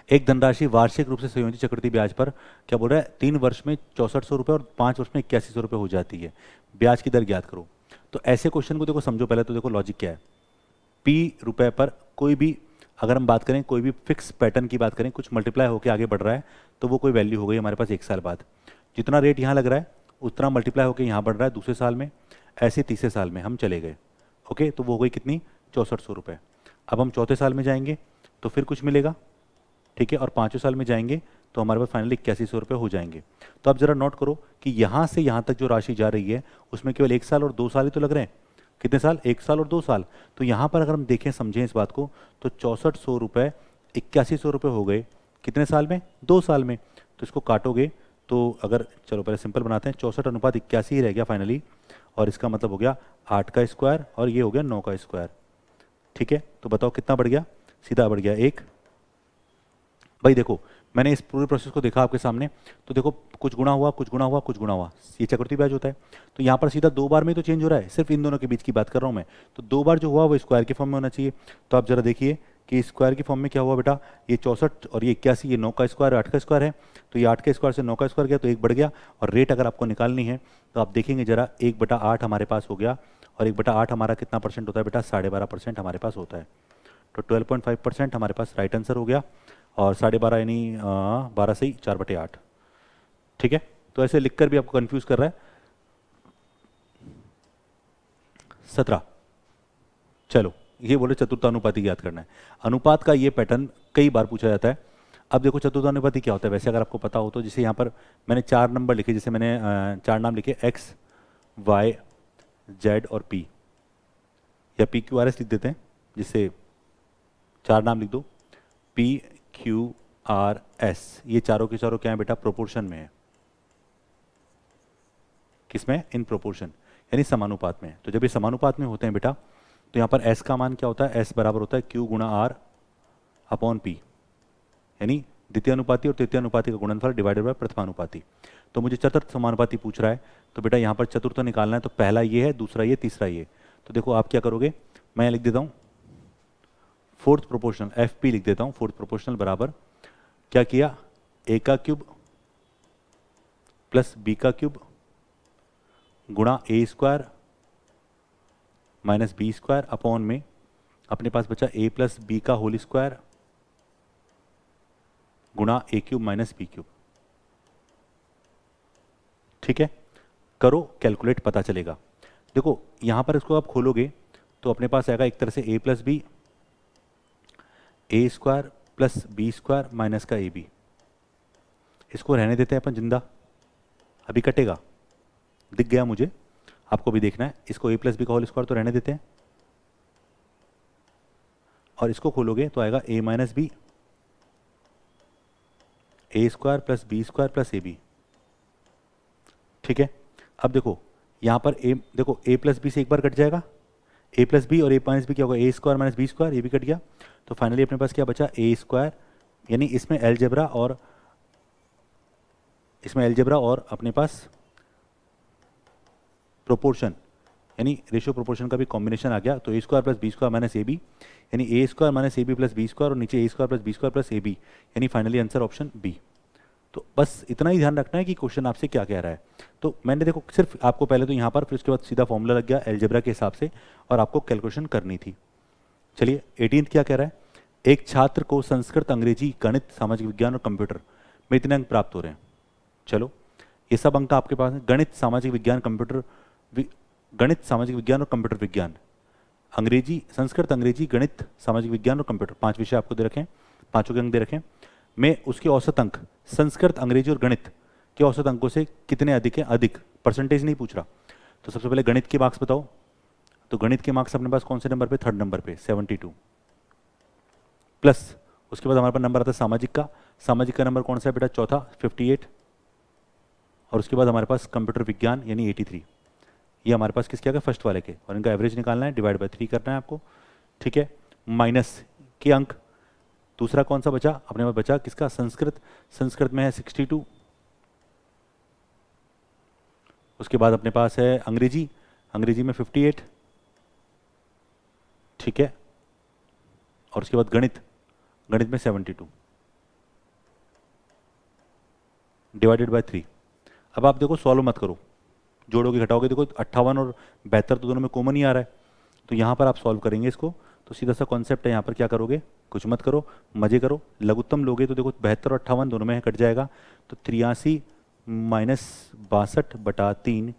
एक धनराशि वार्षिक रूप से संयोजित चक्रवृद्धि ब्याज पर क्या बोल रहा है, 3 वर्ष में 6400 रुपये और 5 वर्ष में 8100 रुपये हो जाती है, ब्याज की दर ज्ञात करो। तो ऐसे क्वेश्चन को देखो समझो, पहले तो देखो लॉजिक क्या है, पी रुपए पर कोई भी, अगर हम बात करें कोई भी फिक्स पैटर्न की बात करें, कुछ मल्टीप्लाई होकर आगे बढ़ रहा है तो वो कोई वैल्यू हो गई हमारे पास 1 साल बाद, जितना रेट यहाँ लग रहा है उतना मल्टीप्लाई होकर यहाँ बढ़ रहा है दूसरे साल में, ऐसे तीसरे साल में हम चले गए, ओके। तो वो हो गई कितनी, 6400 रुपये। अब हम चौथे साल में जाएंगे तो फिर कुछ मिलेगा, ठीक है, और 5वें साल में जाएंगे तो हमारे पास फाइनली 8100 रुपये हो जाएंगे। तो अब जरा नोट करो कि यहाँ से यहाँ तक जो राशि जा रही है उसमें केवल 1 साल और 2 साल ही तो लग रहे हैं, कितने साल, 1 साल और 2 साल। तो यहाँ पर अगर हम देखें समझें इस बात को, तो 6400 रुपये 8100 रुपये हो गए कितने साल में, 2 साल में। तो इसको काटोगे तो अगर, चलो पहले सिंपल बनाते हैं, 64/81 ही रह गया फाइनली, और इसका मतलब हो गया 8 का स्क्वायर और ये हो गया 9 का स्क्वायर, ठीक है। तो बताओ कितना बढ़ गया, सीधा बढ़ गया 1। भाई देखो मैंने इस पूरे प्रोसेस को देखा आपके सामने, तो देखो कुछ गुणा हुआ, कुछ गुणा हुआ, कुछ गुणा हुआ, ये चक्रवृद्धि ब्याज होता है। तो यहाँ पर सीधा 2 बार में तो चेंज हो रहा है, सिर्फ इन दोनों के बीच की बात कर रहा हूँ मैं। तो 2 बार जो हुआ वो स्क्वायर के फॉर्म में होना चाहिए। तो आप जरा देखिए कि स्क्वायर की फॉर्म में क्या हुआ बेटा, ये 64 और ये 81, ये 9 का स्क्वायर 8 का स्क्वायर है, तो ये 8 के स्क्वायर से 9 का स्क्वायर गया तो 1 बढ़ गया। और रेट अगर आपको निकालनी है तो आप देखेंगे जरा, 1/8 हमारे पास हो गया, और 1/8 हमारा कितना परसेंट होता है बेटा, 12.5% हमारे पास होता है। तो 12.5% हमारे पास राइट आंसर हो गया, और 12.5 यानी 12 से ही 4/8, ठीक है। तो ऐसे लिखकर भी आपको कंफ्यूज कर रहा है। 17, चलो ये बोले चतुर्थानुपाती याद करना है। अनुपात का ये पैटर्न कई बार पूछा जाता है। अब देखो चतुर्थानुपाती क्या होता है, वैसे अगर आपको पता हो तो, जैसे यहाँ पर मैंने 4 नंबर लिखे, जैसे मैंने 4 नाम लिखे x, y, z और p, या p q r s लिख देते हैं, जिससे 4 नाम लिख दो, p q r s, ये चारों के चारों क्या है बेटा, प्रोपोर्शन में है। किसमें, इन प्रोपोर्शन, यानी समानुपात में। तो जब ये समानुपात में होते हैं बेटा तो यहाँ पर s का मान क्या होता है, s बराबर होता है q गुणा r अपॉन p, यानी द्वितीय अनुपाती और तृतीय अनुपाती का गुणनफल डिवाइडेड बाय प्रथमानुपाती। तो मुझे चतुर्थ समानुपाती पूछ रहा है, तो बेटा यहाँ पर चतुर्थ निकालना है, तो पहला ये है, दूसरा ये, तीसरा ये। तो देखो आप क्या करोगे, मैं लिख देता हूँ फोर्थ प्रोपोर्शनल, एफ पी लिख देता हूँ, फोर्थ प्रोपोर्शनल बराबर क्या किया, a का क्यूब प्लस b का क्यूब गुणा A square minus B square upon में अपने पास बचा ए प्लस बी का होल स्क्वायर गुणा A cube minus B cube. ठीक है, करो कैलकुलेट, पता चलेगा। देखो यहां पर इसको आप खोलोगे तो अपने पास आएगा एक तरह से A plus B, A square plus B square minus का ए बी। इसको रहने देते हैं अपन जिंदा, अभी कटेगा, दिख गया मुझे, आपको भी देखना है। इसको ए प्लस बी का होल स्क्वायर तो रहने देते हैं, और इसको खोलोगे तो आएगा A minus B, A square plus B square plus A B. ठीक है, अब देखो यहां पर ए, देखो ए प्लस बी से एक बार कट जाएगा, ए प्लस बी और ए माइनस बी क्या होगा, ए स्क्वायर माइनस बी स्क्वायर, ये भी कट गया। तो फाइनली अपने पास क्या बचा, ए स्क्वायर, यानी इसमें एलजेब्रा और अपने पास प्रोपोर्शन यानी रेशियो प्रोपोर्शन का भी कॉम्बिनेशन आ गया। तो A square plus B square minus A B, यानी A square minus A B plus B square, और नीचे A square plus B square plus A B, यानी फाइनली आंसर ऑप्शन बी। तो बस इतना ही ध्यान रखना है कि क्वेश्चन आपसे क्या कह रहा है। तो मैंने देखो सिर्फ आपको पहले तो यहाँ पर, फिर उसके बाद सीधा फॉर्मूला लग गया एलजेब्रा के हिसाब से, और आपको कैलकुलेशन करनी थी। चलिए 18th क्या कह रहा है, एक छात्र को संस्कृत, अंग्रेजी, गणित, सामाजिक विज्ञान और कंप्यूटर में इतने अंक प्राप्त हो रहे हैं। चलो ये सब अंक आपके पास है, गणित, सामाजिक विज्ञान, गणित, सामाजिक विज्ञान और कंप्यूटर विज्ञान, अंग्रेजी, संस्कृत, अंग्रेजी, गणित, सामाजिक विज्ञान और कंप्यूटर, 5 विषय आपको दे रखे हैं, 5 के अंक दे रखे हैं। में उसके औसत अंक संस्कृत, अंग्रेजी और गणित के औसत अंकों से कितने अधिक हैं, अधिक, परसेंटेज नहीं पूछ रहा। तो सबसे पहले गणित के मार्क्स बताओ। तो गणित के मार्क्स अपने पास कौन से नंबर पे, 3rd नंबर पे 72, प्लस उसके बाद हमारे पास नंबर आता है सामाजिक का। सामाजिक का नंबर कौन सा है बेटा, चौथा 58, और उसके बाद हमारे पास कंप्यूटर विज्ञान यानी 83। ये हमारे पास किसके आ गए, फर्स्ट वाले के, और इनका एवरेज निकालना है, डिवाइड बाय 3 करना है आपको। ठीक है, माइनस के अंक, दूसरा कौन सा बचा अपने पास, बचा किसका, संस्कृत। संस्कृत में है 62, उसके बाद अपने पास है अंग्रेजी, अंग्रेजी में 58। ठीक है, और उसके बाद गणित, गणित में 72, डिवाइडेड बाय 3। अब आप देखो सॉल्व मत करो, जोड़ोगे घटाओगे, देखो 58 और 72 तो दोनों में कॉमन ही आ रहा है। तो यहाँ पर आप सॉल्व करेंगे इसको, तो सीधा सा कॉन्सेप्ट है, यहाँ पर क्या करोगे, कुछ मत करो, मजे करो। लघुत्तम लोगे तो देखो 72 और 58 दोनों में कट जाएगा, तो 83 माइनस 62/3,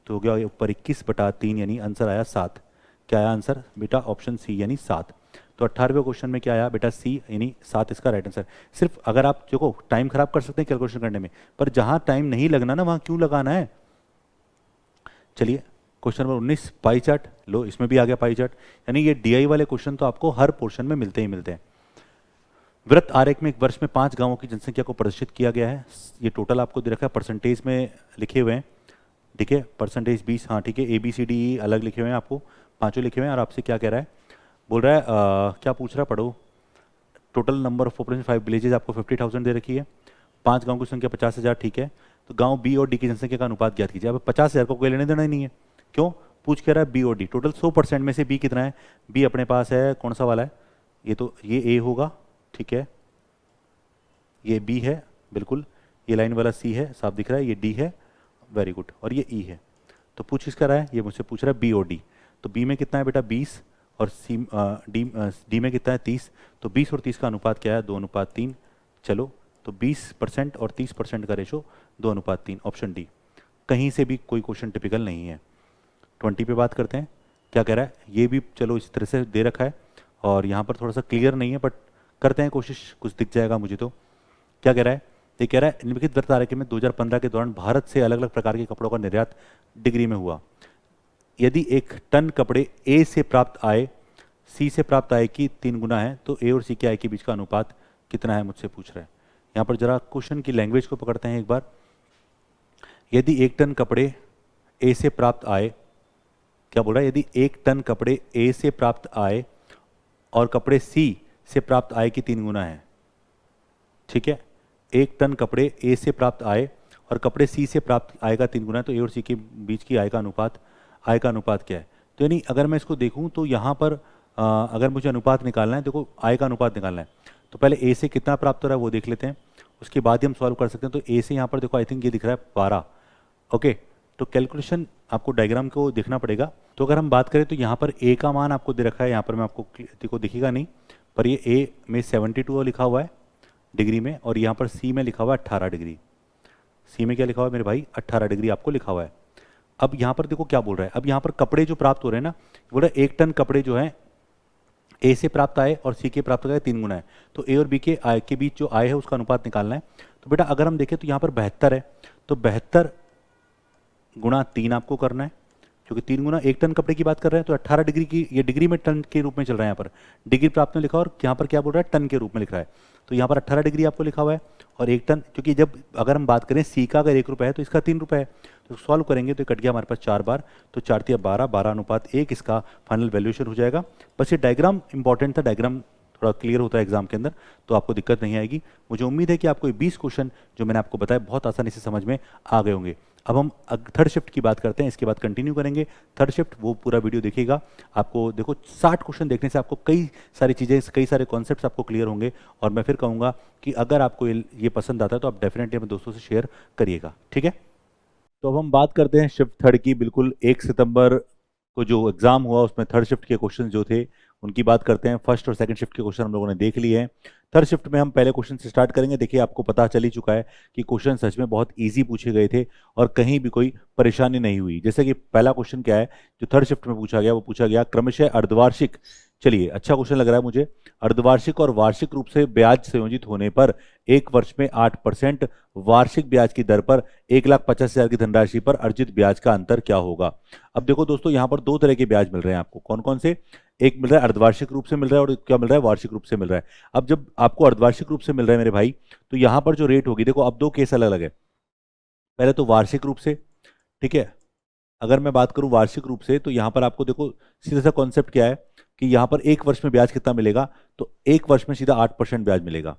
तो हो गया ऊपर 21/3, यानी आंसर आया 7। क्या आया आंसर बेटा, ऑप्शन सी यानी 7। तो 18वें क्वेश्चन में क्या आया बेटा, सी यानी 7 इसका राइट आंसर। सिर्फ अगर आप देखो टाइम खराब कर सकते हैं कैलकुलेशन करने में, पर जहां टाइम नहीं लगना ना वहां क्यों लगाना है। चलिए क्वेश्चन नंबर 19, पाई चार्ट लो, इसमें भी आ गया पाई चार्ट, यानी ये डीआई वाले क्वेश्चन तो आपको हर पोर्शन में मिलते ही मिलते हैं। वृत्त आरेख में एक वर्ष में 5 गांवों की जनसंख्या को प्रदर्शित किया गया है। ये टोटल आपको दे रखा है, परसेंटेज में लिखे हुए हैं। ठीक है, परसेंटेज 20, हाँ ठीक है, ABCD अलग लिखे हुए हैं, आपको 5 लिखे हुए हैं। और आपसे क्या कह रहा है, बोल रहा है क्या पूछ रहा है, पढ़ो। Total number of population 5 villages आपको 50,000 दे रखी है, 5 गाँव की संख्या 50,000। ठीक है, तो गाँव बी और डी की जनसंख्या का अनुपात ज्ञात कीजिए। अब 50,000 को कोई लेने देना ही नहीं है, क्यों, पूछ कह रहा है बी और डी, टोटल 100% में से बी कितना है, बी अपने पास है कौन सा वाला है, ये तो ये ए होगा। ठीक है, ये बी है बिल्कुल, ये लाइन वाला सी है, साफ दिख रहा है, ये डी है, वेरी गुड, और ये ई है। तो पूछ किसका रहा है, ये मुझसे पूछ रहा है बी और डी। तो बी में कितना है बेटा 20, और सी डी में कितना है 30। तो 20 और 30 का अनुपात क्या है, 2:3। चलो तो 20% और 30% का रेशो 2:3, ऑप्शन डी। कहीं से भी कोई क्वेश्चन टिपिकल नहीं है। 20 पे बात करते हैं, क्या कह रहा है, ये भी चलो इस तरह से दे रखा है, और यहाँ पर थोड़ा सा क्लियर नहीं है, बट करते हैं कोशिश, कुछ दिख जाएगा मुझे। तो क्या कह रहा है, ये कह रहा है निम्नलिखित वृत्त आरेख में 2015 के दौरान भारत से अलग अलग प्रकार के कपड़ों का निर्यात डिग्री में हुआ। यदि 1 टन कपड़े ए से प्राप्त आय सी से प्राप्त आय की 3 गुना है, तो ए और सी के आय के बीच का अनुपात कितना है, मुझसे पूछ रहा है। यहाँ पर जरा क्वेश्चन की लैंग्वेज को पकड़ते हैं एक बार। यदि 1 टन कपड़े ए से प्राप्त आय, क्या बोल रहा है, यदि 1 टन कपड़े ए से प्राप्त आय और कपड़े सी से प्राप्त आय की 3 गुना है। ठीक है, 1 टन कपड़े ए से प्राप्त आय और कपड़े सी से प्राप्त आय का 3 गुना है, तो ए और सी के बीच की आय का अनुपात क्या है। तो यानी अगर मैं इसको देखूं तो यहाँ पर अगर मुझे अनुपात निकालना है, देखो आय का अनुपात निकालना है, तो पहले ए से कितना प्राप्त हो रहा है वो देख लेते हैं, उसके बाद ही हम सॉल्व कर सकते हैं। तो ए से यहाँ पर देखो आई थिंक ये दिख रहा है 12, ओके, तो कैलकुलेशन आपको डायग्राम को देखना पड़ेगा। तो अगर हम बात करें तो यहाँ पर ए का मान आपको दे रखा है, यहाँ पर मैं आपको दिखेगा नहीं, पर ये ए में 72 लिखा हुआ है डिग्री में, और यहाँ पर सी में लिखा हुआ है 18 डिग्री। सी में क्या लिखा हुआ है मेरे भाई, 18 डिग्री आपको लिखा हुआ है। अब यहाँ पर देखो क्या बोल रहा है, अब यहाँ पर कपड़े जो प्राप्त हो रहे हैं ना, बोल रहा है 1 टन कपड़े जो है ए से प्राप्त आए और सी के प्राप्त आए 3 गुना है। तो ए और बी के आय के बीच जो आय है उसका अनुपात निकालना है। तो बेटा अगर हम देखें तो यहाँ पर 72 है, तो 72 गुणा 3 आपको करना है, क्योंकि 3 गुना 1 टन कपड़े की बात कर रहे हैं। तो 18 डिग्री की, ये डिग्री में टन के रूप में चल रहा है, यहाँ पर डिग्री प्राप्त में लिखा और यहाँ पर क्या बोल रहा है, टन के रूप में लिख रहा है। तो यहाँ पर 18 डिग्री आपको लिखा हुआ है और 1 टन, क्योंकि जब अगर हम बात करें सी का अगर 1 रुपये है तो इसका 3 रुपये है, तो सॉल्व करेंगे तो कट गया हमारे पास 4 बार, तो 4 तिया 12, 12:1 इसका फाइनल वैल्यूएशन हो जाएगा। बस ये डायग्राम इंपॉर्टेंट था, डायग्राम थोड़ा क्लियर होता है एग्जाम के अंदर तो आपको दिक्कत नहीं आएगी। मुझे उम्मीद है कि आपको ये 20 क्वेश्चन जो मैंने आपको बताया बहुत आसानी से समझ में आ गए होंगे। अब हम थर्ड शिफ्ट की बात करते हैं, इसके बाद कंटिन्यू करेंगे। थर्ड शिफ्ट वो पूरा वीडियो देखिएगा, आपको देखो 60 क्वेश्चन देखने से आपको कई सारी चीज़ें, कई सारे कॉन्सेप्ट्स आपको क्लियर होंगे। और मैं फिर कहूँगा कि अगर आपको ये पसंद आता है तो आप डेफिनेटली अपने दोस्तों से शेयर करिएगा, ठीक है। तो अब हम बात करते हैं शिफ्ट थर्ड की। बिल्कुल 1 सितंबर को जो एग्जाम हुआ उसमें थर्ड शिफ्ट के क्वेश्चन जो थे उनकी बात करते हैं। फर्स्ट और सेकंड शिफ्ट के क्वेश्चन हम लोगों ने देख लिए हैं। थर्ड शिफ्ट में हम पहले क्वेश्चन से स्टार्ट करेंगे। देखिए आपको पता चल ही चुका है कि क्वेश्चन सच में बहुत इजी पूछे गए थे और कहीं भी कोई परेशानी नहीं हुई। जैसे कि पहला क्वेश्चन क्या है जो थर्ड शिफ्ट में पूछा गया, वो पूछा गया क्रमशः अर्धवार्षिक, चलिए अच्छा क्वेश्चन लग रहा है मुझे, अर्धवार्षिक और वार्षिक रूप से ब्याज संयोजित होने पर एक वर्ष में 8% वार्षिक ब्याज की दर पर 1,50,000 की धनराशि पर अर्जित ब्याज का अंतर क्या होगा। अब देखो दोस्तों, यहाँ पर 2 तरह के ब्याज मिल रहे हैं आपको। कौन कौन से? एक मिल रहा है अर्धवार्षिक रूप से मिल रहा है और क्या मिल रहा है, वार्षिक रूप से मिल रहा है। अब जब आपको अर्धवार्षिक रूप से मिल रहा है मेरे भाई, तो यहाँ पर जो रेट होगी, देखो अब 2 केस अलग अलग है। पहले तो वार्षिक रूप से, ठीक है, अगर मैं बात करूं वार्षिक रूप से तो यहाँ पर आपको देखो सीधा सा कॉन्सेप्ट क्या है कि यहाँ पर एक वर्ष में ब्याज कितना मिलेगा, तो एक वर्ष में सीधा 8% ब्याज मिलेगा,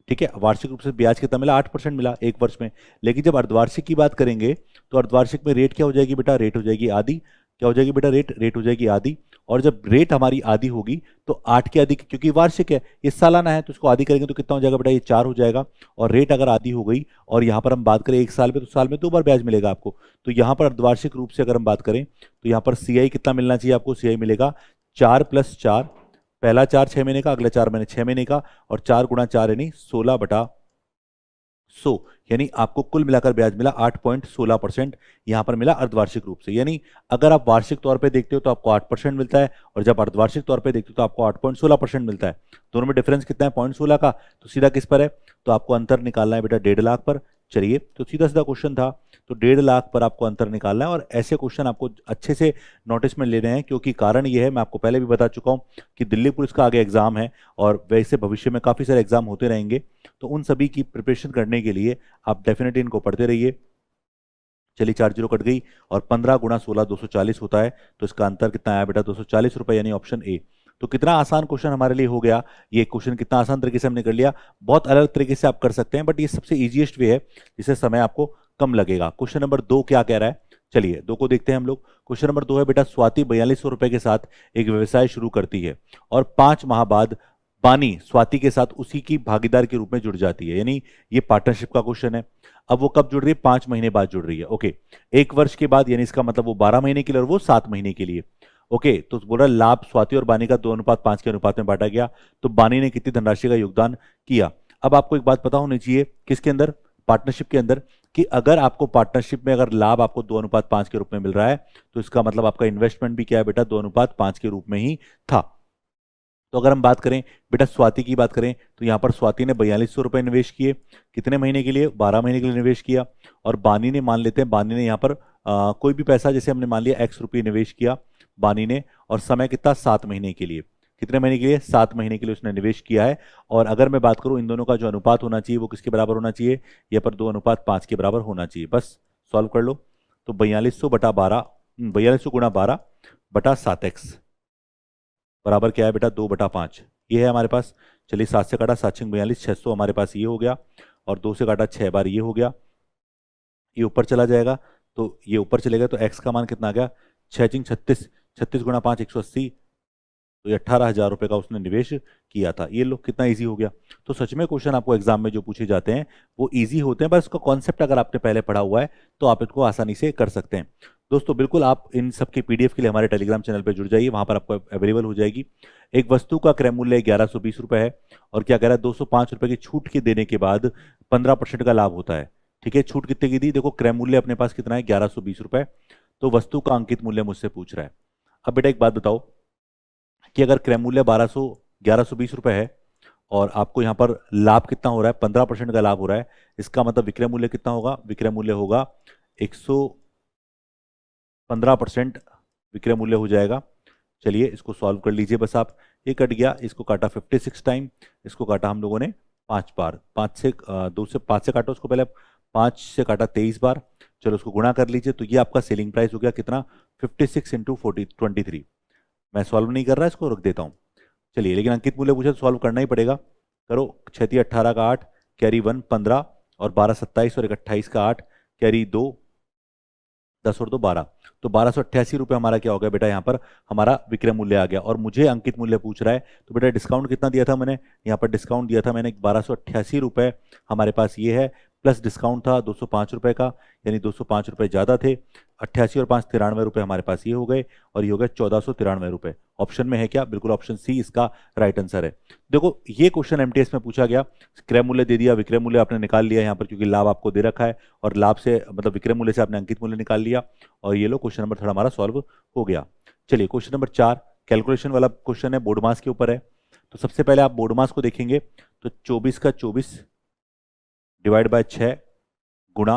ठीक है। वार्षिक रूप से ब्याज कितना मिला, 8% मिला एक वर्ष में। लेकिन जब अर्धवार्षिक की बात करेंगे तो अर्धवार्षिक में रेट क्या हो जाएगी बेटा, रेट हो जाएगी आधी। क्या हो जाएगी बेटा, रेट हो जाएगी आधी। और जब रेट हमारी आधी होगी तो 8 की आधी, क्योंकि वार्षिक है, ये सालाना है, तो इसको आधी करेंगे तो कितना हो जाएगा बेटा, ये 4 हो जाएगा। और रेट अगर आधी हो गई और यहाँ पर हम बात करें 1 साल में, तो साल में 2 बार ब्याज मिलेगा आपको। तो यहाँ पर अर्धवार्षिक रूप से अगर हम बात करें तो यहाँ पर सीआई कितना मिलना चाहिए आपको, सीआई मिलेगा 4 + 4, पहला 4 6 महीने का, अगला 4 महीने 6 महीने का, और 4 × 4 यानी 16/100, यानी आपको कुल मिलाकर ब्याज मिला 8.16% यहां पर मिला अर्धवार्षिक रूप से। यानी अगर आप वार्षिक तौर पे देखते हो तो आपको 8% मिलता है, और जब अर्धवार्षिक तौर पे देखते हो तो आपको 8.16% मिलता है। दोनों में डिफरेंस कितना है, 0.16 का। तो सीधा किस पर है, तो आपको अंतर निकालना है बेटा 1.5 लाख पर। चलिए, तो सीधा सीधा क्वेश्चन था, तो 1.5 लाख पर आपको अंतर निकालना है। और ऐसे क्वेश्चन आपको अच्छे से नोटिस में लेने हैं, क्योंकि कारण ये है, मैं आपको पहले भी बता चुका हूं कि दिल्ली पुलिस का आगे एग्जाम है और वैसे भविष्य में काफी सारे एग्जाम होते रहेंगे। तो उन सभी की प्रिपरेशन करने के लिए आप डेफिनेटली इनको पढ़ते रहिए। चलिए 4 जीरो कट गई, और 15 × 16 240 होता है। तो इसका अंतर कितना आया बेटा, 240 रुपए, यानी ऑप्शन ए। तो कितना आसान क्वेश्चन हमारे लिए हो गया, ये क्वेश्चन कितना आसान तरीके से हमने कर लिया। बहुत अलग तरीके से आप कर सकते हैं, बट ये सबसे इजीएस्ट वे है जिससे समय आपको कम लगेगा। क्वेश्चन नंबर 2 क्या कह रहा है, चलिए 2 को देखते हैं हम लोग। क्वेश्चन नंबर 2 है बेटा, स्वाति 4200 रुपए के साथ एक व्यवसाय शुरू करती है और 5 माह बाद बानी स्वाति के साथ उसी की भागीदार के रूप में जुड़ जाती है। यानी ये पार्टनरशिप का क्वेश्चन है। अब वो कब जुड़ रही है, 5 महीने बाद जुड़ रही है। ओके, 1 वर्ष के बाद, यानी इसका मतलब वो 12 महीने के लिए और वो 7 महीने के लिए। ओके, तो बोल रहा लाभ स्वाति और बानी का 2:5 के अनुपात में बांटा गया। तो बानी ने कितनी धनराशि का योगदान किया। अब आपको एक बात पता होनी चाहिए, किसके अंदर, पार्टनरशिप के अंदर, कि अगर आपको पार्टनरशिप में अगर लाभ आपको 2:5 के रूप में मिल रहा है, तो इसका मतलब आपका इन्वेस्टमेंट भी क्या है बेटा, 2:5 के रूप में ही था। तो अगर हम बात करें बेटा स्वाति की बात करें, तो यहाँ पर स्वाति ने 4200 रुपए निवेश किए, कितने महीने के लिए, 12 महीने के लिए निवेश किया। और बानी ने, मान लेते हैं बानी ने यहाँ पर कोई भी पैसा, जैसे हमने मान लिया X रुपये निवेश किया बानी ने, और समय कितना, 7 महीने के लिए। कितने महीने के लिए, 7 महीने के लिए उसने निवेश किया है। और अगर मैं बात करूं इन दोनों का जो अनुपात होना चाहिए वो किसके बराबर होना चाहिए, यहाँ पर 2:5 के बराबर होना चाहिए। बस सॉल्व कर लो। तो 4200 × 7x बराबर क्या है बेटा, 2/5। ये है हमारे पास। चलिए 7 से काटा 7 × 42, 600 हमारे पास ये हो गया, और 2 से काटा 6 बार ये हो गया। ये ऊपर चला जाएगा, तो ये ऊपर चलेगा, तो x का मान कितना आ गया, 6 × 36, 36 × 5 180, तो ये 18,000 रुपये का उसने निवेश किया था। ये लो कितना इजी हो गया। तो सच में क्वेश्चन आपको एग्जाम में जो पूछे जाते हैं वो इजी होते हैं, बस इसका कॉन्सेप्ट अगर आपने पहले पढ़ा हुआ है तो आप इसको आसानी से कर सकते हैं। दोस्तों बिल्कुल आप इन सब की पीडीएफ के लिए हमारे टेलीग्राम चैनल पर जुड़ जाइए, वहां पर आपको अवेलेबल हो जाएगी। एक वस्तु का क्रय मूल्य 1120 रुपये है और क्या कह रहा है 205 रुपये की छूट के देने के बाद 15% का लाभ होता है। ठीक है, छूट कितने की दी, देखो क्रय मूल्य अपने पास कितना है 1120 रुपये, तो वस्तु का अंकित मूल्य मुझसे पूछ रहा है। अब बेटा एक बात बताओ कि अगर क्रय मूल्य 1120 रुपये है और आपको यहाँ पर लाभ कितना हो रहा है 15% का लाभ हो रहा है, इसका मतलब विक्रय मूल्य कितना होगा, विक्रय मूल्य होगा 115% विक्रय मूल्य हो जाएगा। चलिए इसको सॉल्व कर लीजिए बस आप। ये कट गया, इसको काटा 56 टाइम, इसको काटा हम लोगों ने 5 बार, 5 से 2 से 5 से काटा उसको पहले, 5 से काटा 23 बार। चलो उसको गुणा कर लीजिए, तो ये आपका सेलिंग प्राइस हो गया कितना 56 इंटू 23। मैं सॉल्व नहीं कर रहा, इसको रख देता हूँ। चलिए लेकिन अंकित मूल्य पूछे तो सॉल्व करना ही पड़ेगा। करो 6 18 का 8 कैरी 1 15 और 12 27 और 1 28 का 8 कैरी 2 10 और 2 12, तो 1288 रुपये हमारा क्या हो गया बेटा, यहाँ पर हमारा विक्रय मूल्य आ गया। और मुझे अंकित मूल्य पूछ रहा है, तो बेटा डिस्काउंट कितना दिया था मैंने, यहाँ पर डिस्काउंट दिया था मैंने 1288 रुपये हमारे पास ये है, प्लस डिस्काउंट था 205 रुपये का, यानी 205 रुपये ज़्यादा थे। 88 और 5 93 रुपये हमारे पास ये हो गए और ये हो गए 1493 रुपये। ऑप्शन में है क्या, बिल्कुल ऑप्शन सी इसका राइट आंसर है। देखो ये क्वेश्चन एमटीएस में पूछा गया, क्रय मूल्य दे दिया, विक्रय मूल्य आपने निकाल लिया यहाँ पर क्योंकि लाभ आपको दे रखा है, और लाभ से मतलब विक्रय मूल्य से आपने अंकित मूल्य निकाल लिया, और ये लो क्वेश्चन नंबर 3 हमारा सॉल्व हो गया। चलिए क्वेश्चन नंबर 4 कैलकुलेशन वाला क्वेश्चन है, बोर्ड मास के ऊपर है। तो सबसे पहले आप बोर्ड मास को देखेंगे, तो 24 का 24 डिवाइड बाय 6 गुणा,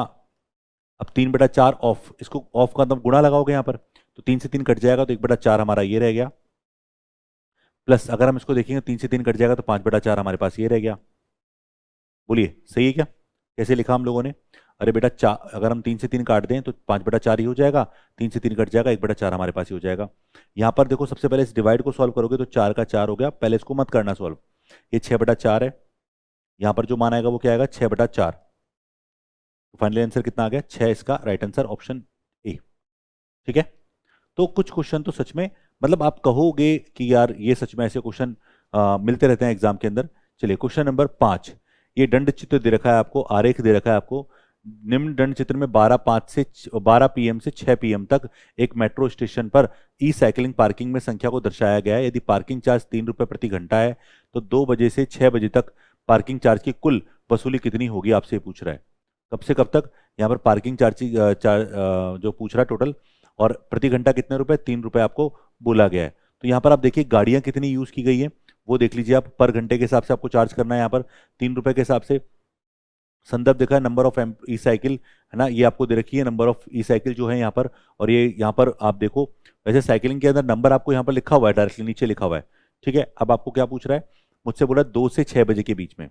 अब 3/4 ऑफ, इसको ऑफ का मतलब गुणा लगाओगे यहाँ पर, तो 3 से 3 कट जाएगा, तो 1/4 हमारा ये रह गया, प्लस अगर हम इसको देखेंगे 3 से 3 कट जाएगा तो 5/4 हमारे पास ये रह गया। बोलिए सही है क्या, कैसे लिखा हम लोगों ने, अरे बेटा अगर हम 3 से 3 काट दें तो 5/4 ही हो जाएगा, 3 से 3 कट जाएगा, 1/4 हमारे पास ही हो जाएगा। यहाँ पर देखो सबसे पहले इस डिवाइड को सॉल्व करोगे तो 4 का 4 हो गया, पहले इसको मत करना सॉल्व, ये 6/4 है, यहाँ पर जो मान आएगा वो क्या आएगा 6/4, फाइनली आंसर कितना आ गया 6, इसका राइट आंसर ऑप्शन ए। ठीक है, तो कुछ क्वेश्चन तो सच में मतलब आप कहोगे कि यार ये सच में ऐसे क्वेश्चन मिलते रहते हैं एग्जाम के अंदर। चलिए क्वेश्चन नंबर 5, ये दंड चित्र दे रखा है आपको, आरेख दे रखा है आपको, निम्न दंड चित्र में 12 पीएम से 6 पीएम तक एक मेट्रो स्टेशन पर ई साइकिलिंग पार्किंग में संख्या को दर्शाया गया है। यदि पार्किंग चार्ज 3 रुपये प्रति घंटा है तो 2 बजे से 6 बजे तक पार्किंग चार्ज की कुल वसूली कितनी होगी, आपसे पूछ रहा है। कब से कब तक, यहाँ पर पार्किंग चार्ज जो पूछ रहा है टोटल, और प्रति घंटा कितने रुपए, 3 रुपए आपको बोला गया है। तो यहाँ पर आप देखिए गाड़ियां कितनी यूज की गई है वो देख लीजिए आप, पर घंटे के हिसाब से आपको चार्ज करना है यहाँ पर 3 रुपए के हिसाब से। संदर्भ देखा है नंबर ऑफ ई साइकिल है ना, ये आपको दे रखी है नंबर ऑफ ई साइकिल जो है यहाँ पर, और ये यहाँ पर आप देखो वैसे साइकिलिंग के अंदर नंबर आपको यहाँ पर लिखा हुआ है, डायरेक्टली नीचे लिखा हुआ है। ठीक है, अब आपको क्या पूछ रहा है, मुझसे बोला 2 से 6 बजे के बीच में,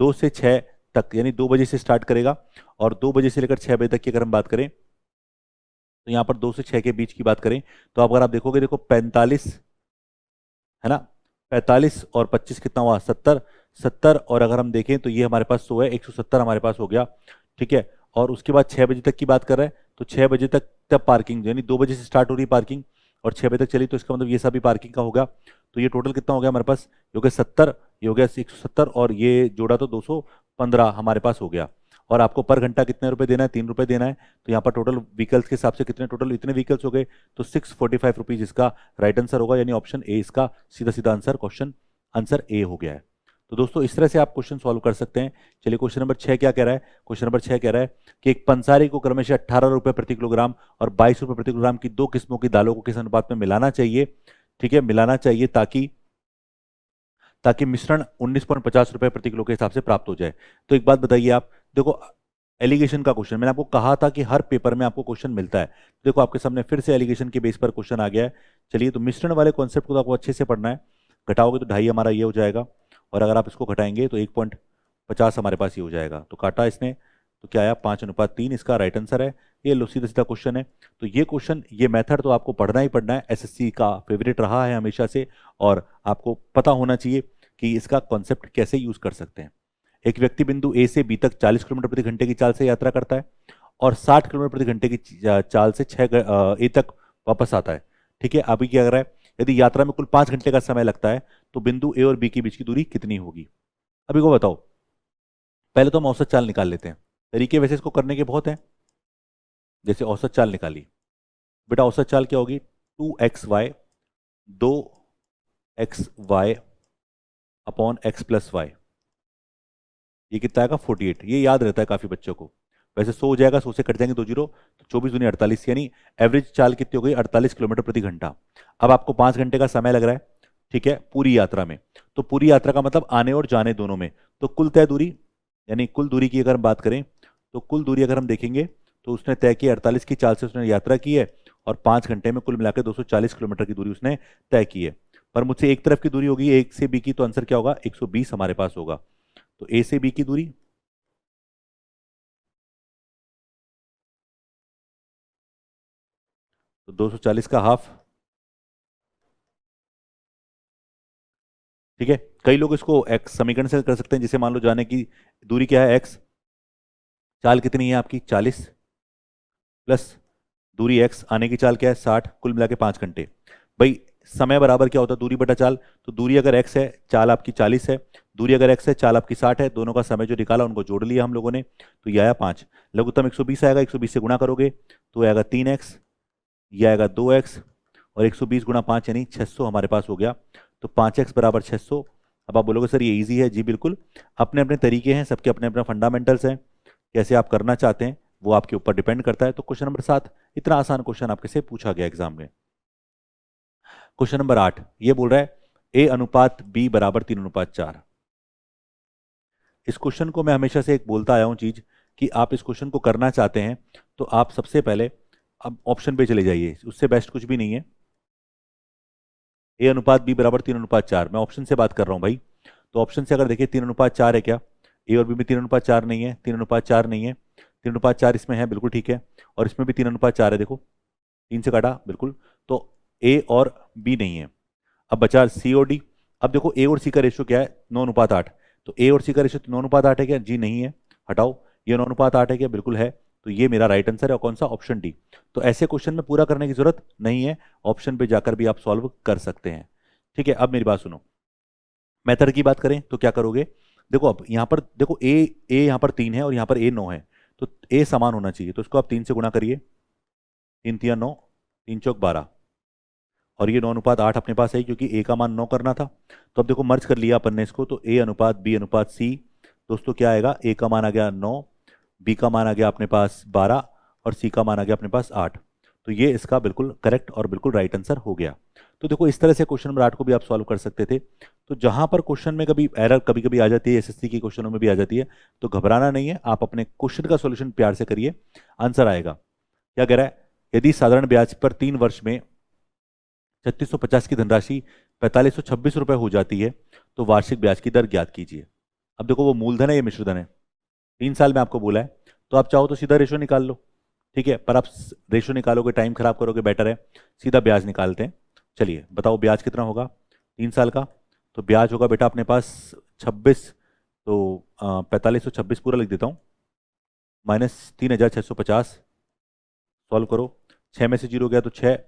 2 से 6 तक, यानी 2 बजे से स्टार्ट करेगा, और 2 बजे से लेकर 6 बजे तक की अगर हम बात करें तो यहाँ पर 2 से 6 के बीच की बात करें तो अगर आप देखोगे, देखो 45 है ना, 45 और 25 कितना हुआ 70, 70 और अगर हम देखें तो ये हमारे पास 100 है, 170 हमारे पास हो गया। ठीक है, और उसके बाद 6 बजे तक की बात कर रहे हैं तो 6 बजे तक तब पार्किंग, यानी 2 बजे से स्टार्ट हो रही पार्किंग और 6 बजे तक चली, तो इसका मतलब ये सभी पार्किंग का होगा। तो ये टोटल कितना हो गया हमारे पास, ये हो गया 70, ये हो गया 170 और ये जोड़ा तो 215 हमारे पास हो गया। और आपको पर घंटा कितने रुपए देना है, 3 रुपए देना है, तो यहाँ पर टोटल व्हीकल्स के हिसाब से कितने, टोटल इतने व्हीकल्स हो गए, तो 645 रुपीज इसका राइट आंसर होगा, यानी ऑप्शन ए इसका सीधा सीधा आंसर, क्वेश्चन आंसर ए हो गया है। तो दोस्तों इस तरह से आप क्वेश्चन सॉल्व कर सकते हैं। चलिए क्वेश्चन नंबर 6 क्या कह रहा है, क्वेश्चन नंबर 6 कह रहा है कि एक पंसारी को क्रमशः 18 रुपए प्रति किलोग्राम और 22 रुपए प्रति किलोग्राम की 2 किस्मों की दालों को किस अनुपात में मिलाना चाहिए। ठीक है, मिलाना चाहिए ताकि मिश्रण 19.50 रुपए प्रति किलो के हिसाब से प्राप्त हो जाए। तो एक बात बताइए आप, देखो एलिगेशन का क्वेश्चन, मैंने आपको कहा था कि हर पेपर में आपको क्वेश्चन मिलता है, देखो आपके सामने फिर से एलिगेशन के बेस पर क्वेश्चन आ गया है। चलिए तो मिश्रण वाले कॉन्सेप्ट को तो आपको अच्छे से पढ़ना है, घटाओगे तो 2.5 हमारा ये हो जाएगा, और अगर आप इसको घटाएंगे तो 1.50 हमारे पास ये हो जाएगा। तो काटा इसने तो क्या आया 5:3, इसका राइट आंसर है। ये लो सीधा सीधा क्वेश्चन है। तो ये क्वेश्चन, ये मेथड तो आपको पढ़ना ही पढ़ना है, एसएससी का फेवरेट रहा है हमेशा से, और आपको पता होना चाहिए कि इसका कॉन्सेप्ट कैसे यूज कर सकते हैं। एक व्यक्ति बिंदु ए से बी तक 40 किलोमीटर प्रति घंटे की चाल से यात्रा करता है और 60 किलोमीटर प्रति घंटे की चाल से 6 ए तक वापस आता है। ठीक है, अभी क्या कर रहा है यदि यात्रा में कुल 5 घंटे का समय लगता है तो बिंदु ए और बी के बीच की दूरी कितनी होगी। अभी को बताओ, पहले तो हम औसत चाल निकाल लेते हैं। तरीके वैसे इसको करने के बहुत हैं। जैसे औसत चाल निकाली बेटा, औसत चाल क्या होगी, 2xy 2xy upon x plus Y, ये कितना आएगा 48। ये याद रहता है काफी बच्चों को। वैसे 100 हो जाएगा, 100 से कट जाएंगे 2 जीरो, तो 24 दूनी 48, यानी एवरेज चाल कितनी हो गई 48 किलोमीटर प्रति घंटा। अब आपको 5 घंटे का समय लग रहा है, ठीक है, पूरी यात्रा में। तो पूरी यात्रा का मतलब आने और जाने दोनों में, तो कुल तय दूरी, यानी कुल दूरी की अगर हम बात करें तो कुल दूरी अगर हम देखेंगे तो उसने तय की 48 की चाल से उसने यात्रा की है, और 5 घंटे में कुल मिलाकर 240 किलोमीटर की दूरी उसने तय की है। पर मुझसे एक तरफ की दूरी होगी ए से बी की, तो आंसर क्या होगा 120 हमारे पास होगा। तो ए से बी की दूरी तो 240 का हाफ, ठीक है। कई लोग इसको एक्स समीकरण से कर सकते हैं, जिसे मान लो जाने की दूरी क्या है एक्स, चाल कितनी है आपकी 40, प्लस दूरी एक्स, आने की चाल क्या है 60, कुल मिला के 5 घंटे। भाई समय बराबर क्या होता है दूरी बटा चाल, तो दूरी अगर एक्स है चाल आपकी 40 है, दूरी अगर एक्स है चाल आपकी 60 है, दोनों का समय जो निकाला उनको जोड़ लिया हम लोगों ने, तो ये आया 5। लघुत्तम 120 आएगा, 120 से गुणा करोगे तो आएगा 3x, ये आएगा 2x, और 120 गुणा 5 यानी 600 हमारे पास हो गया। तो 5x बराबर 600। अब आप बोलोगे सर ये इजी है, जी बिल्कुल, अपने अपने तरीके हैं, सबके अपने अपने फंडामेंटल्स हैं, कैसे आप करना चाहते हैं वो आपके ऊपर डिपेंड करता है। तो क्वेश्चन नंबर 7, इतना आसान क्वेश्चन आपके से पूछा गया एग्जाम में। क्वेश्चन नंबर 8 ये बोल रहा है a अनुपात b बराबर 3:4। इस क्वेश्चन को मैं हमेशा से एक बोलता आया हूं चीज, कि आप इस क्वेश्चन को करना चाहते हैं तो आप सबसे पहले अब ऑप्शन पे चले जाइए, उससे बेस्ट कुछ भी नहीं है। a अनुपात b बराबर 3:4, मैं ऑप्शन से बात कर रहा हूं भाई। तो ऑप्शन से अगर देखिए 3:4 है क्या, a और b में 3:4 नहीं है, 3:4 नहीं है, 3:4 इसमें है बिल्कुल ठीक है, और इसमें भी 3:4 है, देखो 3 से काटा बिल्कुल, तो a और b नहीं है। अब बचा सी और डी। अब देखो ए और सी का रेशियो क्या है 9:8, तो ए और सी का रेशियो 9:8 है क्या, जी नहीं है, हटाओ। ये 9:8 है क्या, बिल्कुल है, तो ये मेरा राइट आंसर है। और कौन सा, ऑप्शन डी। तो ऐसे क्वेश्चन में पूरा करने की जरूरत नहीं है, ऑप्शन पे जाकर भी आप सॉल्व कर सकते हैं, ठीक है। अब मेरी बात सुनो, मेथड की बात करें तो क्या करोगे, देखो अब यहाँ पर देखो ए यहाँ पर 3 है और यहाँ पर ए 9 है, तो ए समान होना चाहिए, तो इसको आप 3 से गुणा करिए, 3 3 9, 3 चौक 12, और ये 9:8 अपने पास है क्योंकि ए का मान 9 करना था। तो अब देखो मर्ज कर लिया अपन ने इसको, तो ए अनुपात बी अनुपात सी, दोस्तों क्या आएगा, ए का मान आ गया 9, बी का मान आ गया अपने पास 12, और सी का मान आ गया अपने पास 8। तो ये इसका बिल्कुल करेक्ट और बिल्कुल राइट आंसर हो गया। तो देखो इस तरह से क्वेश्चन नंबर 8 को भी आप सॉल्व कर सकते थे। तो जहां पर क्वेश्चन में कभी एरर कभी कभी आ जाती है, एसएससी के क्वेश्चनों में भी आ जाती है, तो घबराना नहीं है, आप अपने क्वेश्चन का सोल्यूशन प्यार से करिए, आंसर आएगा। क्या कह रहा है, यदि साधारण ब्याज पर 3 वर्ष में 3650 की धनराशि 4526 रुपए हो जाती है तो वार्षिक ब्याज की दर ज्ञात कीजिए। अब देखो वो मूलधन है, ये मिश्रधन है, 3 साल में आपको बोला है, तो आप चाहो तो सीधा रेशो निकाल लो, ठीक है, पर आप रेशो निकालोगे टाइम खराब करोगे, बेटर है सीधा ब्याज निकालते हैं। चलिए बताओ ब्याज कितना होगा 3 साल का, तो ब्याज होगा बेटा अपने पास 26, तो 4526 पूरा लिख देता हूँ, माइनस 3650, सॉल्व करो, 6 में से 0 गया तो 6,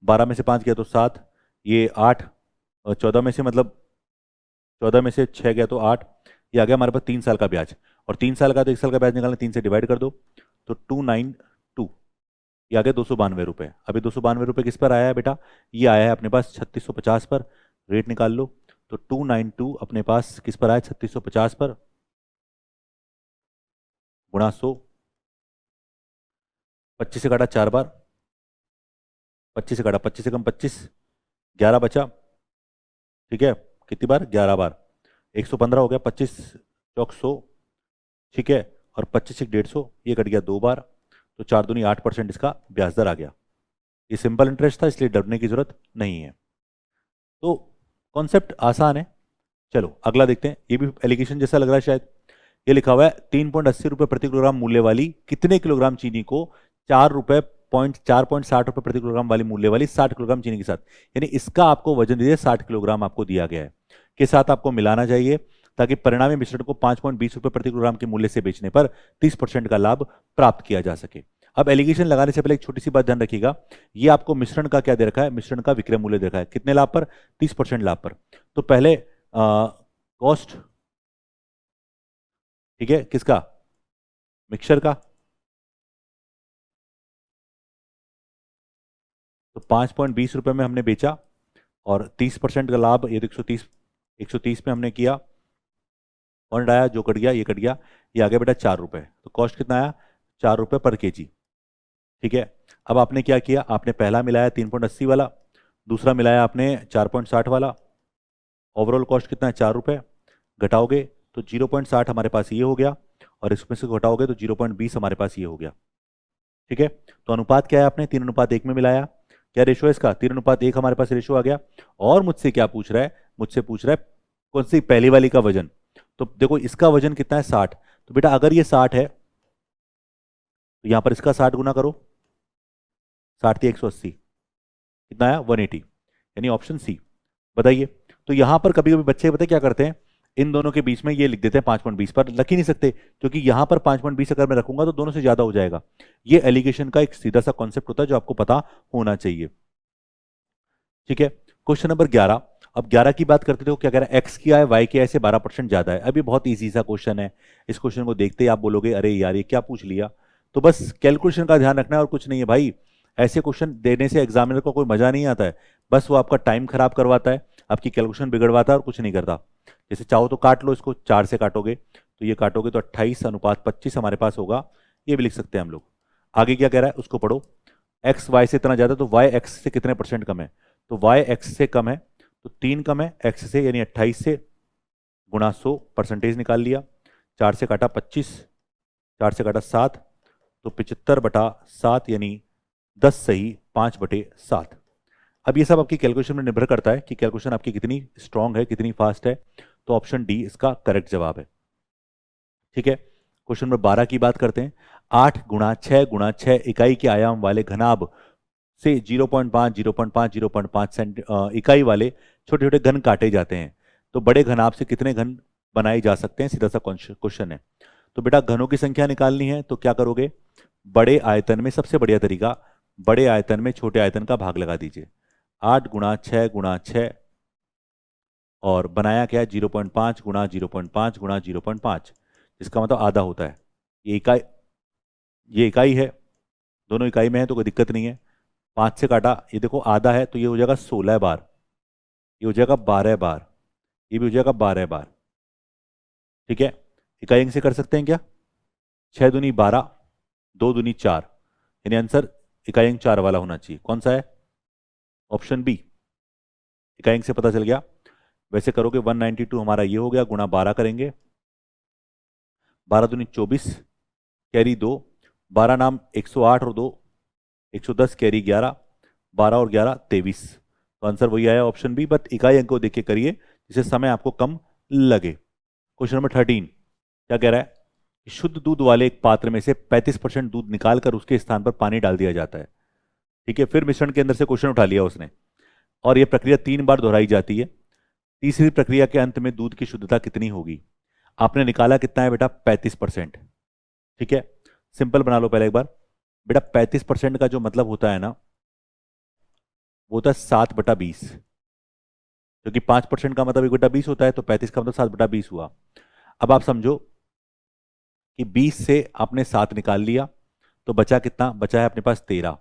12 में से 5 गया तो 7, ये 8, 14 में से मतलब 14 में से 6 गया तो 8, ये आ गया हमारे पास 3 साल का ब्याज। और 3 साल का तो 1 साल का ब्याज निकालना, 3 से डिवाइड कर दो, तो 292, ये आ गया 292 रुपये। अभी 292 रुपये किस पर आया है बेटा, ये आया है अपने पास 3650 पर, रेट निकाल लो, तो 292 अपने पास किस पर आया 3650 पर, गुणा 100, 25 से काटा 4 बार, 25 से काटा 25 से कम 25, 11 बचा, ठीक है, कितनी बार 11 बार, 115 हो गया, 25 चौक 100, ठीक है, और 25 एक 150, ये कट गया 2 बार, तो 4 दूनी 8% इसका ब्याज दर आ गया। ये सिंपल इंटरेस्ट था इसलिए डरने की जरूरत नहीं है। तो कॉन्सेप्ट आसान है। चलो अगला देखते हैं, ये भी एलिगेशन जैसा लग रहा है शायद। ये लिखा हुआ है 3.80 रुपये प्रति किलोग्राम मूल्य वाली कितने किलोग्राम चीनी को 4.60 रुपये प्रति किलोग्राम वाली मूल्य वाली 60 किलोग्राम चीनी के साथ, यानी इसका आपको वजन दीजिए 60 किलोग्राम आपको दिया गया है, के साथ आपको मिलाना चाहिए, ताकि परिणामी मिश्रण को 5.20 रुपये प्रति किलोग्राम के मूल्य से बेचने पर 30% का लाभ प्राप्त किया जा सके। अब एलिगेशन लगाने से पहले एक छोटी सी बात ध्यान रखिएगा, ये आपको मिश्रण का क्या दे रखा है, मिश्रण का विक्रय मूल्य दे रखा है, कितने लाभ पर, 30% लाभ पर। तो पहले कॉस्ट, ठीक है, किसका, मिक्सचर का, तो 5.20 रुपए में हमने बेचा और 30% का लाभ, ये तो 130 पे हमने किया, पॉइंट आया, जो कट गया ये कट गया, ये आ गया बेटा 4 रुपए। तो कॉस्ट कितना आया, 4 रुपए पर केजी। ठीक है, अब आपने क्या किया, आपने पहला मिलाया 3.80 वाला, दूसरा मिलाया आपने 4.60 वाला, ओवरऑल कॉस्ट कितना है, 4 रुपए, घटाओगे तो 0.60 हमारे पास ये हो गया, और इसमें से घटाओगे तो 0.20 हमारे पास ये हो गया। ठीक है, तो अनुपात क्या है, आपने 3:1 में मिलाया, क्या रेशो है इसका, 3:1 हमारे पास रेशो आ गया। और मुझसे क्या पूछ रहा है, मुझसे पूछ रहा है कौन सी पहली वाली का वजन। तो देखो इसका वजन कितना है, 60। तो बेटा अगर ये 60 है तो यहां पर इसका 60 गुना करो, 60 थी 180, कितना आया 180, यानी ऑप्शन सी। बताइए, तो यहां पर कभी कभी बच्चे पता है क्या करते हैं, इन दोनों के बीच में ये लिख देते हैं 5.20, पर लख ही नहीं सकते, क्योंकि यहां पर 5.20 अगर मैं रखूंगा तो दोनों से ज्यादा हो जाएगा। ये एलिगेशन का एक सीधा सा कॉन्सेप्ट होता है जो आपको पता होना चाहिए। ठीक है, क्वेश्चन नंबर 11। अब 11 की बात करते थे, क्या कह रहा है, एक्स किया है वाई किया है से 12% ज्यादा है। अभी बहुत इजी सा क्वेश्चन है, इस क्वेश्चन को देखते ही आप बोलोगे अरे यार ये क्या पूछ लिया। तो बस कैलकुलेशन का ध्यान रखना है और कुछ नहीं है भाई। ऐसे क्वेश्चन देने से एग्जामिनर को कोई मजा नहीं आता है, बस वो आपका टाइम खराब करवाता है, आपकी कैलकुलेशन बिगड़वाता है और कुछ नहीं करता। जैसे चाहो तो काट लो इसको, 4 से काटोगे तो ये काटोगे तो 28:25 हमारे पास होगा, ये भी लिख सकते हैं हम लोग। आगे क्या कह रहा है उसको पढ़ो, एक्स वाई से इतना ज्यादा तो वाई एक्स से कितने परसेंट कम है, तो वाई एक्स से कम है तो 3 कम है एक्स से, यानी 28 से गुणा 100, परसेंटेज निकाल लिया, 4 से काटा 25, 4 से काटा 7, तो 75/7 यानी 10 सही 5/7। अब ये सब आपकी कैलकुलेशन में निर्भर करता है कि कैलकुलेशन आपकी कितनी स्ट्रांग है, कितनी फास्ट है। तो ऑप्शन डी इसका करेक्ट जवाब है। ठीक है, क्वेश्चन नंबर 12 की बात करते हैं। 8 × 6 × 6 इकाई के आयाम वाले घनाभ से 0.5 0.5 0.5 इकाई वाले छोटे छोटे घन काटे जाते हैं, तो बड़े घनाभ से कितने घन बनाए जा सकते हैं, सीधा सा क्वेश्चन है। तो बेटा घनों की संख्या निकालनी है तो क्या करोगे, बड़े आयतन में सबसे बढ़िया तरीका, बड़े आयतन में छोटे आयतन का भाग लगा दीजिए। 8 × 6 × 6 और बनाया क्या है, 0.5 × 0.5 × 0.5, इसका मतलब आधा होता है। ये इकाई, ये इकाई है, दोनों इकाई में है तो कोई दिक्कत नहीं है। 5 से काटा, ये देखो आधा है तो ये हो जाएगा 16 बार, ये हो जाएगा 12 बार, ये भी हो जाएगा 12 बार। ठीक है, इकाई अंक से कर सकते हैं क्या, 6 दूनी 12, 2 दूनी 4, यानी आंसर इकाई अंक 4 वाला होना चाहिए। कौन सा है, ऑप्शन बी, इकाई अंक से पता चल गया। वैसे करोगे 192 हमारा ये हो गया, गुणा 12 करेंगे, 12 दूनी 24, कैरी 2, 12 नाम 108 और 2 110, कैरी 11, 12 और 11 23। तो आंसर वही आया ऑप्शन बी, बट इकाई अंक को देख के करिए जिससे समय आपको कम लगे। क्वेश्चन नंबर 13 क्या कह रहा है, शुद्ध दूध वाले एक पात्र में से 35% दूध निकालकर उसके स्थान पर पानी डाल दिया जाता है। ठीक है, फिर मिश्रण के अंदर से क्वेश्चन उठा लिया उसने, और यह प्रक्रिया 3 बार दोहराई जाती है। तीसरी प्रक्रिया के अंत में दूध की शुद्धता कितनी होगी। आपने निकाला कितना है बेटा, 35%। ठीक है, सिंपल बना लो पहले एक बार बेटा, 35% का जो मतलब होता है ना, वो होता है 7/20, क्योंकि 5% का मतलब 1/20 होता है, तो 35 का मतलब 7/20 हुआ। अब आप समझो कि 20 से आपने 7 निकाल लिया तो बचा कितना, बचा है अपने पास 13,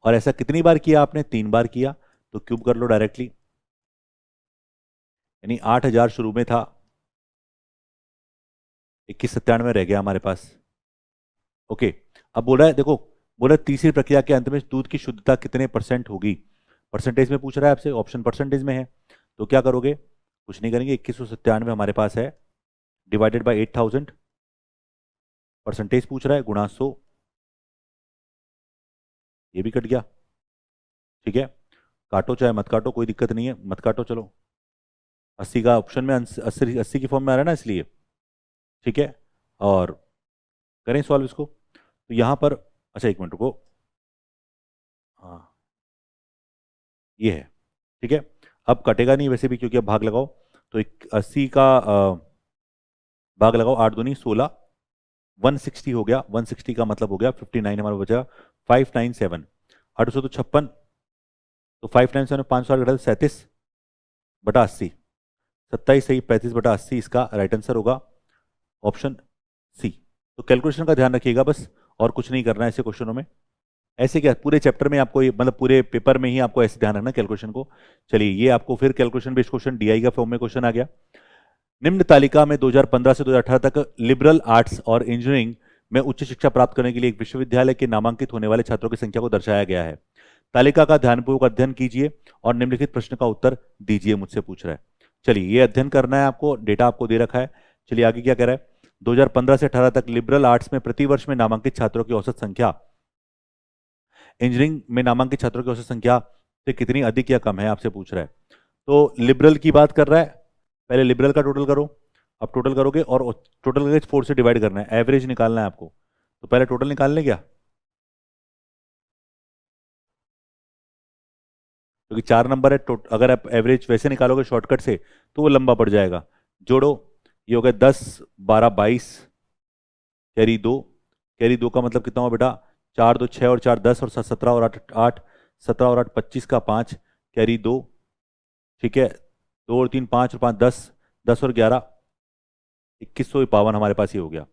और ऐसा कितनी बार किया आपने, 3 बार किया, तो क्यूब कर लो डायरेक्टली, यानी 8000 शुरू में था, 2197 रह गया हमारे पास। ओके, अब बोल रहा है देखो, बोल रहा है तीसरी प्रक्रिया के अंत में दूध की शुद्धता कितने परसेंट होगी, परसेंटेज में पूछ रहा है आपसे, ऑप्शन परसेंटेज में है। तो क्या करोगे, कुछ नहीं करेंगे, 2197 हमारे पास है, डिवाइडेड बाई 8000, परसेंटेज पूछ रहा है, गुणा 100, ये भी कट गया। ठीक है, काटो चाहे मत काटो, कोई दिक्कत नहीं है, मत काटो, चलो 80 का ऑप्शन में 80 की फॉर्म में आ रहा है ना, इसलिए। ठीक है, और करें सॉल्व इसको, तो यहां पर, अच्छा एक मिनट रुको, हाँ ये है। ठीक है, अब कटेगा नहीं वैसे भी, क्योंकि अब भाग लगाओ, तो 80 का भाग लगाओ, 8 दूनी 16, 160 हो गया, 160 का मतलब हो गया 59 हमारा बचा 597, 800 तो 56, तो 597 में 500 घटा 37/80, 27 सही 35/80 इसका राइट आंसर होगा ऑप्शन सी। तो कैलकुलेशन का ध्यान रखिएगा बस, और कुछ नहीं करना है ऐसे क्वेश्चनों में। ऐसे क्या पूरे चैप्टर में आपको मतलब पूरे पेपर में ही आपको ऐसे ध्यान रखना कैलकुलेशन को। चलिए ये आपको फिर कैलकुलेशन बेस्ड क्वेश्चन डीआई का फॉर्म में क्वेश्चन आ गया। निम्न तालिका में 2015 से 2018 तक लिबरल आर्ट्स और इंजीनियरिंग में उच्च शिक्षा प्राप्त करने के लिए एक विश्वविद्यालय के नामांकित होने वाले छात्रों की संख्या को दर्शाया गया है। तालिका का ध्यानपूर्वक अध्ययन कीजिए और निम्नलिखित प्रश्न का उत्तर दीजिए, मुझसे पूछ रहा है। चलिए ये अध्ययन करना है आपको, डेटा आपको दे रखा है। चलिए आगे क्या कह रहा है, 2015 से 18 तक लिबरल आर्ट्स में प्रतिवर्ष में नामांकित छात्रों की औसत संख्या इंजीनियरिंग में नामांकित छात्रों की औसत संख्या से कितनी अधिक या कम है, आपसे पूछ रहा है। तो लिबरल की बात कर रहा है, पहले लिबरल का टोटल करो। अब टोटल करोगे और टोटल करके 4 से डिवाइड करना है, एवरेज निकालना है आपको। तो पहले टोटल निकाल लें क्या, क्योंकि 4 नंबर है। अगर आप एवरेज वैसे निकालोगे शॉर्टकट से तो वो लंबा पड़ जाएगा। जोड़ो, ये हो गया 10 12 22, कैरी 2, कैरी 2 का मतलब कितना हुआ बेटा, 4 2 6 और 4 10 और 7 17 और 8 17 और 8 25 का 5, कैरी 2, ठीक है, 2 और 3 5 और 5 10, 10 और 11 2152 हमारे पास ये हो गया।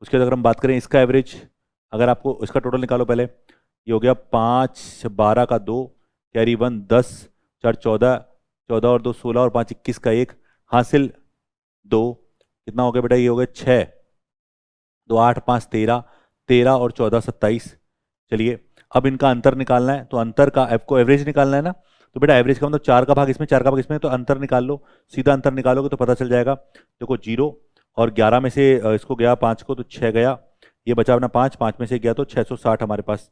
उसके बाद अगर हम बात करें इसका एवरेज, अगर आपको इसका टोटल निकालो पहले, ये हो गया 5 12 का 2, कैरी 1 10, 4 14, 14 और 2 16 और 5 21 का 1, हासिल 2, कितना हो गया बेटा, ये हो गया 6, 2 8 5 13, 13 और 14 27। चलिए अब इनका अंतर निकालना है, तो अंतर का आपको एवरेज निकालना है ना। तो बेटा एवरेज का मतलब 4 का भाग इसमें 4 का भाग इसमें, तो अंतर निकाल लो, सीधा अंतर निकालोगे तो पता चल जाएगा। देखो 0 और 11 में से इसको गया 5 को तो 6 गया, ये बचा अपना 5, 5 में से गया तो 660 हमारे पास,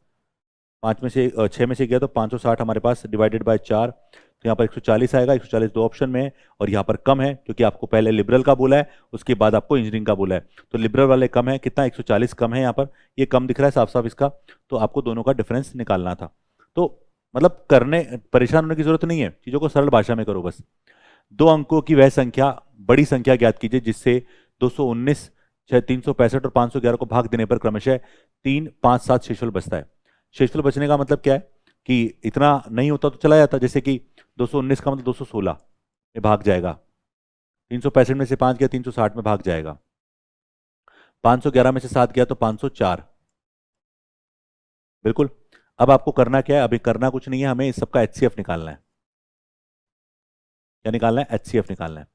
5 में से 6 में से गया तो 560 हमारे पास, डिवाइडेड बाय 4, तो यहाँ पर 140 आएगा। 140 दो ऑप्शन में है और यहाँ पर कम है क्योंकि आपको पहले लिबरल का बोला है, उसके बाद आपको इंजीनियरिंग का बोला है, तो लिबरल वाले कम है, कितना 140 कम है यहाँ पर, ये कम दिख रहा है साफ साफ इसका, तो आपको दोनों का डिफरेंस निकालना था। तो मतलब करने परेशान होने की जरूरत नहीं है, चीज़ों को सरल भाषा में करो बस। 2 अंकों की वह संख्या बड़ी संख्या ज्ञात कीजिए जिससे 219 365 और 511 को भाग देने पर क्रमशः 3 5 7 शेषफल बचता है। शेषफल बचने का मतलब क्या है कि इतना नहीं होता तो चला जाता, जैसे कि 219 का मतलब 216 में भाग जाएगा, 365 में से 5 गया 360 में भाग जाएगा, 511 में से 7 गया तो 504। बिल्कुल। अब आपको करना क्या है, अभी करना कुछ नहीं है, हमें इस सबका एचसीएफ निकालना है। क्या निकालना है, एचसीएफ निकालना है।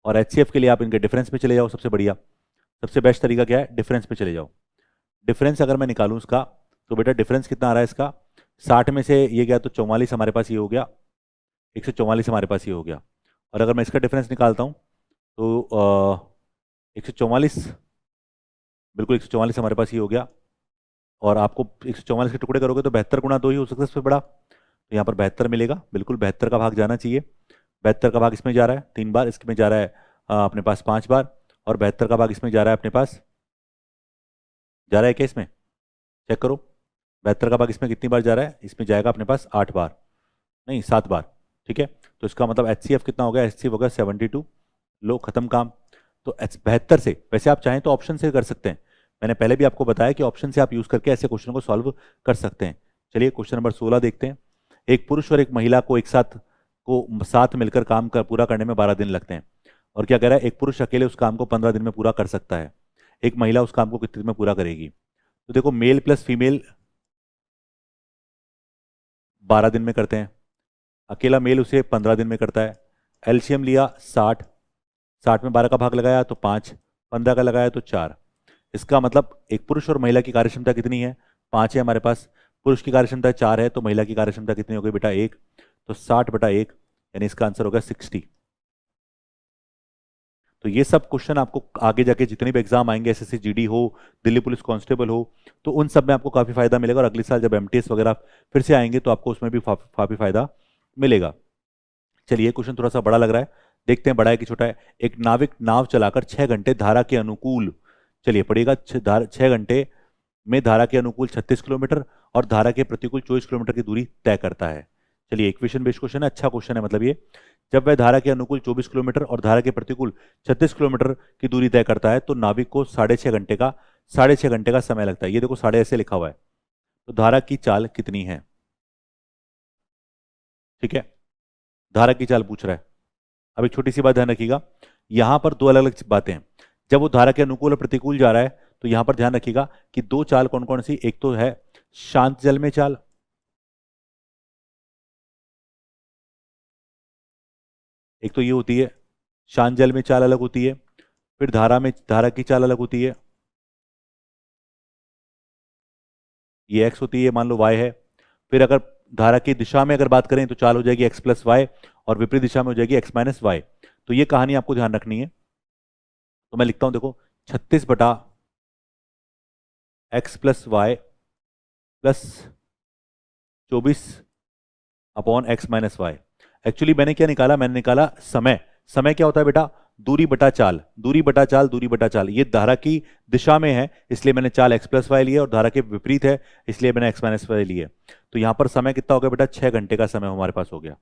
और एचसीएफ के लिए आप इनके डिफरेंस पे चले जाओ, सबसे बढ़िया सबसे बेस्ट तरीका क्या है, डिफरेंस पे चले जाओ। डिफरेंस अगर मैं निकालूं इसका, तो बेटा डिफरेंस कितना आ रहा है इसका, 60 में से ये गया तो 44 हमारे पास ये हो गया, 144 हमारे पास ये हो गया। और अगर मैं इसका डिफरेंस निकालता हूँ तो 144, बिल्कुल 144 हमारे पास ये हो गया। और आपको 144 के टुकड़े करोगे तो 72 गुणा 2 ही हो सकता है इससे बड़ा, तो यहाँ पर 72 मिलेगा, बिल्कुल 72 का भाग जाना चाहिए। 72 का भाग इसमें जा रहा है 3 बार, इसमें जा रहा है अपने पास 5 बार, और 72 का भाग इसमें जा रहा है अपने पास, जा रहा है क्या इसमें, चेक करो 72 का भाग इसमें कितनी बार जा रहा है, इसमें जाएगा अपने पास 8 बार, नहीं 7 बार, ठीक है। तो इसका मतलब एचसीएफ कितना हो गया, एचसीएफ हो गया 72। लो खत्म काम। तो 72 से, वैसे आप चाहें तो ऑप्शन से कर सकते हैं, मैंने पहले भी आपको बताया कि ऑप्शन से आप यूज करके ऐसे क्वेश्चन को सॉल्व कर सकते हैं। चलिए क्वेश्चन नंबर 16 देखते हैं। एक पुरुष और एक महिला को एक साथ मिलकर काम पूरा करने में 12 दिन लगते हैं, और क्या कह रहा है, एक पुरुष अकेले उस काम को 15 दिन में पूरा कर सकता है, एक महिला उस काम को कितने दिन में पूरा करेगी। तो देखो मेल प्लस फीमेल 12 दिन में करते हैं, अकेला मेल उसे 15 दिन में करता है। एलसीएम लिया 60, 60 में 12 का भाग लगाया तो 5, 15 का लगाया तो 4। इसका मतलब एक पुरुष और महिला की कार्यक्षमता कितनी है, 5 है हमारे पास, पुरुष की कार्यक्षमता 4 है, तो महिला की कार्यक्षमता कितनी हो गई बेटा 1, तो 60/1, यानी इसका आंसर होगा 60। तो ये सब क्वेश्चन आपको आगे जाके जितने भी एग्जाम आएंगे, एसएससी जीडी हो, दिल्ली पुलिस कांस्टेबल हो, तो उन सब में आपको काफी फायदा मिलेगा, और अगले साल जब एमटीएस वगैरह फिर से आएंगे तो आपको उसमें भी काफी फायदा मिलेगा। चलिए क्वेश्चन थोड़ा सा बड़ा लग रहा है, देखते हैं बड़ा है कि छोटा है। एक नाविक नाव चलाकर 6 घंटे धारा के अनुकूल, चलिए पड़ेगा 6 घंटे में धारा के अनुकूल 36 किलोमीटर और धारा के प्रतिकूल 24 किलोमीटर की दूरी तय करता है। चलिए इक्वेशन बेस्ड क्वेश्चन है, अच्छा क्वेश्चन है, मतलब ये जब वह धारा के अनुकूल 24 किलोमीटर और धारा के प्रतिकूल 36 किलोमीटर की दूरी तय करता है तो नाविक को 6.5 घंटे का 6.5 घंटे का समय लगता है। ये देखो साढ़े ऐसे लिखा हुआ है। तो धारा की चाल कितनी है? ठीक है, धारा की चाल पूछ रहा है। अब एक छोटी सी बात ध्यान रखिएगा, यहां पर दो अलग अलग बातें हैं। जब वो धारा के अनुकूल और प्रतिकूल जा रहा है तो यहां पर ध्यान रखिएगा कि दो चाल कौन कौन सी, एक तो है शांत जल में चाल, एक तो ये होती है शांत जल में चाल अलग होती है, फिर धारा की चाल अलग होती है। ये x होती है, मान लो y है। फिर अगर धारा की दिशा में अगर बात करें तो चाल हो जाएगी x प्लस वाई, और विपरीत दिशा में हो जाएगी x माइनस वाई। तो ये कहानी आपको ध्यान रखनी है। तो मैं लिखता हूं, देखो 36/x plus Y plus 24/x-y। Actually मैंने क्या निकाला, मैंने निकाला समय। समय क्या होता है बेटा? दूरी बटा चाल, दूरी बटा चाल, दूरी बटा चाल। ये धारा की दिशा में है इसलिए मैंने चाल x प्लस वाई लिया, और धारा के विपरीत है इसलिए मैंने x माइनस वाई लिया। तो यहां पर समय कितना हो गया बेटा? 6 घंटे का समय हमारे पास हो गया।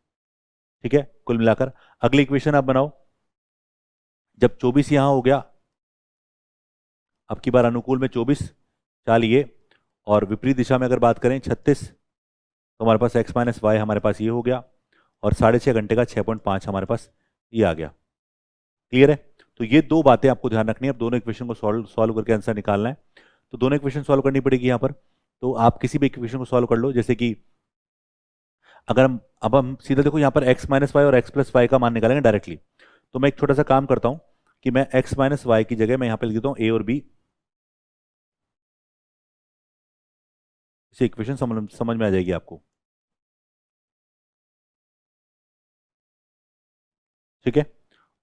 ठीक है, कुल मिलाकर अगली इक्वेशन आप बनाओ। जब 24 यहां हो गया, अब की बार अनुकूल में 24 चाल ये, और विपरीत दिशा में अगर बात करें 36, तो हमारे पास x माइनस वाई हमारे पास ये हो गया, और 6.5 घंटे का 6.5 हमारे पास ये आ गया। क्लियर है? तो ये दो बातें आपको ध्यान रखनी है। अब दोनों इक्वेशन को सॉल्व करके आंसर निकालना है। तो दोनों इक्वेशन सॉल्व करनी पड़ेगी यहाँ पर। तो आप किसी भी इक्वेशन को सॉल्व कर लो, जैसे कि अगर हम सीधा देखो यहाँ पर x माइनस वाई और x प्लस वाई का मान निकालेंगे डायरेक्टली। तो मैं एक छोटा सा काम करता हूँ कि मैं x माइनस वाई की जगह मैं यहाँ पे लिख देता हूँ a और b। इसे इक्वेशन समझ में आ जाएगी आपको। ठीक है,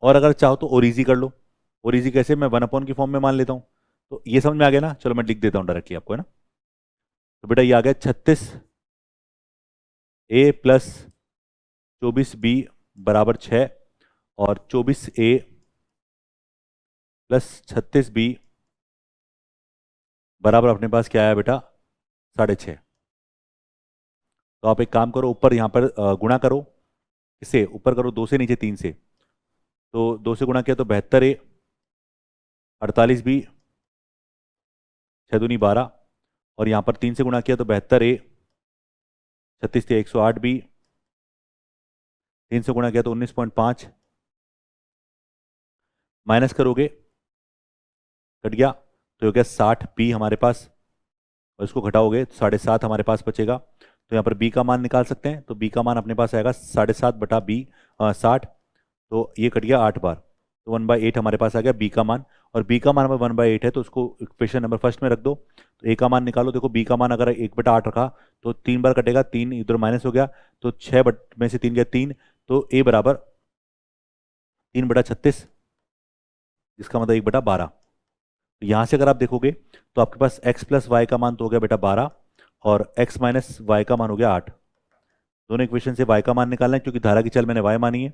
और अगर चाहो तो और इजी कर लो। और इजी कैसे? मैं 1 की फॉर्म में मान लेता हूँ। तो ये समझ में आ गया ना? चलो मैं लिख देता हूँ डायरेक्टली आपको, है ना। तो बेटा ये आ गया 36a प्लस 24b बराबर 6, और 24a प्लस 36b बराबर अपने पास क्या आया बेटा? 6.5। तो आप एक काम करो, ऊपर यहाँ पर गुणा करो। इससे ऊपर करो 2 से, नीचे 3 से। तो 2 से गुणा किया तो 72a, 48b, 6 दूनी 12, और यहाँ पर 3 से गुणा किया तो 72a, 36 108b, 3 से गुणा किया तो 19.5, माइनस करोगे कट गया तो हो गया 60b हमारे पास, और इसको घटाओगे तो 7.5 हमारे पास बचेगा। तो यहाँ पर b का मान निकाल सकते हैं। तो b का मान अपने पास आएगा 7.5 बटा b 60। तो ये कट गया 8 बार, तो 1/8 हमारे पास आ गया b का मान। और b का मान हमारे 1/8 है तो उसको इक्वेशन नंबर फर्स्ट में रख दो। तो a का मान निकालो। देखो b का मान अगर 1/8 रखा तो 3 बार कटेगा, 3 इधर माइनस हो गया, तो 6 में से 3 गया 3, तो a बराबर 3/36, जिसका मतलब 1/12। तो यहाँ से अगर आप देखोगे तो आपके पास x प्लस वाई का मान तो हो गया बेटा 12, और x माइनस वाई का मान हो गया 8। दोनों इक्वेशन से y का मान निकालना है, क्योंकि धारा की चल मैंने y मानी है।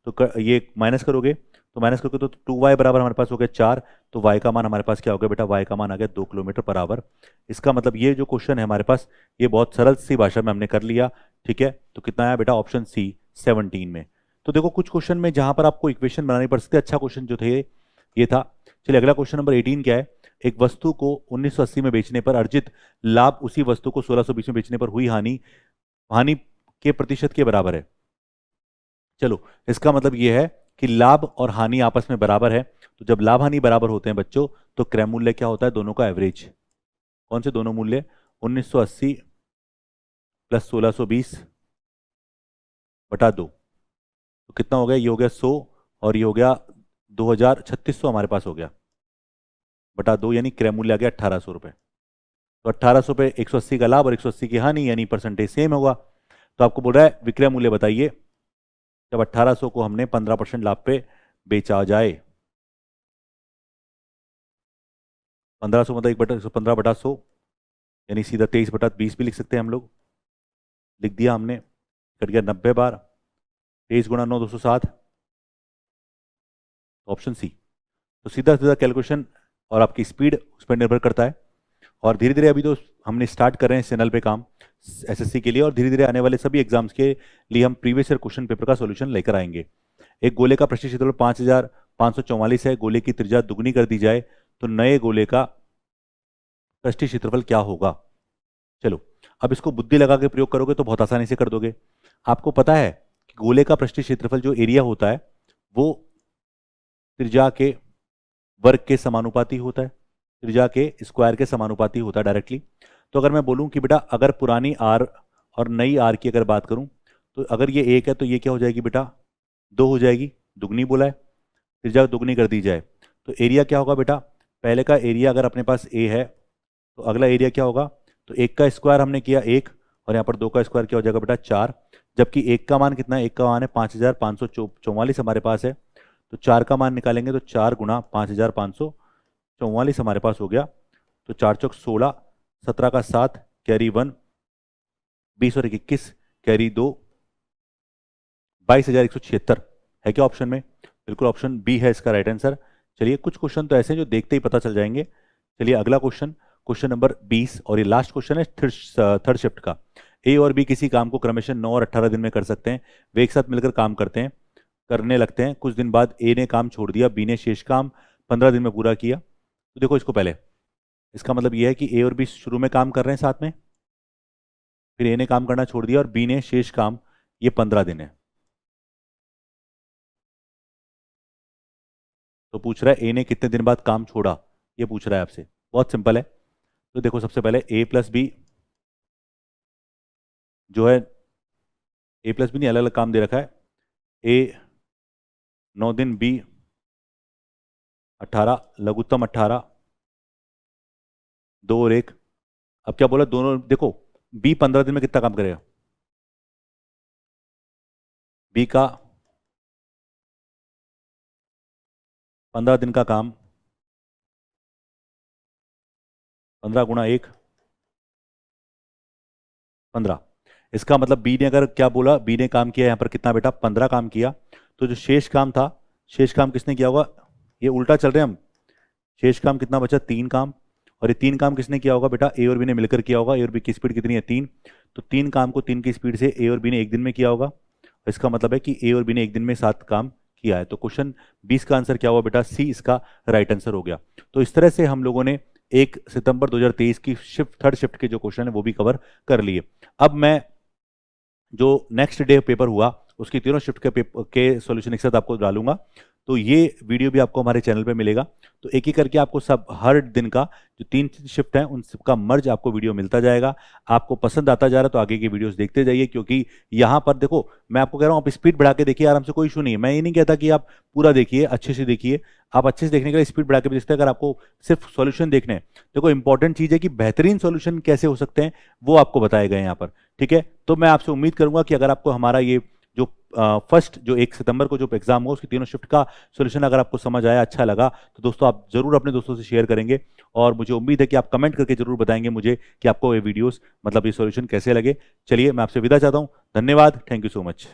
तो ये माइनस करोगे तो माइनस करके तो 2y बराबर हमारे पास हो गया 4। तो y का मान हमारे पास क्या हो गया बेटा? y का मान आ गया 2 किलोमीटर पर आवर। इसका मतलब ये जो क्वेश्चन है हमारे पास, ये बहुत सरल सी भाषा में हमने कर लिया। ठीक है, तो कितना आया बेटा? ऑप्शन सी 17 में। तो देखो कुछ क्वेश्चन में जहां पर आपको इक्वेशन बनानी पड़ सकती है। अच्छा क्वेश्चन जो थे ये था। चलिए अगला क्वेश्चन नंबर 18 क्या है? एक वस्तु को 1980 में बेचने पर अर्जित लाभ उसी वस्तु को 1620 में बेचने पर हुई हानि हानि के प्रतिशत के बराबर है। चलो इसका मतलब ये है कि लाभ और हानि आपस में बराबर है। तो जब लाभ हानि बराबर होते हैं बच्चों, तो क्रय मूल्य क्या होता है? दोनों का एवरेज। कौन से दोनों मूल्य? 1980 प्लस 1620 बटा 2। तो कितना हो गया? ये हो गया 100, और ये हो गया 2000, 3600 हमारे पास हो गया बटा 2, यानी क्रय मूल्य आ गया 1800 रुपये। तो 1800 पे 180 का लाभ और 180 की हानि, यानी परसेंटेज सेम होगा। तो आपको बोल रहा है विक्रय मूल्य बताइए जब 1800 को हमने 15% लाभ पे बेचा जाए। 1500 मतलब 1/15/100, यानी सीधा 23/20 भी लिख सकते हैं हम लोग। लिख दिया हमने, कट गया 90 बार, 23 गुणा 9 260, ऑप्शन सी। तो सीधा सीधा कैलकुलेशन और आपकी स्पीड उस पर निर्भर करता है। और धीरे धीरे अभी तो हमने स्टार्ट कर रहे हैं चैनल पे काम एसएससी के लिए, और धीरे धीरे आने वाले सभी एग्जाम्स के लिए हम प्रीवियस ईयर क्वेश्चन पेपर का सॉल्यूशन लेकर आएंगे। एक गोले का पृष्ठीय क्षेत्रफल 5544 है, गोले की त्रिज्या दुगनी कर दी जाए तो नए गोले का पृष्ठीय क्षेत्रफल क्या होगा। चलो अब इसको बुद्धि लगा के प्रयोग करोगे तो बहुत आसानी से कर दोगे। आपको पता है कि गोले का पृष्ठीय क्षेत्रफल जो एरिया होता है वो त्रिज्या के वर्ग के समानुपाती होता है, त्रिज्या के स्क्वायर के समानुपाती होता है डायरेक्टली। तो अगर मैं बोलूं कि बेटा अगर पुरानी आर और नई आर की अगर बात करूं तो अगर ये 1 है तो ये क्या हो जाएगी बेटा 2 हो जाएगी, दुगनी बोला है, त्रिज्या दुगनी कर दी जाए तो एरिया क्या होगा बेटा, पहले का एरिया अगर अपने पास ए है तो अगला एरिया क्या होगा, तो 1 का स्क्वायर हमने किया 1 और यहाँ पर 2 का स्क्वायर क्या हो जाएगा बेटा 4, जबकि 1 का मान कितना है, 1 का मान है 5544 हमारे पास है, तो 4 का मान निकालेंगे तो 4 गुना 5544 हमारे पास हो गया, तो 4 चौक 16, 17 का 7 कैरी 1, 20 और 21 कैरी 2, 22,176 है क्या ऑप्शन में, बिल्कुल ऑप्शन बी है इसका राइट आंसर। चलिए कुछ क्वेश्चन तो ऐसे हैं जो देखते ही पता चल जाएंगे। चलिए अगला क्वेश्चन, क्वेश्चन नंबर 20 और ये लास्ट क्वेश्चन है थर्ड शिफ्ट का। ए और बी किसी काम को क्रमशः 9 और 18 दिन में कर सकते हैं, वे एक साथ मिलकर काम करने लगते हैं। कुछ दिन बाद ए ने काम छोड़ दिया, बी ने शेष काम 15 दिन में पूरा किया। तो देखो इसको पहले, इसका मतलब यह है कि ए और बी शुरू में काम कर रहे हैं साथ में, फिर ए ने काम करना छोड़ दिया और बी ने शेष काम, ये 15 दिन है। तो पूछ रहा है ए ने कितने दिन बाद काम छोड़ा, ये पूछ रहा है आपसे। बहुत सिंपल है, तो देखो सबसे पहले ए प्लस बी जो है, ए प्लस बी ने अलग अलग काम दे रखा है, ए 9 दिन, बी 18, लघुत्तम 18, 2 और 1। अब क्या बोला दोनों, देखो बी 15 दिन में कितना काम करेगा, बी का 15 दिन का काम 15 गुणा 1 15। इसका मतलब बी ने अगर क्या बोला, बी ने काम किया यहाँ पर कितना बेटा 15 काम किया, तो जो शेष काम था, शेष काम किसने किया होगा, ये उल्टा चल रहे हैं हम, शेष काम कितना बचा 3 काम, और ये 3 काम किसने किया होगा बेटा ए और बी ने मिलकर किया होगा। ए और बी की स्पीड कितनी है 3, तो 3 काम को 3 की स्पीड से ए और बी ने एक दिन में किया होगा। इसका मतलब है कि ए और बी ने एक दिन में 7 काम किया है। तो क्वेश्चन 20 का आंसर क्या हुआ बेटा, सी इसका राइट आंसर हो गया। तो इस तरह से हम लोगों ने 1 सितंबर 2023 की थर्ड शिफ्ट के जो क्वेश्चन है वो भी कवर कर लिए। अब मैं जो नेक्स्ट डे पेपर हुआ उसकी तीनों शिफ्ट के पेपर के सॉल्यूशन एक साथ आपको डालूंगा, तो ये वीडियो भी आपको हमारे चैनल पे मिलेगा। तो एक एक करके आपको सब हर दिन का जो 3 शिफ्ट है उन सबका मर्ज आपको वीडियो मिलता जाएगा। आपको पसंद आता जा रहा है तो आगे की वीडियोस देखते जाइए, क्योंकि यहाँ पर देखो मैं आपको कह रहा हूँ आप स्पीड बढ़ा के देखिए आराम से, कोई इशू नहीं है। मैं ये नहीं कहता कि आप पूरा देखिए, अच्छे से देखिए, आप अच्छे से देखने के लिए स्पीड बढ़ा के भी देखते हैं। अगर आपको सिर्फ सॉल्यूशन देखने हैं, देखो इंपॉर्टेंट चीज़ है कि बेहतरीन सॉल्यूशन कैसे हो सकते हैं वो आपको बताए गए हैं यहाँ पर, ठीक है। तो मैं आपसे उम्मीद करूंगा कि अगर आपको हमारा ये जो फर्स्ट जो 1 सितंबर को जो एग्जाम हुआ उसकी तीनों शिफ्ट का सॉल्यूशन अगर आपको समझ आया, अच्छा लगा, तो दोस्तों आप जरूर अपने दोस्तों से शेयर करेंगे, और मुझे उम्मीद है कि आप कमेंट करके जरूर बताएंगे मुझे कि आपको ये वीडियोस मतलब ये सॉल्यूशन कैसे लगे। चलिए मैं आपसे विदा चाहता हूं, धन्यवाद, थैंक यू सो मच।